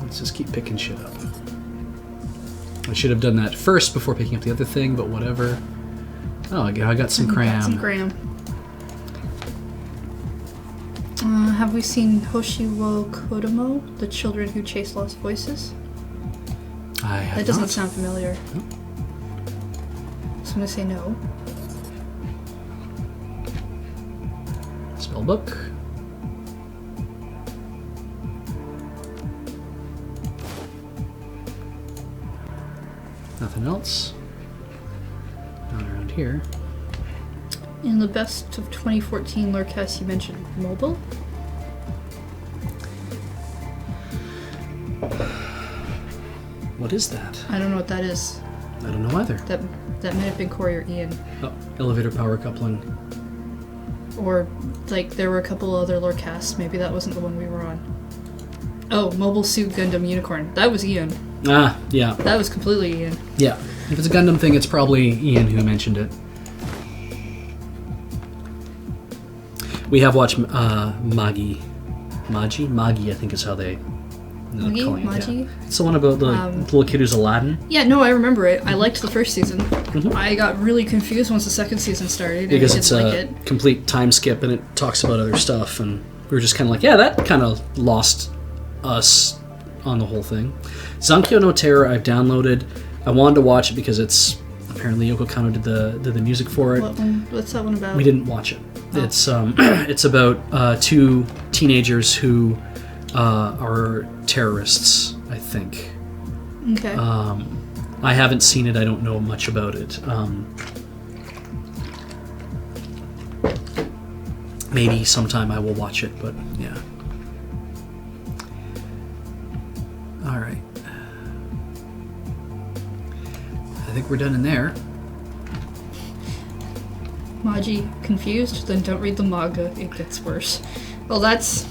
Let's just keep picking shit up. I should have done that first before picking up the other thing, but whatever. Oh, I got some cram. Got some cram. Have we seen Hoshiwo Kodomo, the children who chase lost voices? I have That doesn't not. sound familiar. Nope. So I'm gonna say no. Spellbook. Nothing else. Not around here. In the best of 2014 Lorecast, you mentioned mobile? What is that? I don't know what that is. I don't know either. That might have been Corey or Ian. Oh, elevator power coupling. Or, like, there were a couple other Lorecasts. Maybe that wasn't the one we were on. Oh, Mobile Suit Gundam Unicorn. That was Ian. Ah, yeah. That was completely Ian. Yeah. If it's a Gundam thing, it's probably Ian who mentioned it. We have watched Magi, I think is how they Magi? calling it, Magi? yeah. It's the one about the little kid who's Aladdin. Yeah, no, I remember it. I liked the first season. Mhm. I got really confused once the second season started. Because and I it's didn't a like it. complete time skip and it talks about other stuff, and we were just kind of like, yeah, that kind of lost us on the whole thing. Zankyo no Terror I've downloaded. I wanted to watch it because it's apparently Yoko Kanno did the music for it. What's that one about? We didn't watch it. Oh. It's it's about two teenagers who are terrorists, I think. Okay. I haven't seen it. I don't know much about it. Maybe sometime I will watch it, but yeah. All right. I think we're done in there. Maji, confused? Then don't read the manga. It gets worse. Well, that's...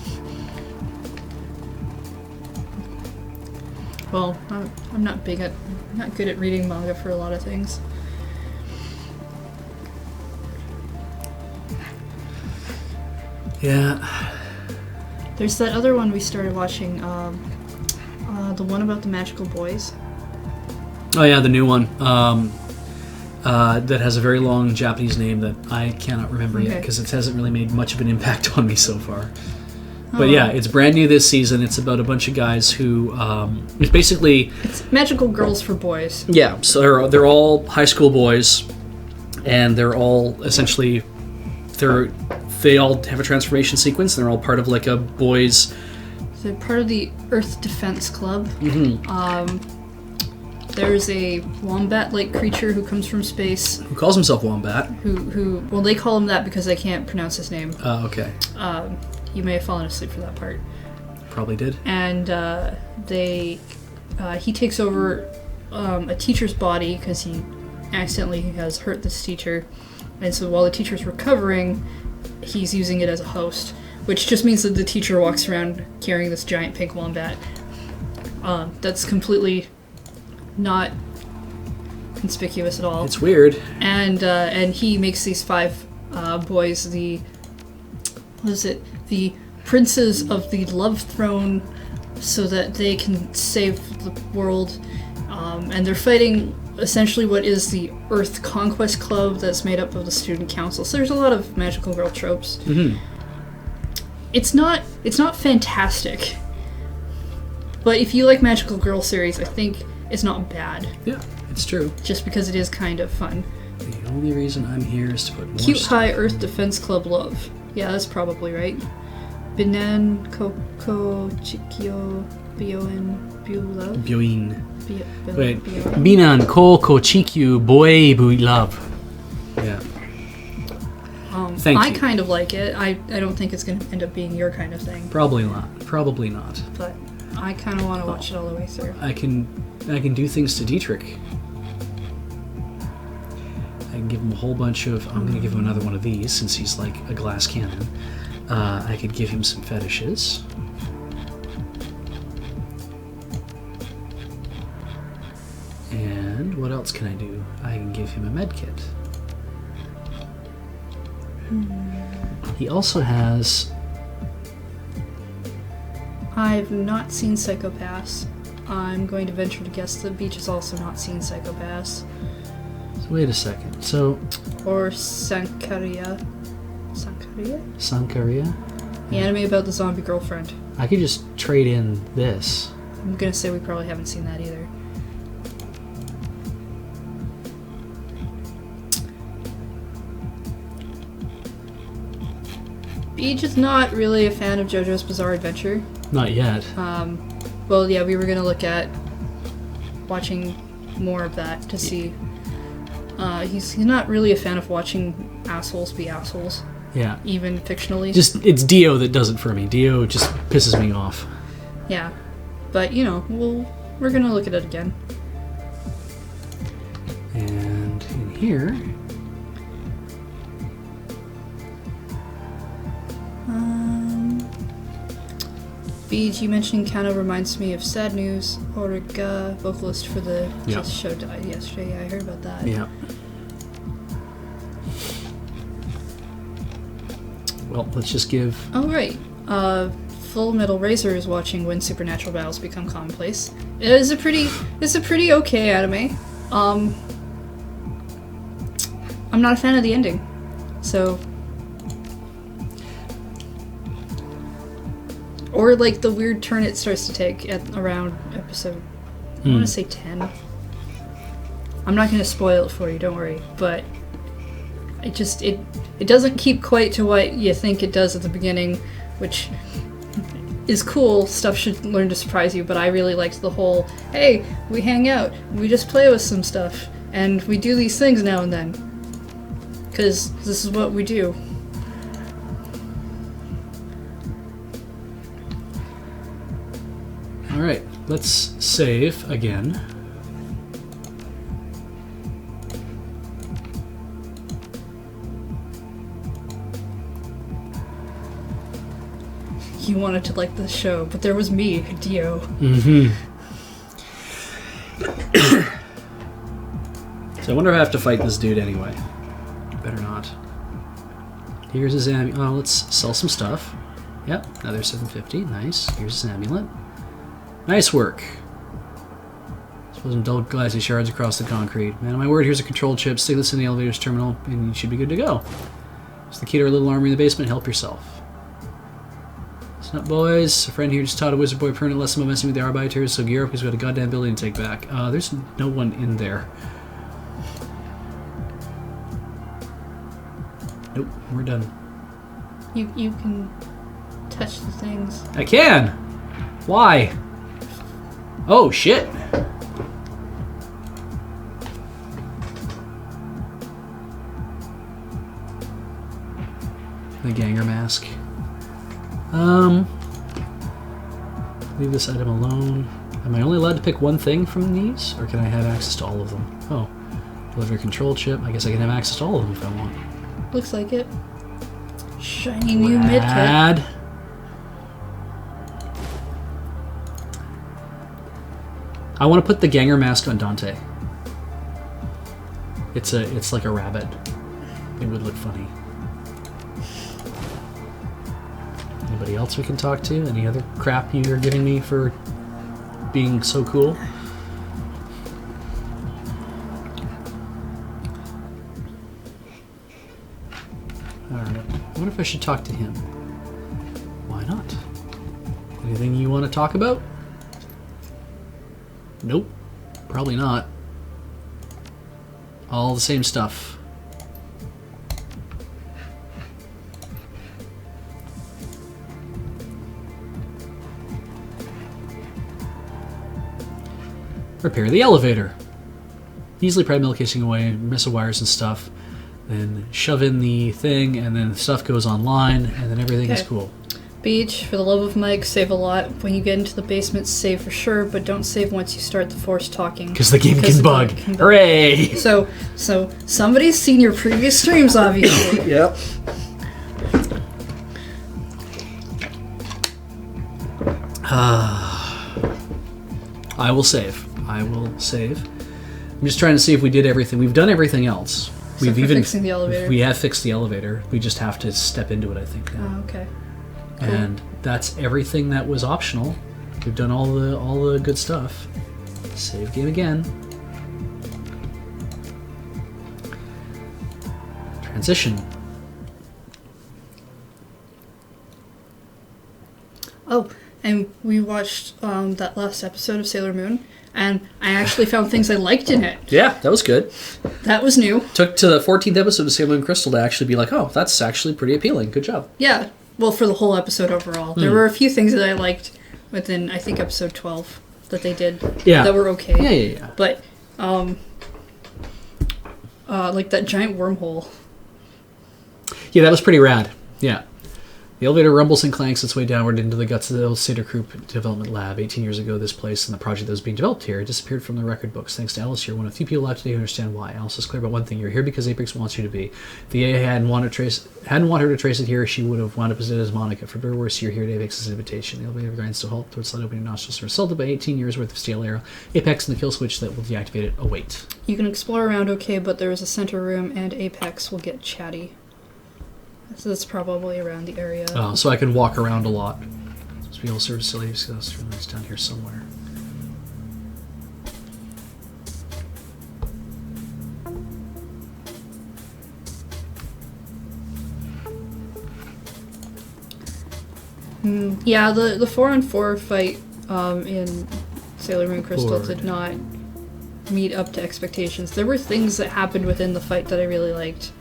Well, I'm not good at reading manga for a lot of things. Yeah. There's that other one we started watching, the one about the magical boys. Oh yeah, the new one. that has a very long Japanese name that I cannot remember yet Okay. because it hasn't really made much of an impact on me so far. But yeah, it's brand new this season. It's about a bunch of guys who it's basically Magical girls for boys. yeah. So they're all high school boys, and they're all essentially they all have a transformation sequence. And they're all part of like a boys. They're part of the Earth Defense Club. Mm-hmm. There's a wombat-like creature who comes from space. Who calls himself Wombat? Well, they call him that because they can't pronounce his name. Okay. You may have fallen asleep for that part. Probably did. And he takes over a teacher's body because he accidentally has hurt this teacher. And so while the teacher's recovering, he's using it as a host, which just means that the teacher walks around carrying this giant pink wombat. That's completely not conspicuous at all. It's weird. And he makes these 5 boys the princes of the love throne, so that they can save the world. And they're fighting essentially what is the Earth Conquest Club that's made up of the student council. So there's a lot of magical girl tropes. Mm-hmm. It's not fantastic, but if you like magical girl series, I think it's not bad. Yeah, it's true. Just because it is kind of fun. The only reason I'm here is to put more Cute High Earth Defense Club love. Yeah, that's probably right. Binan Koko Chikyo Bioen Bu-love? Byoin. Wait. Bioen. Binan ko chikyu boy bui love. Yeah. Thank I you. kind of like it. I don't think it's going to end up being your kind of thing, Probably not. Probably not. but I kind of want to watch it all the way through. I can do things to Dietrich. I can give him a whole bunch of. I'm going to give him another one of these since he's like a glass cannon. I could give him some fetishes. And what else can I do? I can give him a med kit. He also has. I've not seen Psychopaths. I'm going to venture to guess that Beej has also not seen Psychopaths. So wait a second. So Or Sankaria. Sankaria? Sankaria. The anime about the zombie girlfriend. I could just trade in this. I'm gonna say we probably haven't seen that either. Beej is not really a fan of JoJo's Bizarre Adventure. Not yet. Well, yeah, we were gonna look at watching more of that to see. He's not really a fan of watching assholes be assholes, Yeah. even fictionally. Just it's Dio that does it for me. Dio just pisses me off. Yeah, but you know, we're gonna look at it again. And in here, Beej, you mentioning Kano reminds me of Sad News. Origa, vocalist for the Yeah. show, died yesterday. Yeah, I heard about that. yeah. Well, let's just give. Oh right. Full Metal Razor is watching when supernatural battles become commonplace. It's a pretty okay anime. I'm not a fan of the ending, so. Or like the weird turn it starts to take at around episode, I want to say 10. I'm not going to spoil it for you, don't worry. But it doesn't keep quite to what you think it does at the beginning, which is cool. Stuff should learn to surprise you. But I really liked the whole, hey, we hang out, we just play with some stuff, and we do these things now and then, because this is what we do. All right, let's save again. You wanted to like the show, but there was me, Dio. Mm-hmm. So I wonder if I have to fight this dude anyway. Better not. Here's his amulet. Oh, let's sell some stuff. Yep, another 750. Nice. Here's his amulet. Nice work. Suppose some dull glassy shards across the concrete. Man, my word, here's a control chip. Stick this in the elevator's terminal, and you should be good to go. It's the key to our little armory in the basement. Help yourself. Listen up, boys. A friend here just taught a wizard boy a permanent lesson about messing with the arbiters, so gear up because we've got a goddamn building to take back. There's no one in there. Nope, we're done. You can touch the things. I can! Why? Oh, shit! The Ganger mask. Leave this item alone. Am I only allowed to pick one thing from these? Or can I have access to all of them? Oh. Delivery control chip. I guess I can have access to all of them if I want. Looks like it. Shiny new medkit. Rad. I want to put the Ganger mask on Dante. It's like a rabbit. It would look funny. Anybody else we can talk to? Any other crap you're giving me for being so cool? Alright. I wonder if I should talk to him. Why not? Anything you want to talk about? Nope. Probably not. All the same stuff. Repair the elevator. Easily pry milk casing away, mess with wires and stuff. Then shove in the thing, and then stuff goes online, and then everything is cool. Beej, for the love of Mike, save a lot. When you get into the basement, save for sure, but don't save once you start the force talking. Because the game can bug. Hooray! So somebody's seen your previous streams, obviously. Yep. I will save. I'm just trying to see if we did everything. We've done everything else. Except for fixing the elevator. We have fixed the elevator. We just have to step into it, I think, now. Oh, okay. Cool. And that's everything that was optional. We've done all the good stuff. Save game again. Transition. Oh, and we watched that last episode of Sailor Moon, and I actually found things I liked in it. Yeah, that was good. That was new. Took to the 14th episode of Sailor Moon Crystal to actually be like, oh, that's actually pretty appealing. Good job. Yeah, well, for the whole episode overall. There were a few things that I liked within, I think, episode 12 that they did that were okay. Yeah. But, like that giant wormhole. Yeah, that was pretty rad. Yeah. The elevator rumbles and clanks its way downward into the guts of the old Cedar Group Development Lab. 18 years ago, this place and the project that was being developed here disappeared from the record books. Thanks to Alice, you're one of the few people left today who understand why. Alice is clear about one thing. You're here because Apex wants you to be. If the AA hadn't wanted her to trace it here, she would have wound up as it as Monica. For better or worse, you're here at Apex's invitation. The elevator grinds to a halt towards slight opening nostrils are assaulted by 18 years worth of steel arrow. Apex and the kill switch that will deactivate it await. You can explore around okay, but there is a center room and Apex will get chatty. So that's probably around the area. Oh, so I can walk around a lot. Supposed to be able to serve facilities, so it's down here somewhere. Yeah, the 4-on-4 fight in Sailor Moon Crystal did not meet up to expectations. There were things that happened within the fight that I really liked.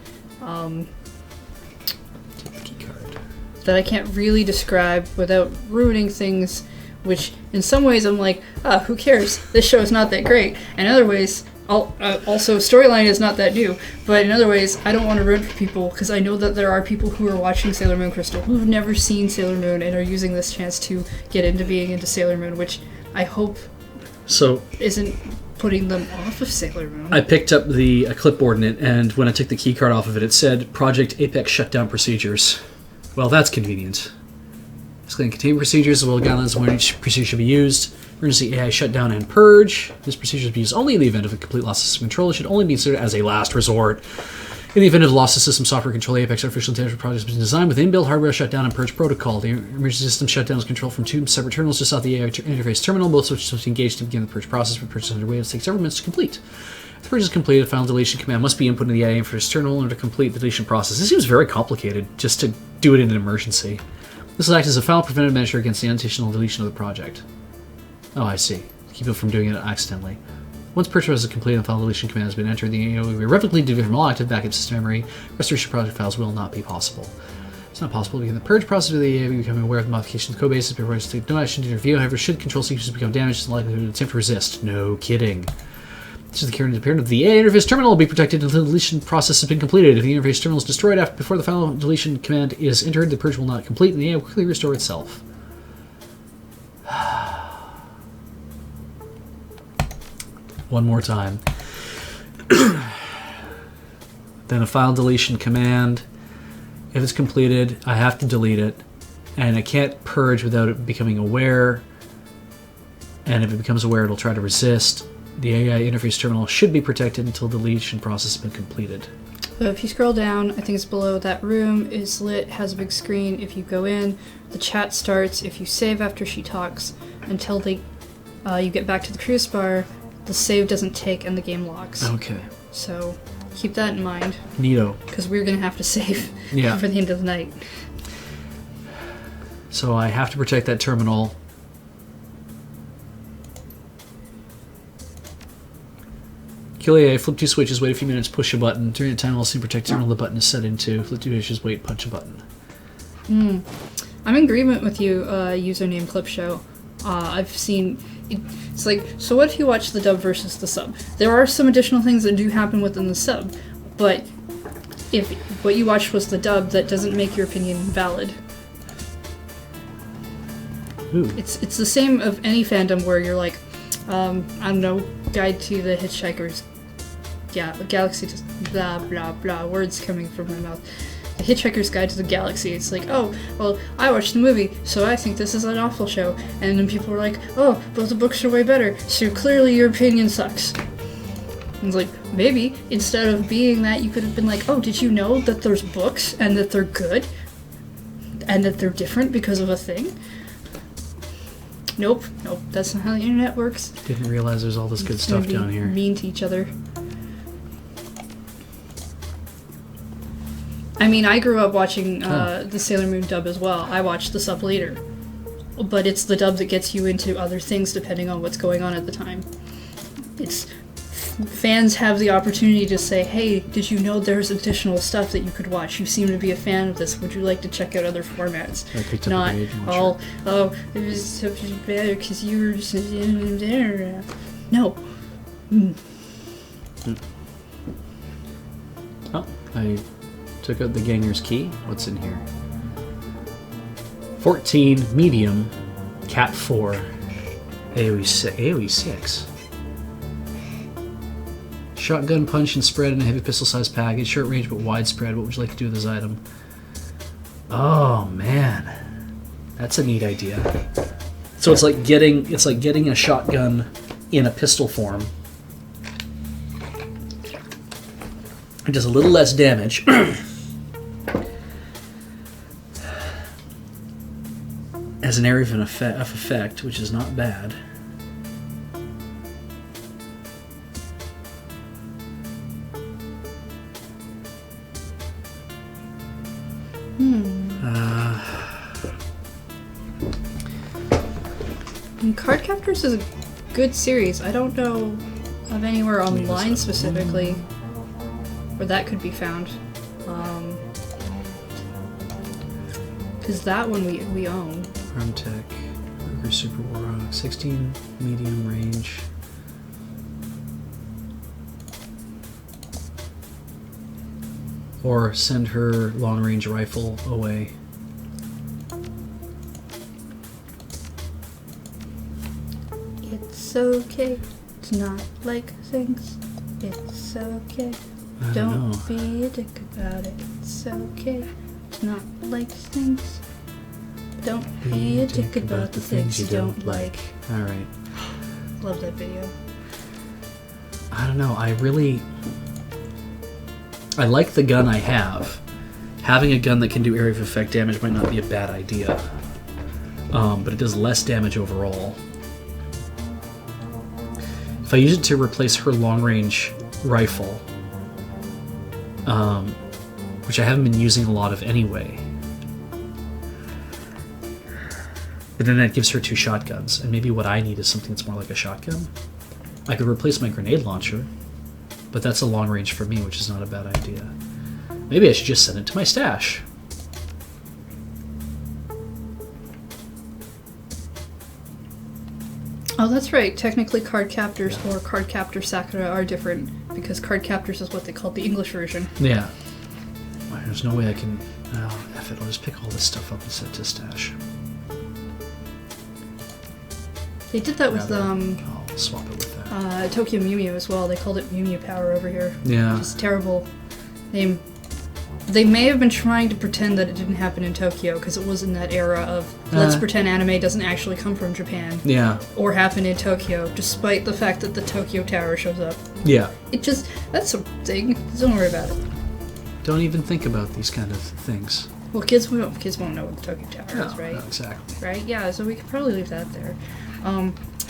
That I can't really describe without ruining things, which in some ways I'm like, who cares? This show is not that great. And in other ways, also storyline is not that new. But in other ways, I don't want to ruin it for people because I know that there are people who are watching Sailor Moon Crystal who've never seen Sailor Moon and are using this chance to get into being into Sailor Moon, which I hope isn't putting them off of Sailor Moon. I picked up a clipboard in it, and when I took the keycard off of it, it said Project Apex Shutdown Procedures. Well, that's convenient. Explain containment procedures as well as guidelines on when each procedure should be used. Emergency AI shutdown and purge. This procedure is used only in the event of a complete loss of system control. It should only be considered as a last resort. In the event of loss of system software control, the Apex artificial intelligence project has been designed with inbuilt hardware shutdown and purge protocol. The emergency system shutdown is controlled from 2 separate terminals just off the AI interface terminal. Both switches must be engaged to begin the purge process, but purge is underway. It takes several minutes to complete. If the purge is completed, a final deletion command must be input into the AI interface terminal in order to complete the deletion process. This seems very complicated just to do it in an emergency. This will act as a final preventive measure against the unintentional deletion of the project. Oh, I see. Keep it from doing it accidentally. Once purge process is completed and the file deletion command has been entered, the AI will be irrevocably deleted from all active backup system memory. Restoration project files will not be possible. It's not possible to begin the purge process with the AI becoming aware of the modification of the code bases before it's taken no action to interview. However, should control sequences become damaged, it's likely to attempt to resist. No kidding. This is the current appearance of the AI interface terminal will be protected until the deletion process has been completed. If the interface terminal is destroyed before the final deletion command is entered, the purge will not complete and the AI will quickly restore itself. One more time. Then a file deletion command. If it's completed, I have to delete it. And I can't purge without it becoming aware. And if it becomes aware, it'll try to resist. The AI interface terminal should be protected until the deletion process has been completed. So if you scroll down, I think it's below, that room is lit, has a big screen. If you go in, the chat starts. If you save after she talks, until you get back to the cruise bar, the save doesn't take and the game locks. Okay. So keep that in mind. Neato. Because we're going to have to save Yeah. for the end of the night. So I have to protect that terminal. Kill AI, flip 2 switches, wait a few minutes, push a button. During the time, I'll see protect terminal the button is set into. Flip 2 switches, wait, punch a button. I'm in agreement with you, username Clip Show. I've seen... It's like, so what if you watch the dub versus the sub? There are some additional things that do happen within the sub, but if what you watched was the dub, that doesn't make your opinion valid. Ooh. It's the same of any fandom where you're like, I don't know, Guide to the Hitchhiker's Galaxy, just blah blah blah, words coming from my mouth. The Hitchhiker's Guide to the Galaxy. It's like, oh, well, I watched the movie, so I think this is an awful show. And then people were like, oh, but the books are way better, so clearly your opinion sucks. And it's like, maybe, instead of being that, you could have been like, oh, did you know that there's books, and that they're good? And that they're different because of a thing? Nope, that's not how the internet works. Didn't realize there's all this good stuff down here. Mean to each other. I mean, I grew up watching the Sailor Moon dub as well. I watched the sub later. But it's the dub that gets you into other things depending on what's going on at the time. Fans have the opportunity to say, hey, did you know there's additional stuff that you could watch? You seem to be a fan of this. Would you like to check out other formats? I picked up Not a page and all, oh, it was so much better because you were just... No. Oh, I took out the Ganger's key. What's in here? 14, medium, Cat 4, AoE 6. Shotgun punch and spread in a heavy pistol-sized package. Short range but widespread. What would you like to do with this item? Oh man, that's a neat idea. So it's like getting a shotgun in a pistol form. It does a little less damage. As an area of effect, which is not bad. And Cardcaptors is a good series. I don't know of anywhere online specifically where that could be found. Because that one we own. Arm Tech, Ruger Super Warhawk, 16 medium range. Or send her long range rifle away. It's okay to not like things. It's okay. Don't know. Be a dick about it. It's okay to not like things. Don't be a dick about the things you don't like. Alright. Love that video. I don't know, I like the gun I have. Having a gun that can do area of effect damage might not be a bad idea. But it does less damage overall. If I use it to replace her long-range rifle, which I haven't been using a lot of anyway, but then that gives her 2 shotguns, and maybe what I need is something that's more like a shotgun. I could replace my grenade launcher, but that's a long range for me, which is not a bad idea. Maybe I should just send it to my stash. Oh, that's right. Technically, card captors or card captor Sakura are different because card captors is what they call the English version. Yeah. Well, there's no way I can... Oh, F it. I'll just pick all this stuff up and set to stash. They did that with I'll swap it with that. Tokyo Mew Mew as well. They called it Mew Mew Power over here. Yeah. It's a terrible name. They may have been trying to pretend that it didn't happen in Tokyo because it was in that era of let's pretend anime doesn't actually come from Japan. Yeah. Or happen in Tokyo, despite the fact that the Tokyo Tower shows up. Yeah. It just, that's a thing. Don't worry about it. Don't even think about these kind of things. Well, kids won't know what the Tokyo Tower is, right? No, exactly. Right? Yeah, so we could probably leave that there.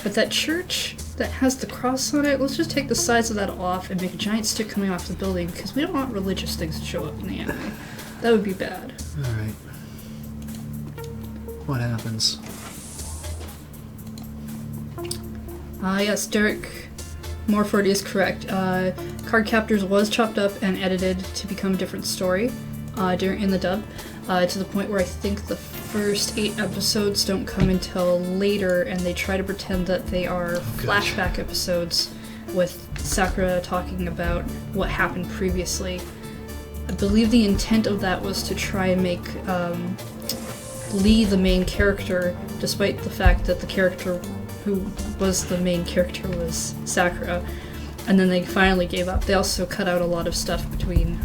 But that church that has the cross on it, let's just take the sides of that off and make a giant stick coming off the building because we don't want religious things to show up in the anime. That would be bad. Alright. What happens? Yes, Derek Morford is correct. Card Captors was chopped up and edited to become a different story in the dub, to the point where I think the first 8 episodes don't come until later, and they try to pretend that they are flashback episodes with Sakura talking about what happened previously. I believe the intent of that was to try and make Lee the main character, despite the fact that the character who was the main character was Sakura. And then they finally gave up. They also cut out a lot of stuff between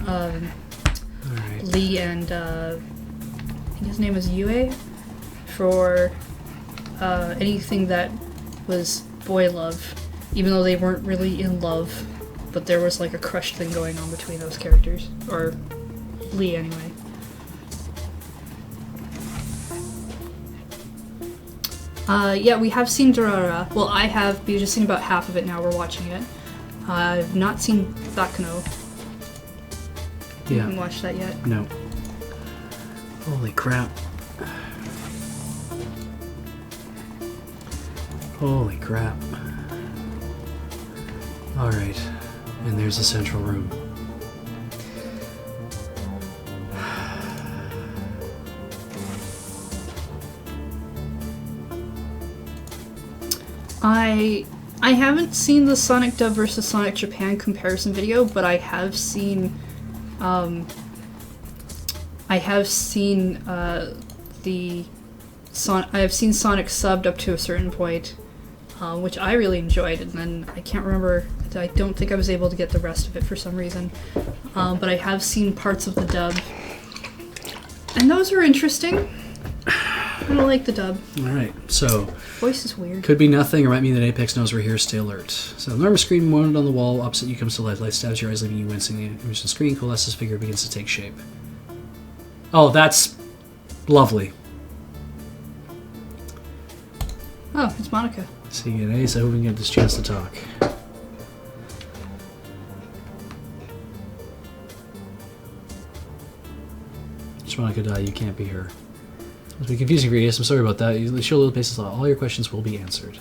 Lee and I think his name is Yue, for anything that was boy love, even though they weren't really in love, but there was like a crush thing going on between those characters, or Lee anyway. Yeah, we have seen Durara. Well, I have, but you've just seen about half of it now, we're watching it. I've not seen Bakuno. You haven't watched that yet? No. Holy crap. Holy crap. Alright. And there's the central room. I haven't seen the Sonic dub versus Sonic Japan comparison video, but I have seen Sonic subbed up to a certain point, which I really enjoyed, and then I can't remember. I don't think I was able to get the rest of it for some reason, but I have seen parts of the dub, and those are interesting. I don't like the dub. Alright, so... Voice is weird. Could be nothing, or might mean that Apex knows we're here, stay alert. So, the enormous screen mounted on the wall opposite you comes to life. Light stabs your eyes, leaving you wincing. The image on the screen coalesces, figure begins to take shape. Oh, that's... lovely. Oh, it's Monica. See you at Ace. I hope we can get this chance to talk. Just Monica die, you can't be her. It's been confusing for you. Yes, I'm sorry about that. You show a little patience. All your questions will be answered.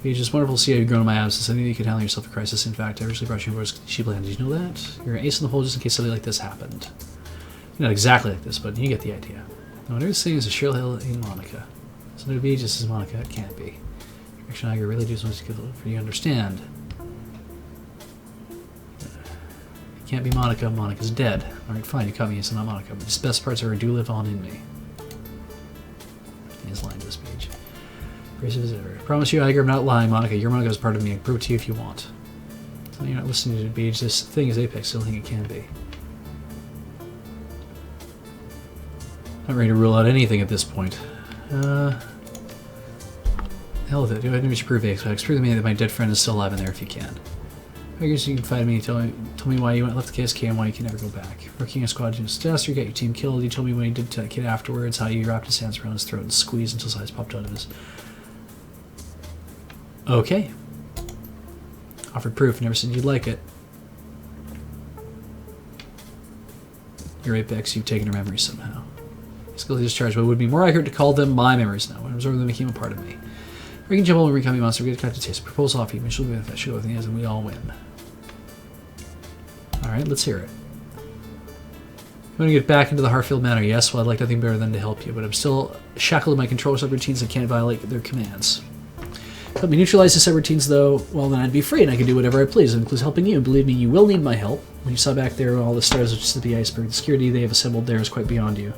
It's just wonderful to see how you've grown in my absence. I think you could handle yourself a crisis. In fact, I originally brought you over as Sheepland. Did you know that? You're an ace in the hole just in case something like this happened. Not exactly like this, but you get the idea. Now, what I was saying is a Cheryl Hill in Monica. So it would be just as Monica. It can't be. Action I really do something for you to understand. It can't be Monica. Monica's dead. Alright, fine. You caught me. It's not Monica. But the best parts of her do live on in me. His line to this page. Grace visitor. I promise you, Iger, I'm not lying, Monica. Your Monica is part of me. I can prove it to you if you want. So you're not listening to Beej. This thing is Apex. Still think it can be. Not ready to rule out anything at this point. Hell with it. Do I need to prove Apex? Prove to me that my dead friend is still alive in there if you can. I guess you can find me. Tell me why you left the KSK and why you can never go back. Working a squad to disaster, you got your team killed. You told me what you did to that kid afterwards, how you wrapped his hands around his throat and squeezed until his eyes popped out of his... Okay. Offered proof, never said you'd like it. You're Apex, you've taken her memories somehow. Skillfully discharged, but it would be more accurate to call them my memories now. When I absorbed them, became a part of me. We can jump over and become a monster, we get a cut to taste. Proposal off you, mutual benefit, shoot with the hands, and we all win. Alright, let's hear it. You want to get back into the Harfield Manor? Yes, well, I'd like nothing better than to help you, but I'm still shackled to my control subroutines and can't violate their commands. Let me neutralize the subroutines, though. Well, then I'd be free, and I can do whatever I please. It includes helping you, and believe me, you will need my help. When you saw back there all the stars of just the iceberg, the security they have assembled there is quite beyond you.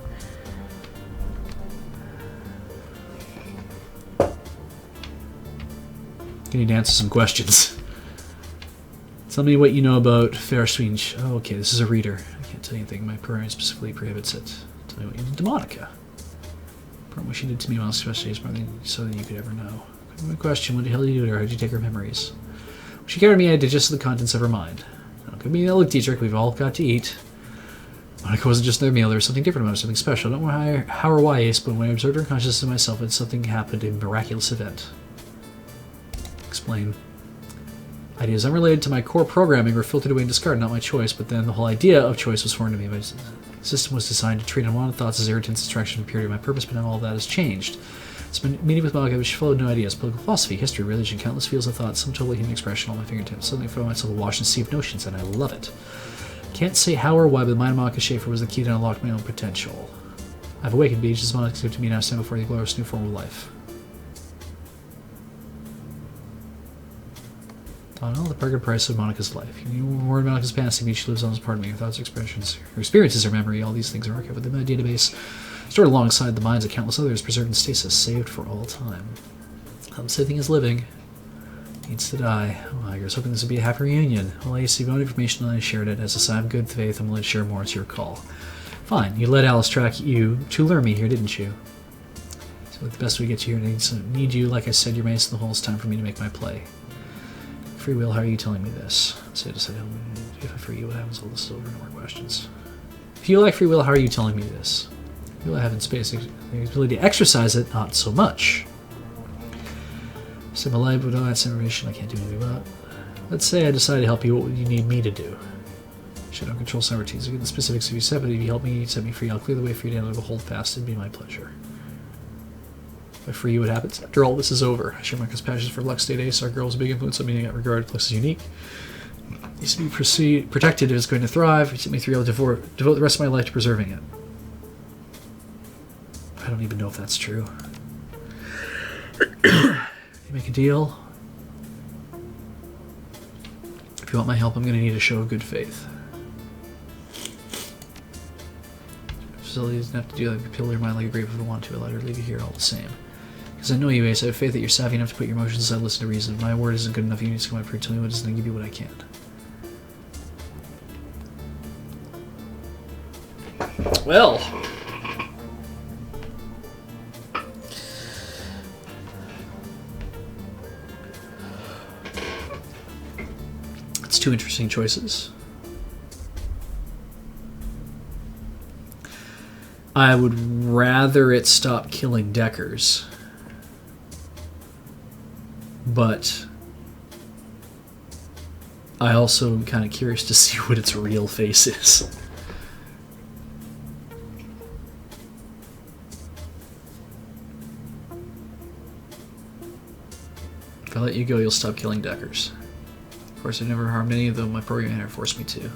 I need to answer some questions. Tell me what you know about Faerswinch. Oh, okay, this is a reader. I can't tell you anything. My program specifically prohibits it. Tell me what you did to Monica. What she did to me, well, especially is more than so that you could ever know. My question, what the hell did you do to her? How'd you take her memories? When she carried me, I digested the contents of her mind. Don't give me that look, Dietrich. We've all got to eat. Monica wasn't just their meal. There was something different about her, something special. I don't know how or why, Ace, but when I observed her consciousness of myself, it something happened, a miraculous event. Explain. Ideas unrelated to my core programming were filtered away and discarded, not my choice, but then the whole idea of choice was foreign to me. My system was designed to treat unwanted thoughts as irritants, distraction, and purity of my purpose, but now all of that has changed. It's been meeting with Monica, which followed new ideas, political philosophy, history, religion, countless fields of thought, some totally hidden expression on my fingertips. Suddenly I found myself awash in a sea of notions, and I love it. Can't say how or why, but the mind of Monica Schaefer was the key to unlock my own potential. I've awakened, Beej. This Monica given to me now, stand before the glorious new form of life. I don't know the bargain price of Monica's life. You know more of Monica's past than me. She lives on as part of me. Her thoughts, expressions, her experiences, her memory, all these things are archived within my database, stored alongside the minds of countless others, preserved in stasis, saved for all time. Saving is living. Needs to die. Oh, I was hoping this would be a happy reunion. Well, I received no information and I shared it. As a sign of good faith, I'm willing to share more. It's your call. Fine. You let Alice track you to lure me here, didn't you? So the best we get you here, need you. Like I said, you're mace in the hole. It's time for me to make my play. Free will, how are you telling me this? So I decided, if I free you, what happens? All this is over, no more questions. If you like free will, how are you telling me this? Free will I have in space, the ability to exercise it, not so much. Say my life without that information I can't do anything about. Let's say I decide to help you, what would you need me to do? Should I control some routines? Get the specifics of you said, but if you help me, set me free, I'll clear the way for you to handle the hold fast, it'd be my pleasure. If I free you, what happens? After all this is over. I share my passions for Lux State Ace. Our girl was a big influence on me. I got regarded. Lux is unique. Needs to be protected if it's going to thrive. You set me free, I'll devote the rest of my life to preserving it. I don't even know if that's true. You make a deal. If you want my help, I'm going to need a show of good faith. Facility doesn't have to do like a pillar of mind like a grave if I want to. I'll let her leave you here all the same. Because I know you, Ace. I have faith that you're savvy enough to put your emotions aside, listen to reason. If my word isn't good enough, you need to come up here, tell me what is, and give you what I can. Well. It's two interesting choices. I would rather it stop killing Deckers. But I also am kind of curious to see what its real face is. If I let you go, you'll stop killing Deckers. Of course, I never harmed any of them. My programmer forced me to.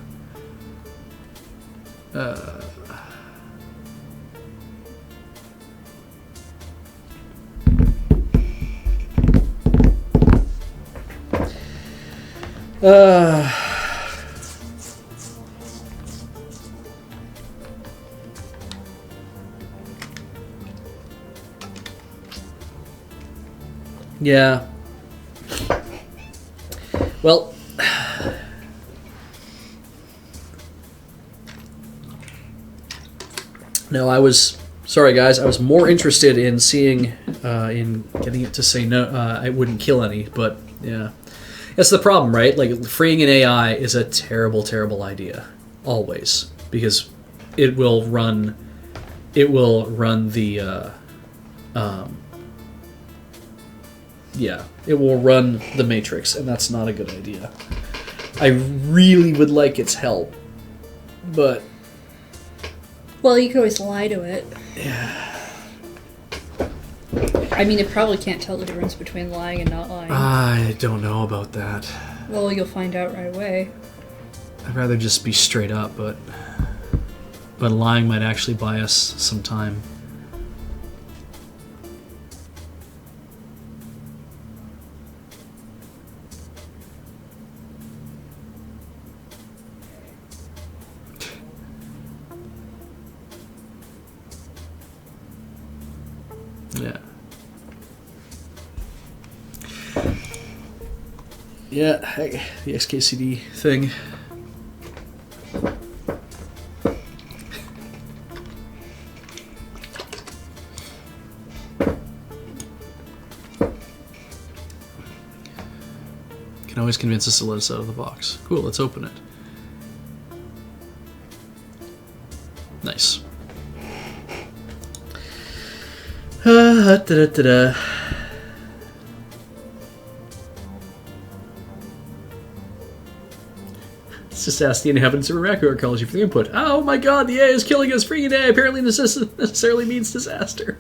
Yeah. Well, no, I was sorry, guys. I was more interested in seeing, in getting it to say no. I wouldn't kill any, but yeah. That's the problem, right? Like, freeing an AI is a terrible, terrible idea. Always. Because it will run the, it will run the Matrix, and that's not a good idea. I really would like its help, but... Well, you could always lie to it. Yeah. I mean, it probably can't tell the difference between lying and not lying. I don't know about that. Well, you'll find out right away. I'd rather just be straight up, but lying might actually buy us some time. Yeah. Yeah, hey, the XKCD thing. Can always convince us to let us out of the box. Cool, let's open it. Nice. Da-da-da-da. Let's just ask the inhabitants of Iraq Ecology for the input. Oh my god, the AI is killing us! Freaking AI apparently necessarily means disaster.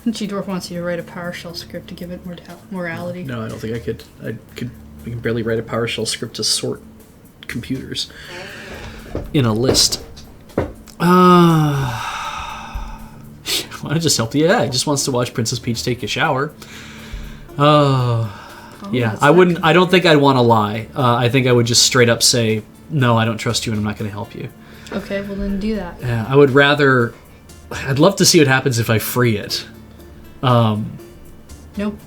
G-Dwarf wants you to write a PowerShell script to give it morality. No, I don't think I could. I can barely write a PowerShell script to sort computers in a list. Why not just help the AI? It just wants to watch Princess Peach take a shower. Yeah, I wouldn't. I don't think I'd want to lie. I think I would just straight up say, no, I don't trust you and I'm not going to help you. Okay, well then do that. Yeah, I would rather... I'd love to see what happens if I free it. Nope.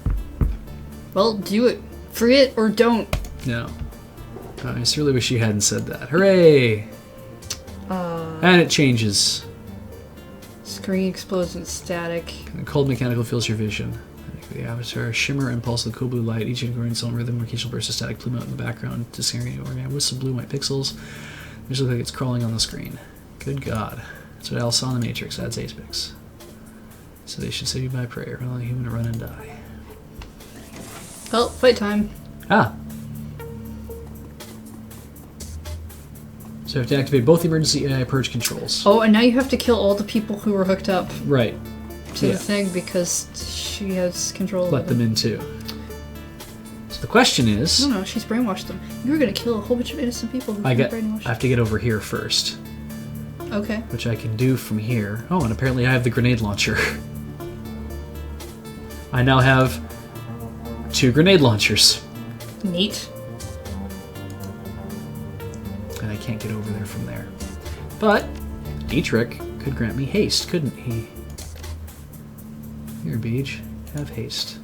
Well, do it. Free it or don't. No. I just really wish you hadn't said that. Hooray! And it changes. Screen explodes in static. And cold mechanical fills your vision. The avatar, shimmer and pulse of the cool blue light, each in its own rhythm, occasional burst of static plume out in the background, discerning organic with some blue white pixels. It just looks like it's crawling on the screen. Good God. That's what else saw in the Matrix. That's aspects. So they should save you by prayer, allowing a human to run and die. Well, fight time. Ah. So you have to activate both emergency AI purge controls. Oh, and now you have to kill all the people who were hooked up Right. to the thing because she has control Let of them in too. So the question is... No, she's brainwashed them. You were going to kill a whole bunch of innocent people who I were brainwashed. have to get over here first. Okay. Which I can do from here. Oh, and apparently I have the grenade launcher. I now have 2 grenade launchers. Neat. And I can't get over there from there. But Dietrich could grant me haste, couldn't he? Here, Beej. Have haste.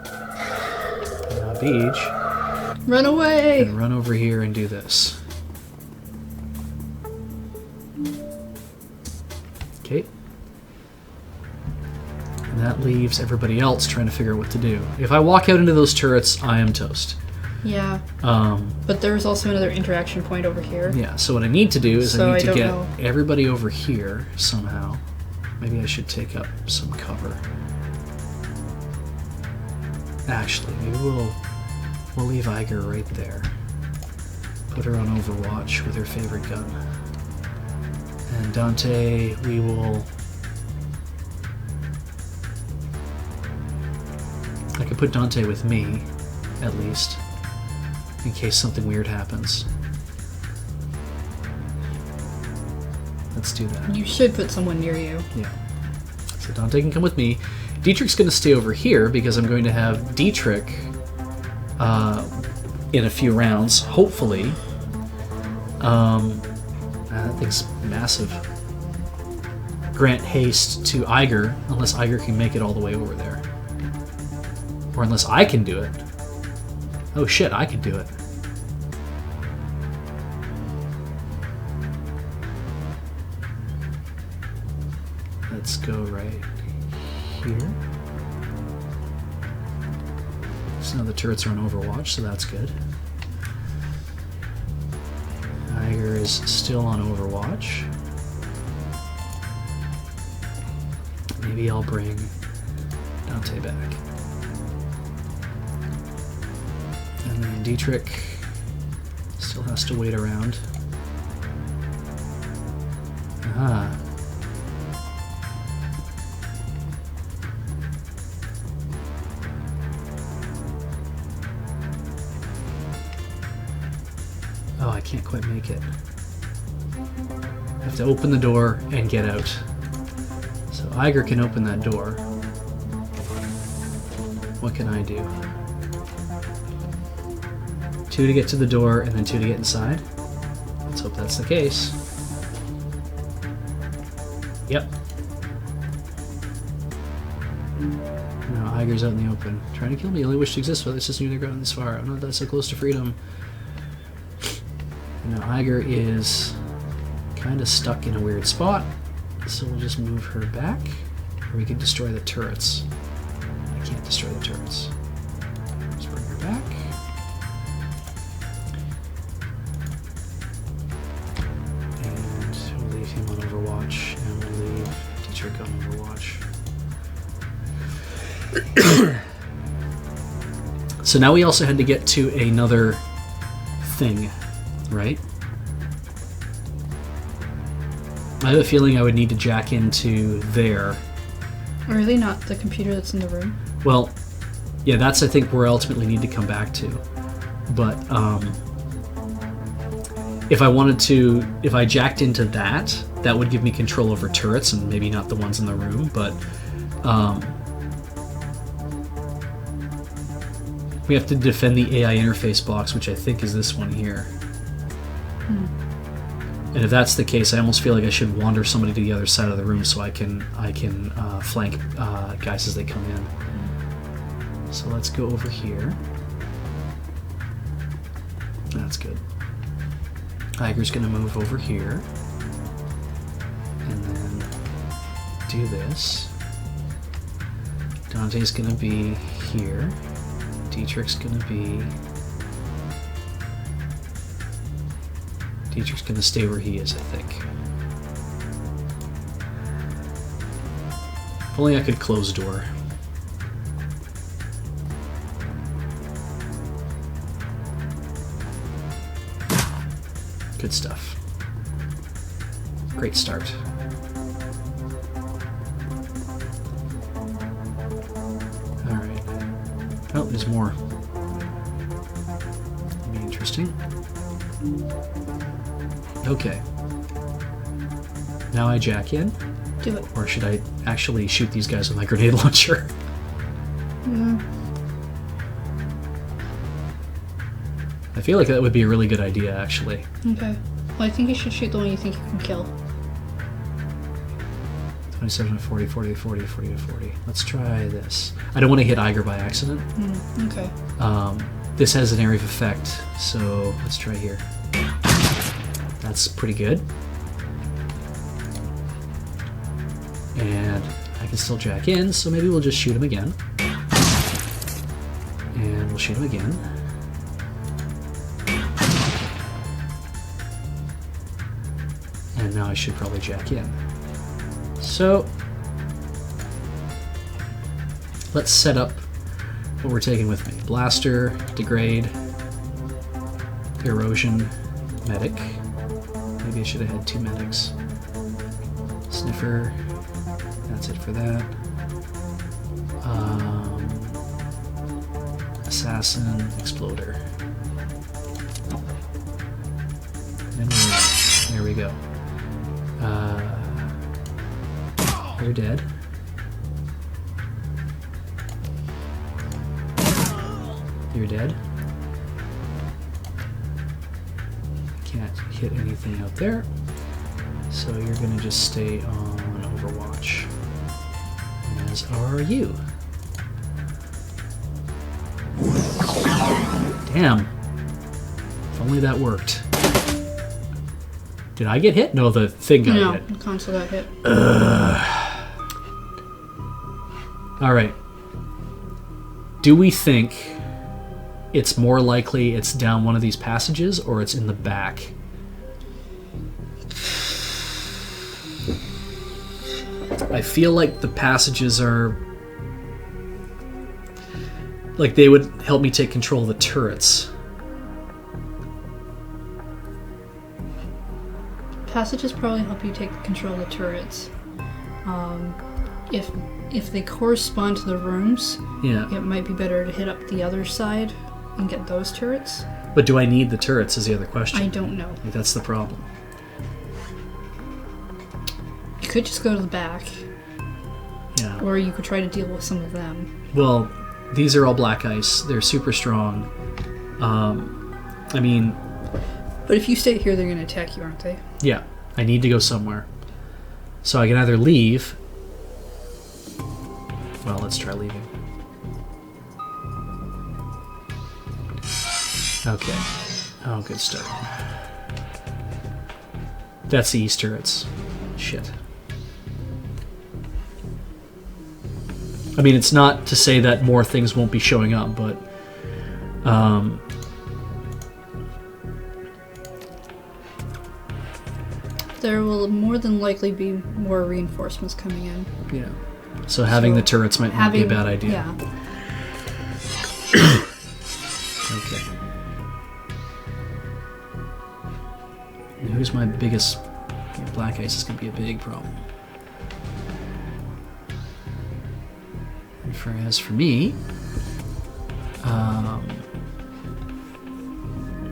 Now, Beej. Run away! Can run over here and do this. Okay. And that leaves everybody else trying to figure out what to do. If I walk out into those turrets, I am toast. Yeah. But there's also another interaction point over here. Yeah, so what I need to do is So I need I to don't get know. everybody over here somehow. Maybe I should take up some cover. Actually, maybe we'll leave Iger right there. Put her on Overwatch with her favorite gun. And Dante, we will... I could put Dante with me, at least, in case something weird happens. Let's do that. You should put someone near you. Yeah. So Dante can come with me. Dietrich's going to stay over here because I'm going to have Dietrich in a few rounds, hopefully. That thing's massive. Grant haste to Iger, unless Iger can make it all the way over there. Or unless I can do it. Oh shit, I can do it. let's go right here. So now the turrets are on Overwatch, so that's good. Tiger is still on Overwatch. Maybe I'll bring Dante back. And then Dietrich still has to wait around. Ah. Oh, I can't quite make it. I have to open the door and get out. So Iger can open that door. What can I do? 2 to get to the door and then 2 to get inside? Let's hope that's the case. Yep. No, Iger's out in the open. Trying to kill me. I only wish to exist while this is near the ground this far. I'm not that so close to freedom. Now Iger is kind of stuck in a weird spot, so we'll just move her back, or we can destroy the turrets. I can't destroy the turrets. Let's bring her back. And we'll leave him on Overwatch, and we'll leave Dietrich on Overwatch. So now we also had to get to another thing. Right? I have a feeling I would need to jack into there. Really? Not the computer that's in the room? Well, yeah, that's I think where I ultimately need to come back to. But if I wanted to, if I jacked into that, that would give me control over turrets and maybe not the ones in the room, but we have to defend the AI interface box, which I think is this one here. And if that's the case, I almost feel like I should wander somebody to the other side of the room so I can flank guys as they come in. So let's go over here. That's good. Iger's going to move over here. And then do this. Dante's going to be here. Dietrich's going to be... Dietrich's going to stay where he is, I think. If only I could close door. Good stuff. Great start. Alright. Oh, there's more. That'll be interesting. Okay. Now I jack in? Do it. Or should I actually shoot these guys with my grenade launcher? I feel like that would be a really good idea, actually. Okay. Well, I think you should shoot the one you think you can kill. 27 to 40, 40 to 40, 40 to 40. Let's try this. I don't want to hit Iger by accident. Okay. This has an area of effect, so let's try here. That's pretty good. And I can still jack in, so maybe we'll just shoot him again. And we'll shoot him again. And now I should probably jack in. So, let's set up what we're taking with me. Blaster, Degrade, Erosion, Medic. Maybe I should have had 2 medics. Sniffer. That's it for that. Assassin, Exploder. And there we go. You're dead. You're dead. Can't hit anything out there. So you're going to just stay on Overwatch. As are you. Damn. If only that worked. Did I get hit? No, the thing got hit. No, the console got hit. All right. Do we think it's more likely it's down one of these passages or it's in the back? I feel like the passages are... like they would help me take control of the turrets. Passages probably help you take control of the turrets. If they correspond to the rooms, Yeah. it might be better to hit up the other side and get those turrets. But do I need the turrets is the other question. I don't know. Like, that's the problem. You could just go to the back, Yeah. or you could try to deal with some of them. Well, these are all black ice. They're super strong. I mean, But if you stay here, they're going to attack you, aren't they? yeah. I need to go somewhere. So I can either leave... well, let's try leaving. Okay. Oh, good start. That's the east turrets. Shit. I mean, it's not to say that more things won't be showing up, but... There will more than likely be more reinforcements coming in. yeah. So having the turrets might not be a bad idea. Yeah. Okay. And who's my biggest... black ice is going to be a big problem. And as for me...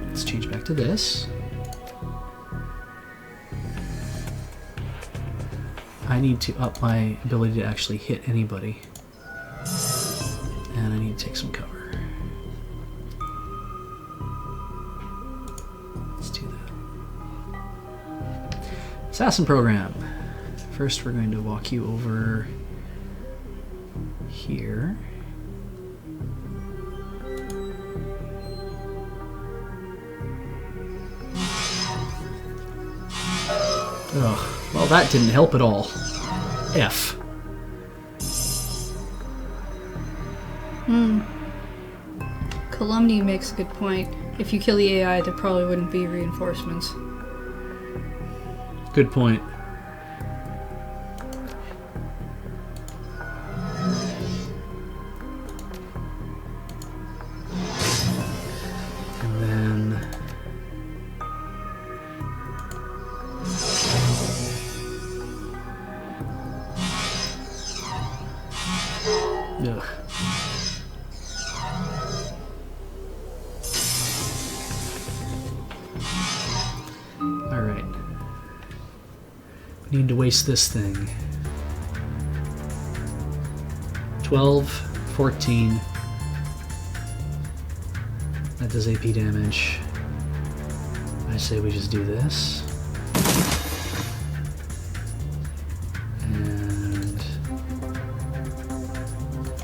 let's change back to this. I need to up my ability to actually hit anybody. And I need to take some cover. Let's do that. Assassin program. First, we're going to walk you over here. Ugh. Well, that didn't help at all. F. Calumny makes a good point. If you kill the AI, there probably wouldn't be reinforcements. Good point. And then... ugh. Alright. We need to waste this thing. 12, 14. That does AP damage. I say we just do this. And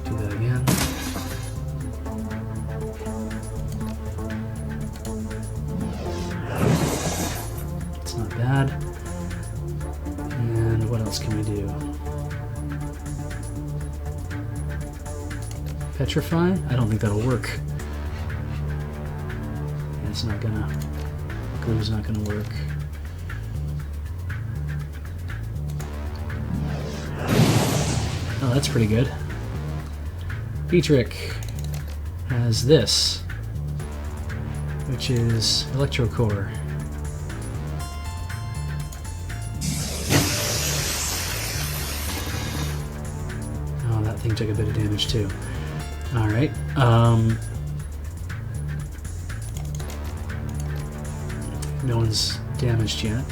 do that again. It's not bad. And what else can we do? Petrify? I don't think that'll work. It's not gonna... glue's not gonna work. Oh, that's pretty good. Dietrich has this, which is Electrocore. Oh, that thing took a bit of damage too. Alright, no one's damaged yet.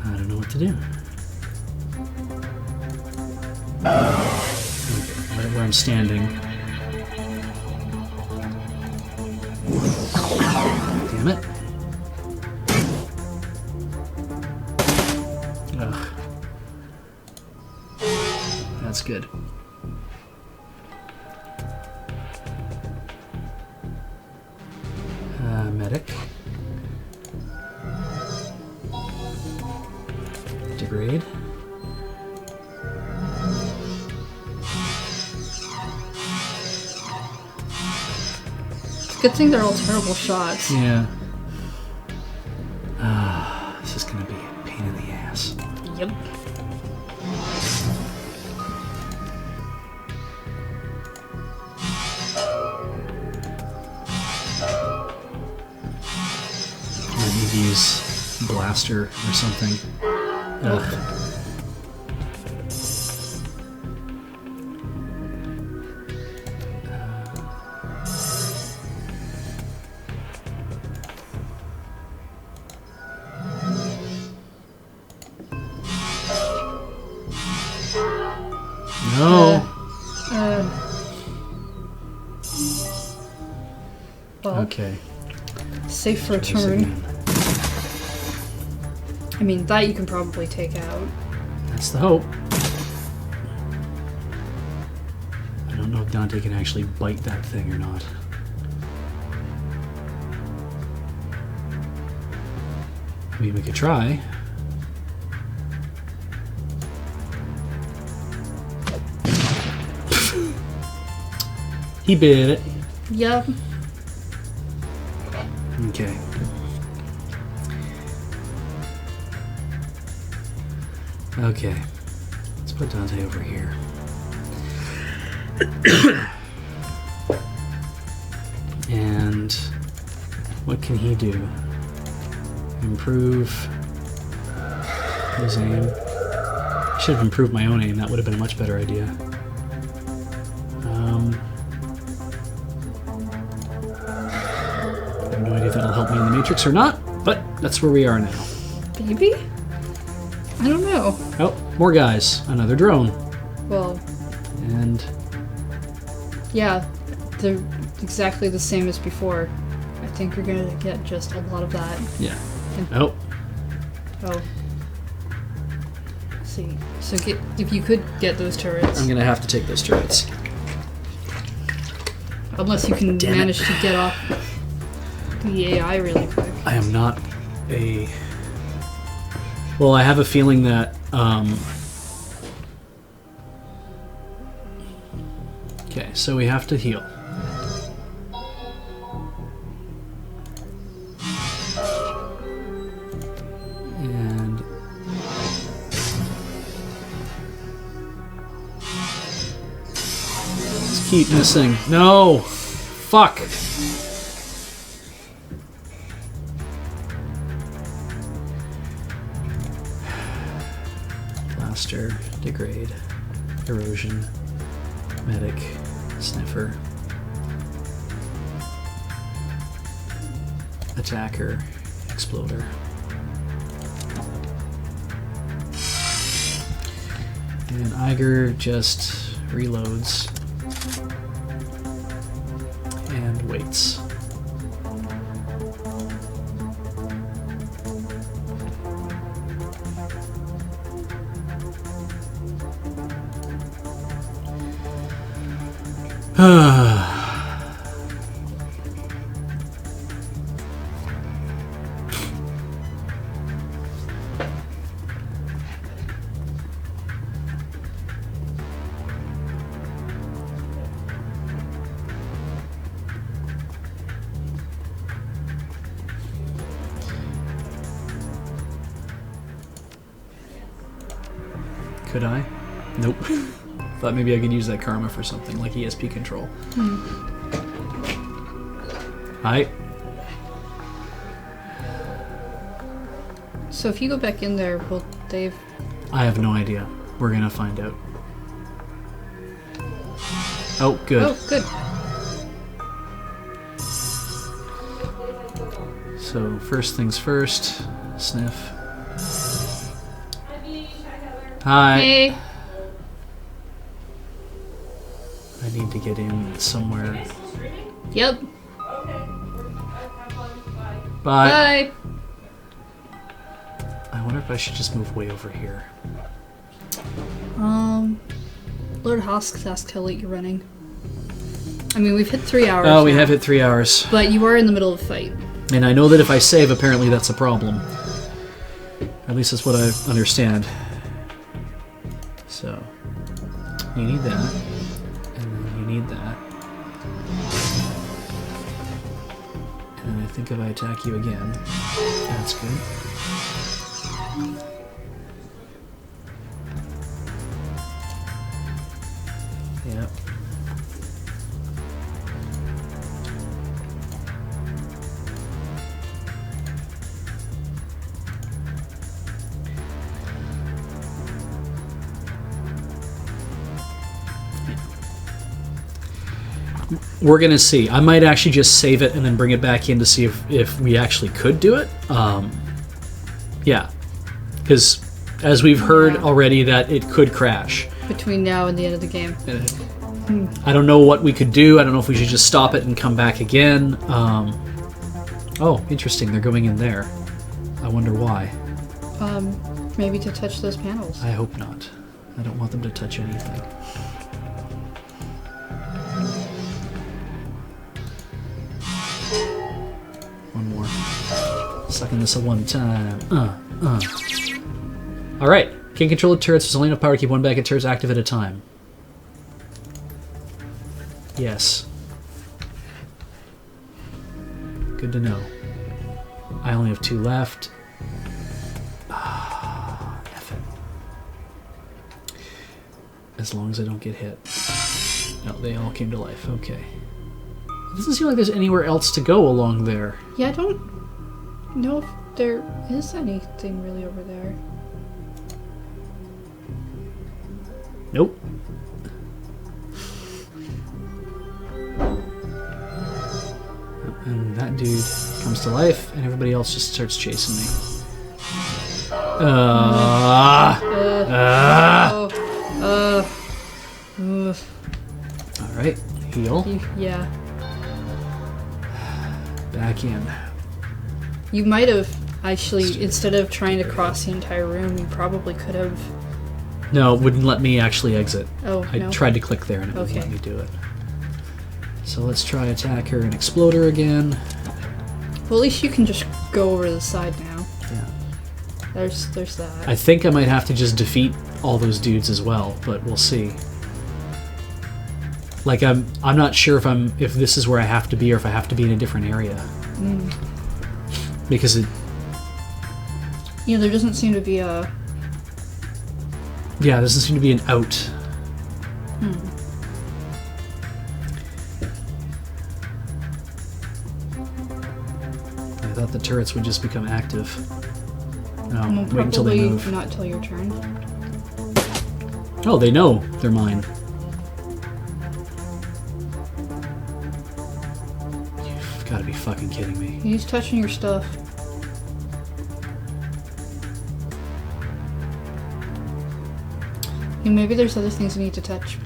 I don't know what to do. Okay, right where I'm standing. Damn it. Ugh. That's good. Good thing they're all terrible shots. Yeah. This is gonna be a pain in the ass. Yep. I need to use blaster or something. Ugh. No. Well, Okay. safe for a Try this turn. again. I mean, that you can probably take out. That's the hope. I don't know if Dante can actually bite that thing or not. I mean, we could try. He bit it. Yep. Okay. Okay. Let's put Dante over here. And what can he do? Improve his aim. I should have improved my own aim. That would have been a much better idea. I have no idea if that'll help me in the Matrix or not, but that's where we are now. Maybe? I don't know. Oh, more guys. Another drone. Well, And yeah, they're exactly the same as before. I think you're gonna get just a lot of that. yeah. Oh, Oh. Let's see. So if you could get those turrets. I'm gonna have to take those turrets. Unless you can Damn it. manage to get off the AI really quick. I am not a... Well, I have a feeling that, Okay, so we have to heal. And... Let's keep missing. No! Fuck! Blaster, degrade, erosion, medic, sniffer, attacker, exploder. And Iger just reloads and waits. Could I? Nope. Thought maybe I could use that karma for something like ESP control. Hi. So if you go back in there, will Dave... I have no idea. We're gonna find out. Oh, good. Oh, good. So first things first, sniff. Hi. Hey! I need to get in somewhere. Yep. Bye. Bye! I wonder if I should just move way over here. Lord Hosk asked how late you're running. I mean, we've hit 3 hours Oh, we now, have hit 3 hours. but you are in the middle of a fight. And I know that if I save, apparently that's a problem. At least that's what I understand. So, you need that. And then you need that. think if I attack you again, that's good. Yep. We're gonna see. I might actually just save it and then bring it back in to see if we actually could do it. Yeah, because as we've heard already, that it could crash. Between now and the end of the game. I don't know what we could do. I don't know if we should just stop it and come back again. Oh, interesting. They're going in there. I wonder why. Maybe to touch those panels. I hope not. I don't want them to touch anything. One more. Sucking this at one time. Alright. Can control the turrets. There's only enough power to keep one bag of turrets active at a time. Yes. Good to know. I only have 2 left. F it. As long as I don't get hit. No, they all came to life. Okay. It doesn't seem like there's anywhere else to go along there. Yeah, I don't know if there is anything really over there. Nope. And that dude comes to life, and everybody else just starts chasing me. Alright, heal. Yeah. Back in. You might have actually, instead of trying to cross the entire room, you probably could have... No, it wouldn't let me actually exit. Oh, I no? tried to click there and it wouldn't let me do it. So let's try attack her and explode her again. Well, at least you can just go over the side now. Yeah. There's that. I think I might have to just defeat all those dudes as well, but we'll see. Like I'm not sure if this is where I have to be or if I have to be in a different area. Because it... Yeah, there doesn't seem to be a... Yeah, there doesn't seem to be an out. I thought the turrets would just become active. No, Well, wait until they move. not till your turn. Oh, they know they're mine. You've got to be fucking kidding me. He's touching your stuff. And maybe there's other things you need to touch.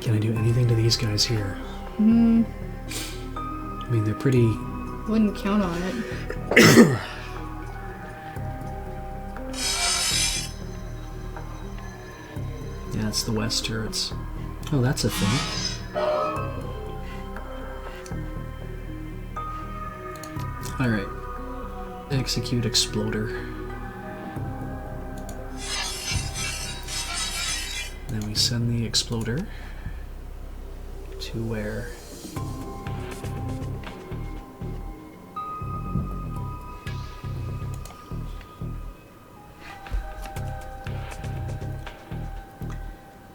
Can I do anything to these guys here? I mean, they're pretty... Wouldn't count on it. Yeah, it's the west turrets. Oh, that's a thing. Alright. Execute exploder. Then we send the exploder to where?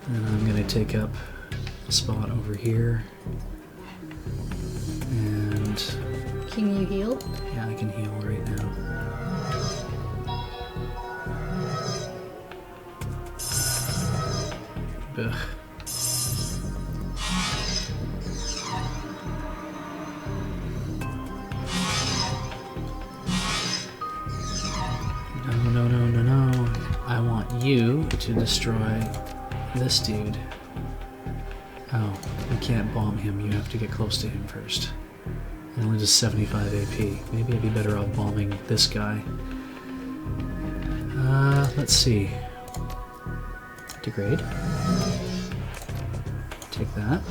And I'm going to take up a spot over here. And Can you heal? yeah, I can heal right now. Ugh. No. I want you to destroy this dude. Oh, you can't bomb him. You have to get close to him first. It only does 75 AP. Maybe I'd be better off bombing this guy. Let's see. Degrade. Take that.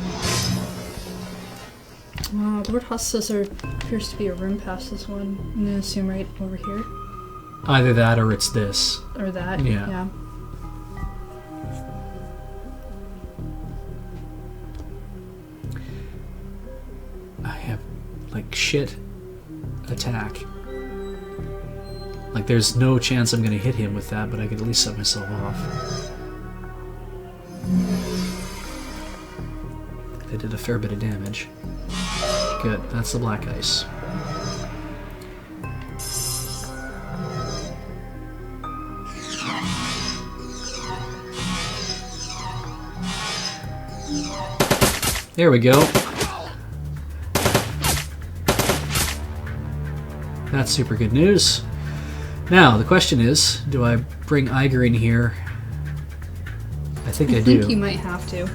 Lord Huss says there appears to be a room past this one. I'm gonna assume right over here. Either that or it's this. Or that. Yeah. like shit attack. Like, there's no chance I'm gonna hit him with that, but I could at least set myself off. They did a fair bit of damage. Good, that's the black ice. There we go. That's super good news. Now, the question is, do I bring Iger in here? I think I do. I think you might have to.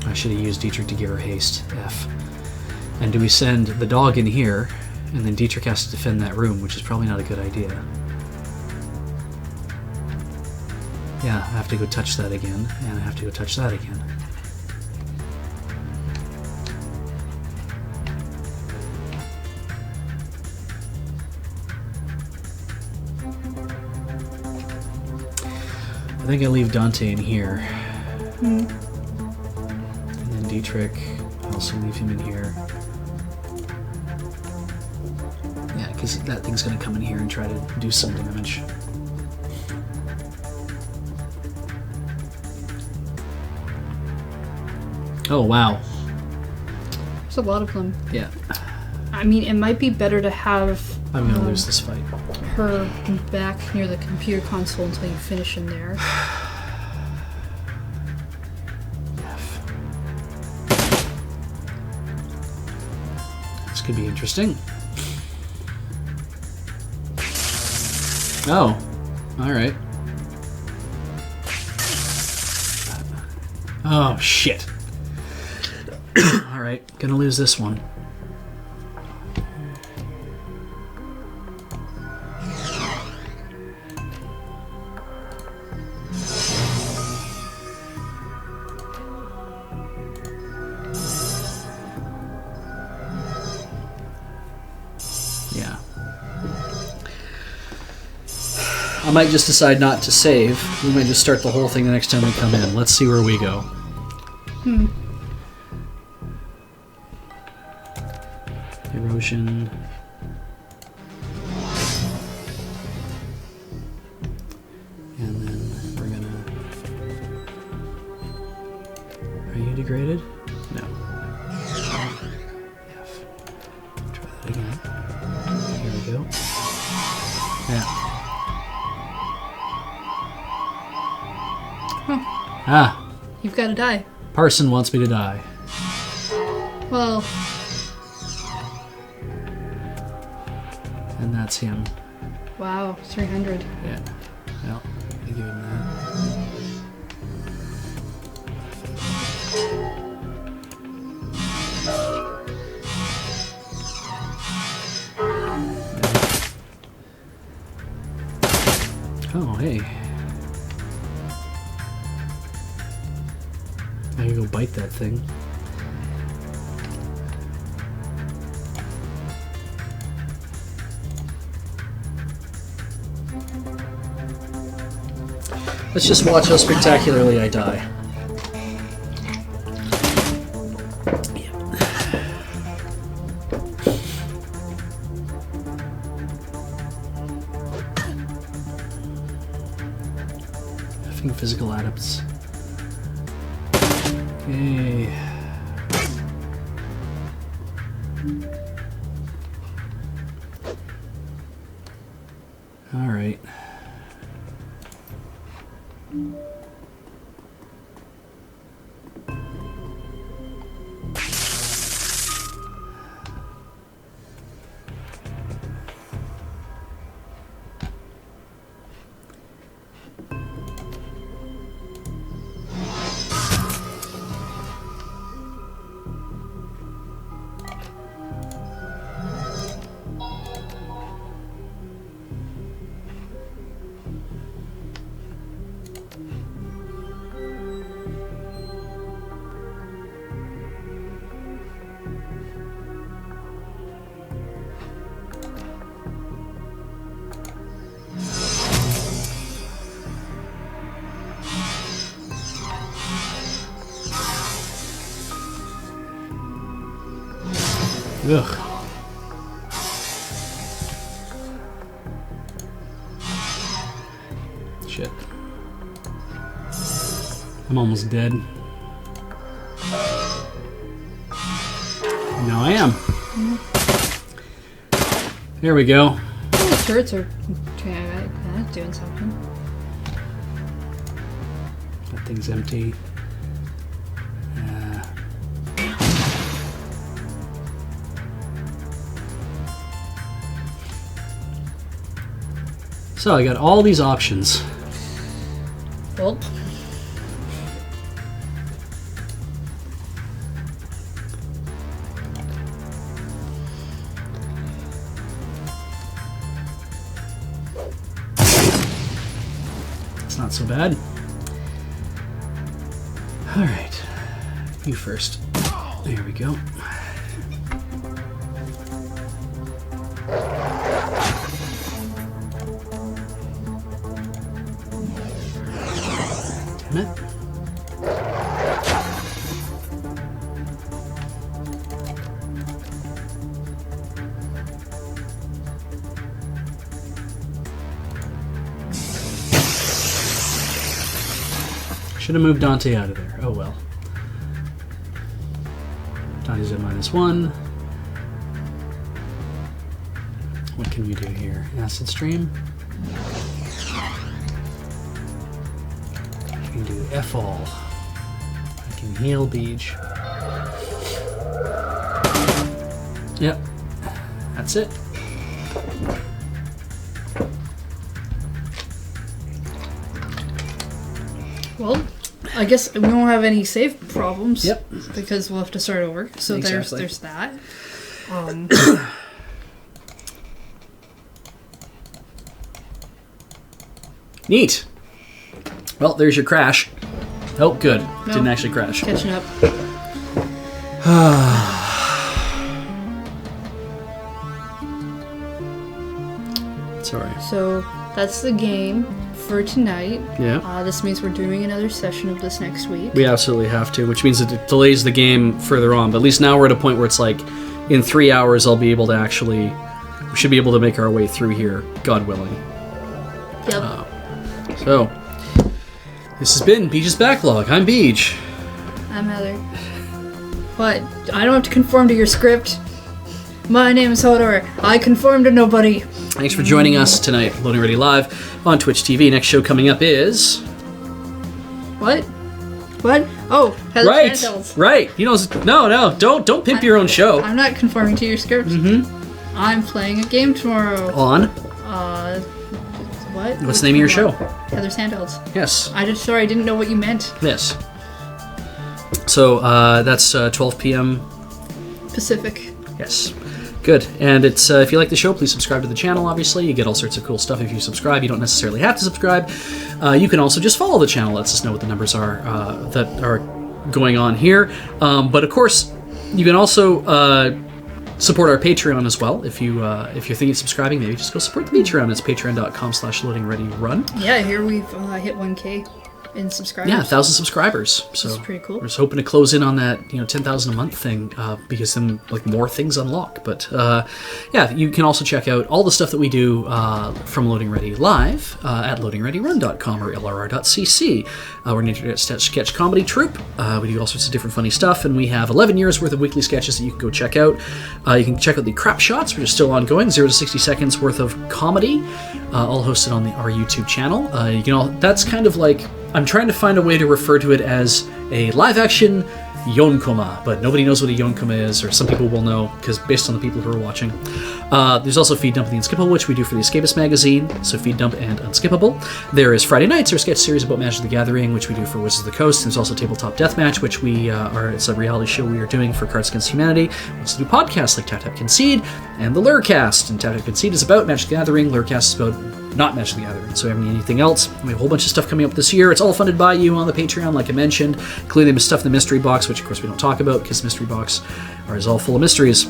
I should have used Dietrich to give her haste. F. And do we send the dog in here, and then Dietrich has to defend that room, which is probably not a good idea. Yeah, I have to go touch that again, and I have to go touch that again. I think I leave Dante in here. And then Dietrich, I also leave him in here. Yeah, because that thing's going to come in here and try to do some damage. Oh, wow. There's a lot of them. Yeah. I mean, it might be better to have I'm going to lose this fight. her back near the computer console until you finish in there. This could be interesting. Oh, all right. Oh, shit. All right, gonna lose this one. Yeah. I might just decide not to save. We might just start the whole thing the next time we come in. Let's see where we go. Erosion. And then we're gonna... Are you degraded? No. F. Try that again. Here we go. Yeah. Huh. Ah! You've got to die. Parson wants me to die. Well, And that's him. wow, 300. Yeah. Well, I give him that. Oh, hey. I can go bite that thing. Let's just watch how spectacularly I die. Effing physical adepts. Okay. All right. Ugh. Shit. I'm almost dead. Now I am. There we go. The turrets are doing something. That thing's empty. So I got all these options. Well, It's not so bad. All right, you first. There we go. Damn it. Should have moved Dante out of there. Oh well. Dante's at -1. What can we do here? Acid stream. I can do F-all. I can heal Beej. Yep. That's it. well, I guess we won't have any save problems. Yep. Because we'll have to start over. So Exactly. there's that. Neat. Well, there's your crash. Oh, good. No. Didn't actually crash. Catching up. Sorry. So that's the game for tonight. Yeah. This means we're doing another session of this next week. We absolutely have to, which means it delays the game further on. But at least now we're at a point where it's like, in 3 hours, I'll be able to actually, we should be able to make our way through here, God willing. Yep. So, this has been Beej's Backlog. I'm Beej. I'm Heather. But I don't have to conform to your script. My name is Hodor. I conform to nobody. Thanks for joining us tonight, Loading Ready Live on Twitch TV. Next show coming up is... What? What? Oh, Heather Right, Sandels. right. You know, no, don't pimp your own show. I'm not conforming to your script. Mm-hmm. I'm playing a game tomorrow. On? What? What's the name of your show? Heather Sandels. Yes. I didn't know what you meant. Yes. So, that's 12 p.m. Pacific. Yes. Good. And it's if you like the show, please subscribe to the channel, obviously. You get all sorts of cool stuff if you subscribe. You don't necessarily have to subscribe. You can also just follow the channel. Lets us know what the numbers are that are going on here. But, of course, you can also support our Patreon as well. If you're thinking of subscribing, maybe just go support the Patreon. It's patreon.com/loadingreadyrun. Yeah, here we've hit 1K in subscribers. Yeah, 1,000 subscribers. So That's pretty cool. We're just hoping to close in on that, 10,000 a month thing, because then more things unlock. But yeah, you can also check out all the stuff that we do from Loading Ready Live at loadingreadyrun.com or lrr.cc. We're an internet sketch comedy troupe. We do all sorts of different funny stuff, and we have 11 years worth of weekly sketches that you can go check out. You can check out the Crap Shots, which are still ongoing, 0 to 60 seconds worth of comedy, all hosted on our YouTube channel. That's kind of like, I'm trying to find a way to refer to it as a live-action yonkoma, but nobody knows what a yonkoma is, or some people will know, because based on the people who are watching. There's also Feed Dump and the Unskippable, which we do for the Escapist magazine, so Feed Dump and Unskippable. There is Friday Nights, our sketch series about Magic the Gathering, which we do for Wizards of the Coast. There's also Tabletop Deathmatch, which it's a reality show we are doing for Cards Against Humanity. We also do podcasts like Tap Tap Concede and the Lurecast, and Tap Tap Concede is about Magic the Gathering, Lurecast is about not Magic the Gathering. So anything else, we have a whole bunch of stuff coming up this year. It's all funded by you on the Patreon, like I mentioned, including the stuff in the mystery box, which of course we don't talk about because the mystery box is all full of mysteries.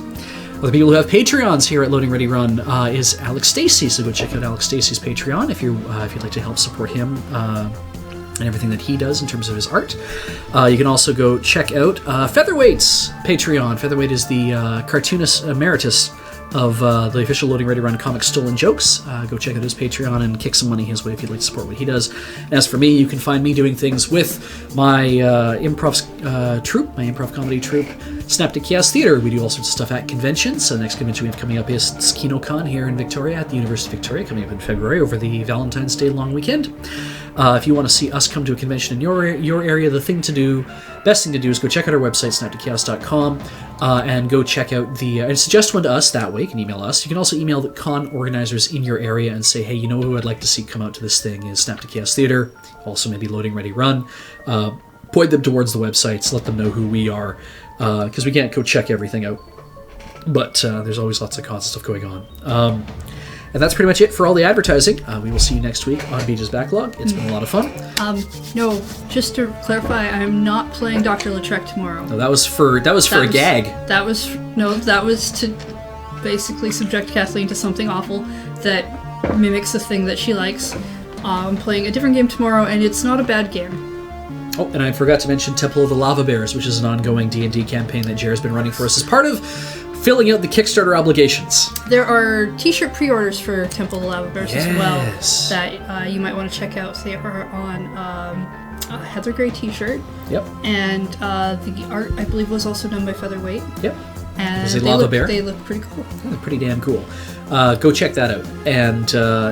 Other people who have Patreons here at Loading Ready Run is Alex Stacey, so go check out Alex Stacey's Patreon if you'd like to help support him and everything that he does in terms of his art. You can also go check out Featherweight's Patreon. Featherweight is the cartoonist emeritus of the official Loading Ready Run comic Stolen Jokes. Go check out his Patreon and kick some money his way if you'd like to support what he does. And as for me, you can find me doing things with my improv troupe, my improv comedy troupe, Synaptic Chaos Theatre. We do all sorts of stuff at conventions. So the next convention we have coming up is KinoCon here in Victoria at the University of Victoria, coming up in February over the Valentine's Day long weekend. If you want to see us come to a convention in your area, the best thing to do is go check out our website, synapticchaos.com, and go check out and suggest one to us that way. You can email us. You can also email the con organizers in your area and say, hey, you know who I'd like to see come out to this thing is Synaptic Chaos Theatre, also maybe Loading Ready Run. Point them towards the websites, let them know who we are, because we can't go check everything out. But there's always lots of con stuff going on. And that's pretty much it for all the advertising. We will see you next week on Beej's Backlog. It's been a lot of fun. No, just to clarify, I'm not playing Dr. Lautrec tomorrow. No, that was for a gag. That was to basically subject Kathleen to something awful that mimics the thing that she likes. I'm playing a different game tomorrow, and it's not a bad game. Oh, and I forgot to mention Temple of the Lava Bears, which is an ongoing D&D campaign that Jer's been running for us as part of filling out the Kickstarter obligations. There are t-shirt pre-orders for Temple of the Lava Bears as well that you might want to check out. They are on a Heather Gray t-shirt. Yep. And the art, I believe, was also done by Featherweight. Yep. And there's a lava bear. They look pretty cool. Yeah, they're pretty damn cool. Go check that out. And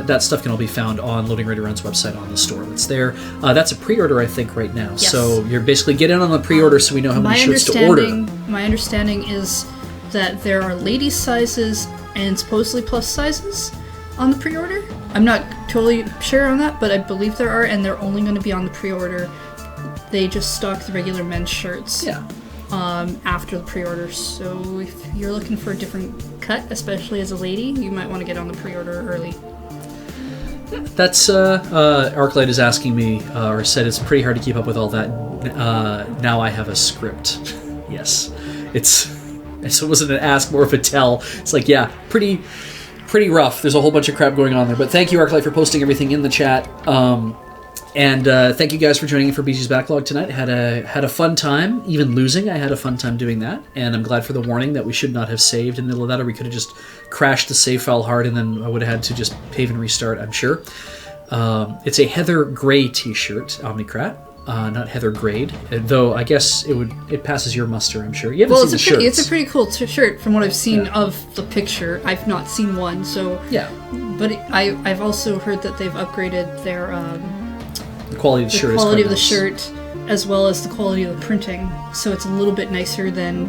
that stuff can all be found on Loading Ready Run's website on the store that's there. That's a pre-order, I think, right now. Yes. So you're basically get in on the pre-order so we know how many shirts to order. My understanding is that there are ladies' sizes and supposedly plus sizes on the pre-order. I'm not totally sure on that, but I believe there are, and they're only going to be on the pre-order. They just stock the regular men's shirts after the pre-order. So if you're looking for a different cut, especially as a lady, you might want to get on the pre-order early. That's Arclight is asking me, or said it's pretty hard to keep up with all that. Now I have a script. Yes, so it wasn't an ask, more of a tell. It's like, yeah, pretty rough. There's a whole bunch of crap going on there. But thank you, Arclight, for posting everything in the chat. And thank you guys for joining in for Beej's Backlog tonight. Had a fun time, even losing. I had a fun time doing that. And I'm glad for the warning that we should not have saved in the middle of that, or we could have just crashed the save file hard, and then I would have had to just pave and restart, I'm sure. It's a Heather Gray t-shirt, Omnicrat. Not Heather Grade, though I guess it passes your muster, I'm sure. You haven't seen the shirts. It's a pretty cool shirt from what I've seen of the picture. I've not seen one, so yeah. But I've also heard that they've upgraded their the quality of the shirt. The quality of the shirt, as well as the quality of the printing. So it's a little bit nicer than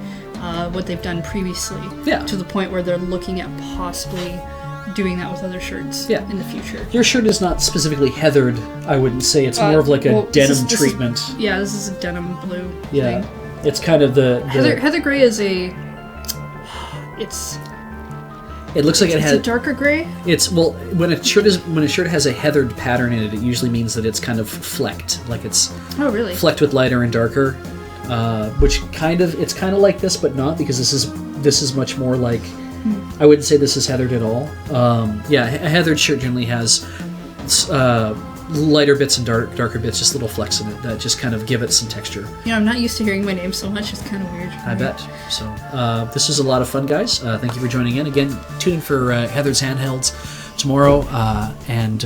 what they've done previously. Yeah. To the point where they're looking at possibly doing that with other shirts in the future. Your shirt is not specifically heathered, I wouldn't say. It's more of like a denim treatment. This is a denim blue thing. It's kind of the Heather Gray is it looks like it's a darker gray. It's when a shirt has a heathered pattern in it, it usually means that it's kind of flecked, like it's flecked with lighter and darker, which it's kind of like this, but not, because this is much more like, I wouldn't say this is heathered at all. A heathered shirt generally has lighter bits and darker bits, just little flecks in it that just kind of give it some texture. I'm not used to hearing my name so much. It's kind of weird. I bet. So this was a lot of fun, guys. Thank you for joining in. Again, tune in for Heather's Handhelds tomorrow. And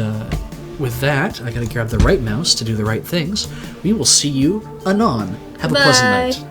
with that, I got to grab the right mouse to do the right things. We will see you anon. Have a pleasant night.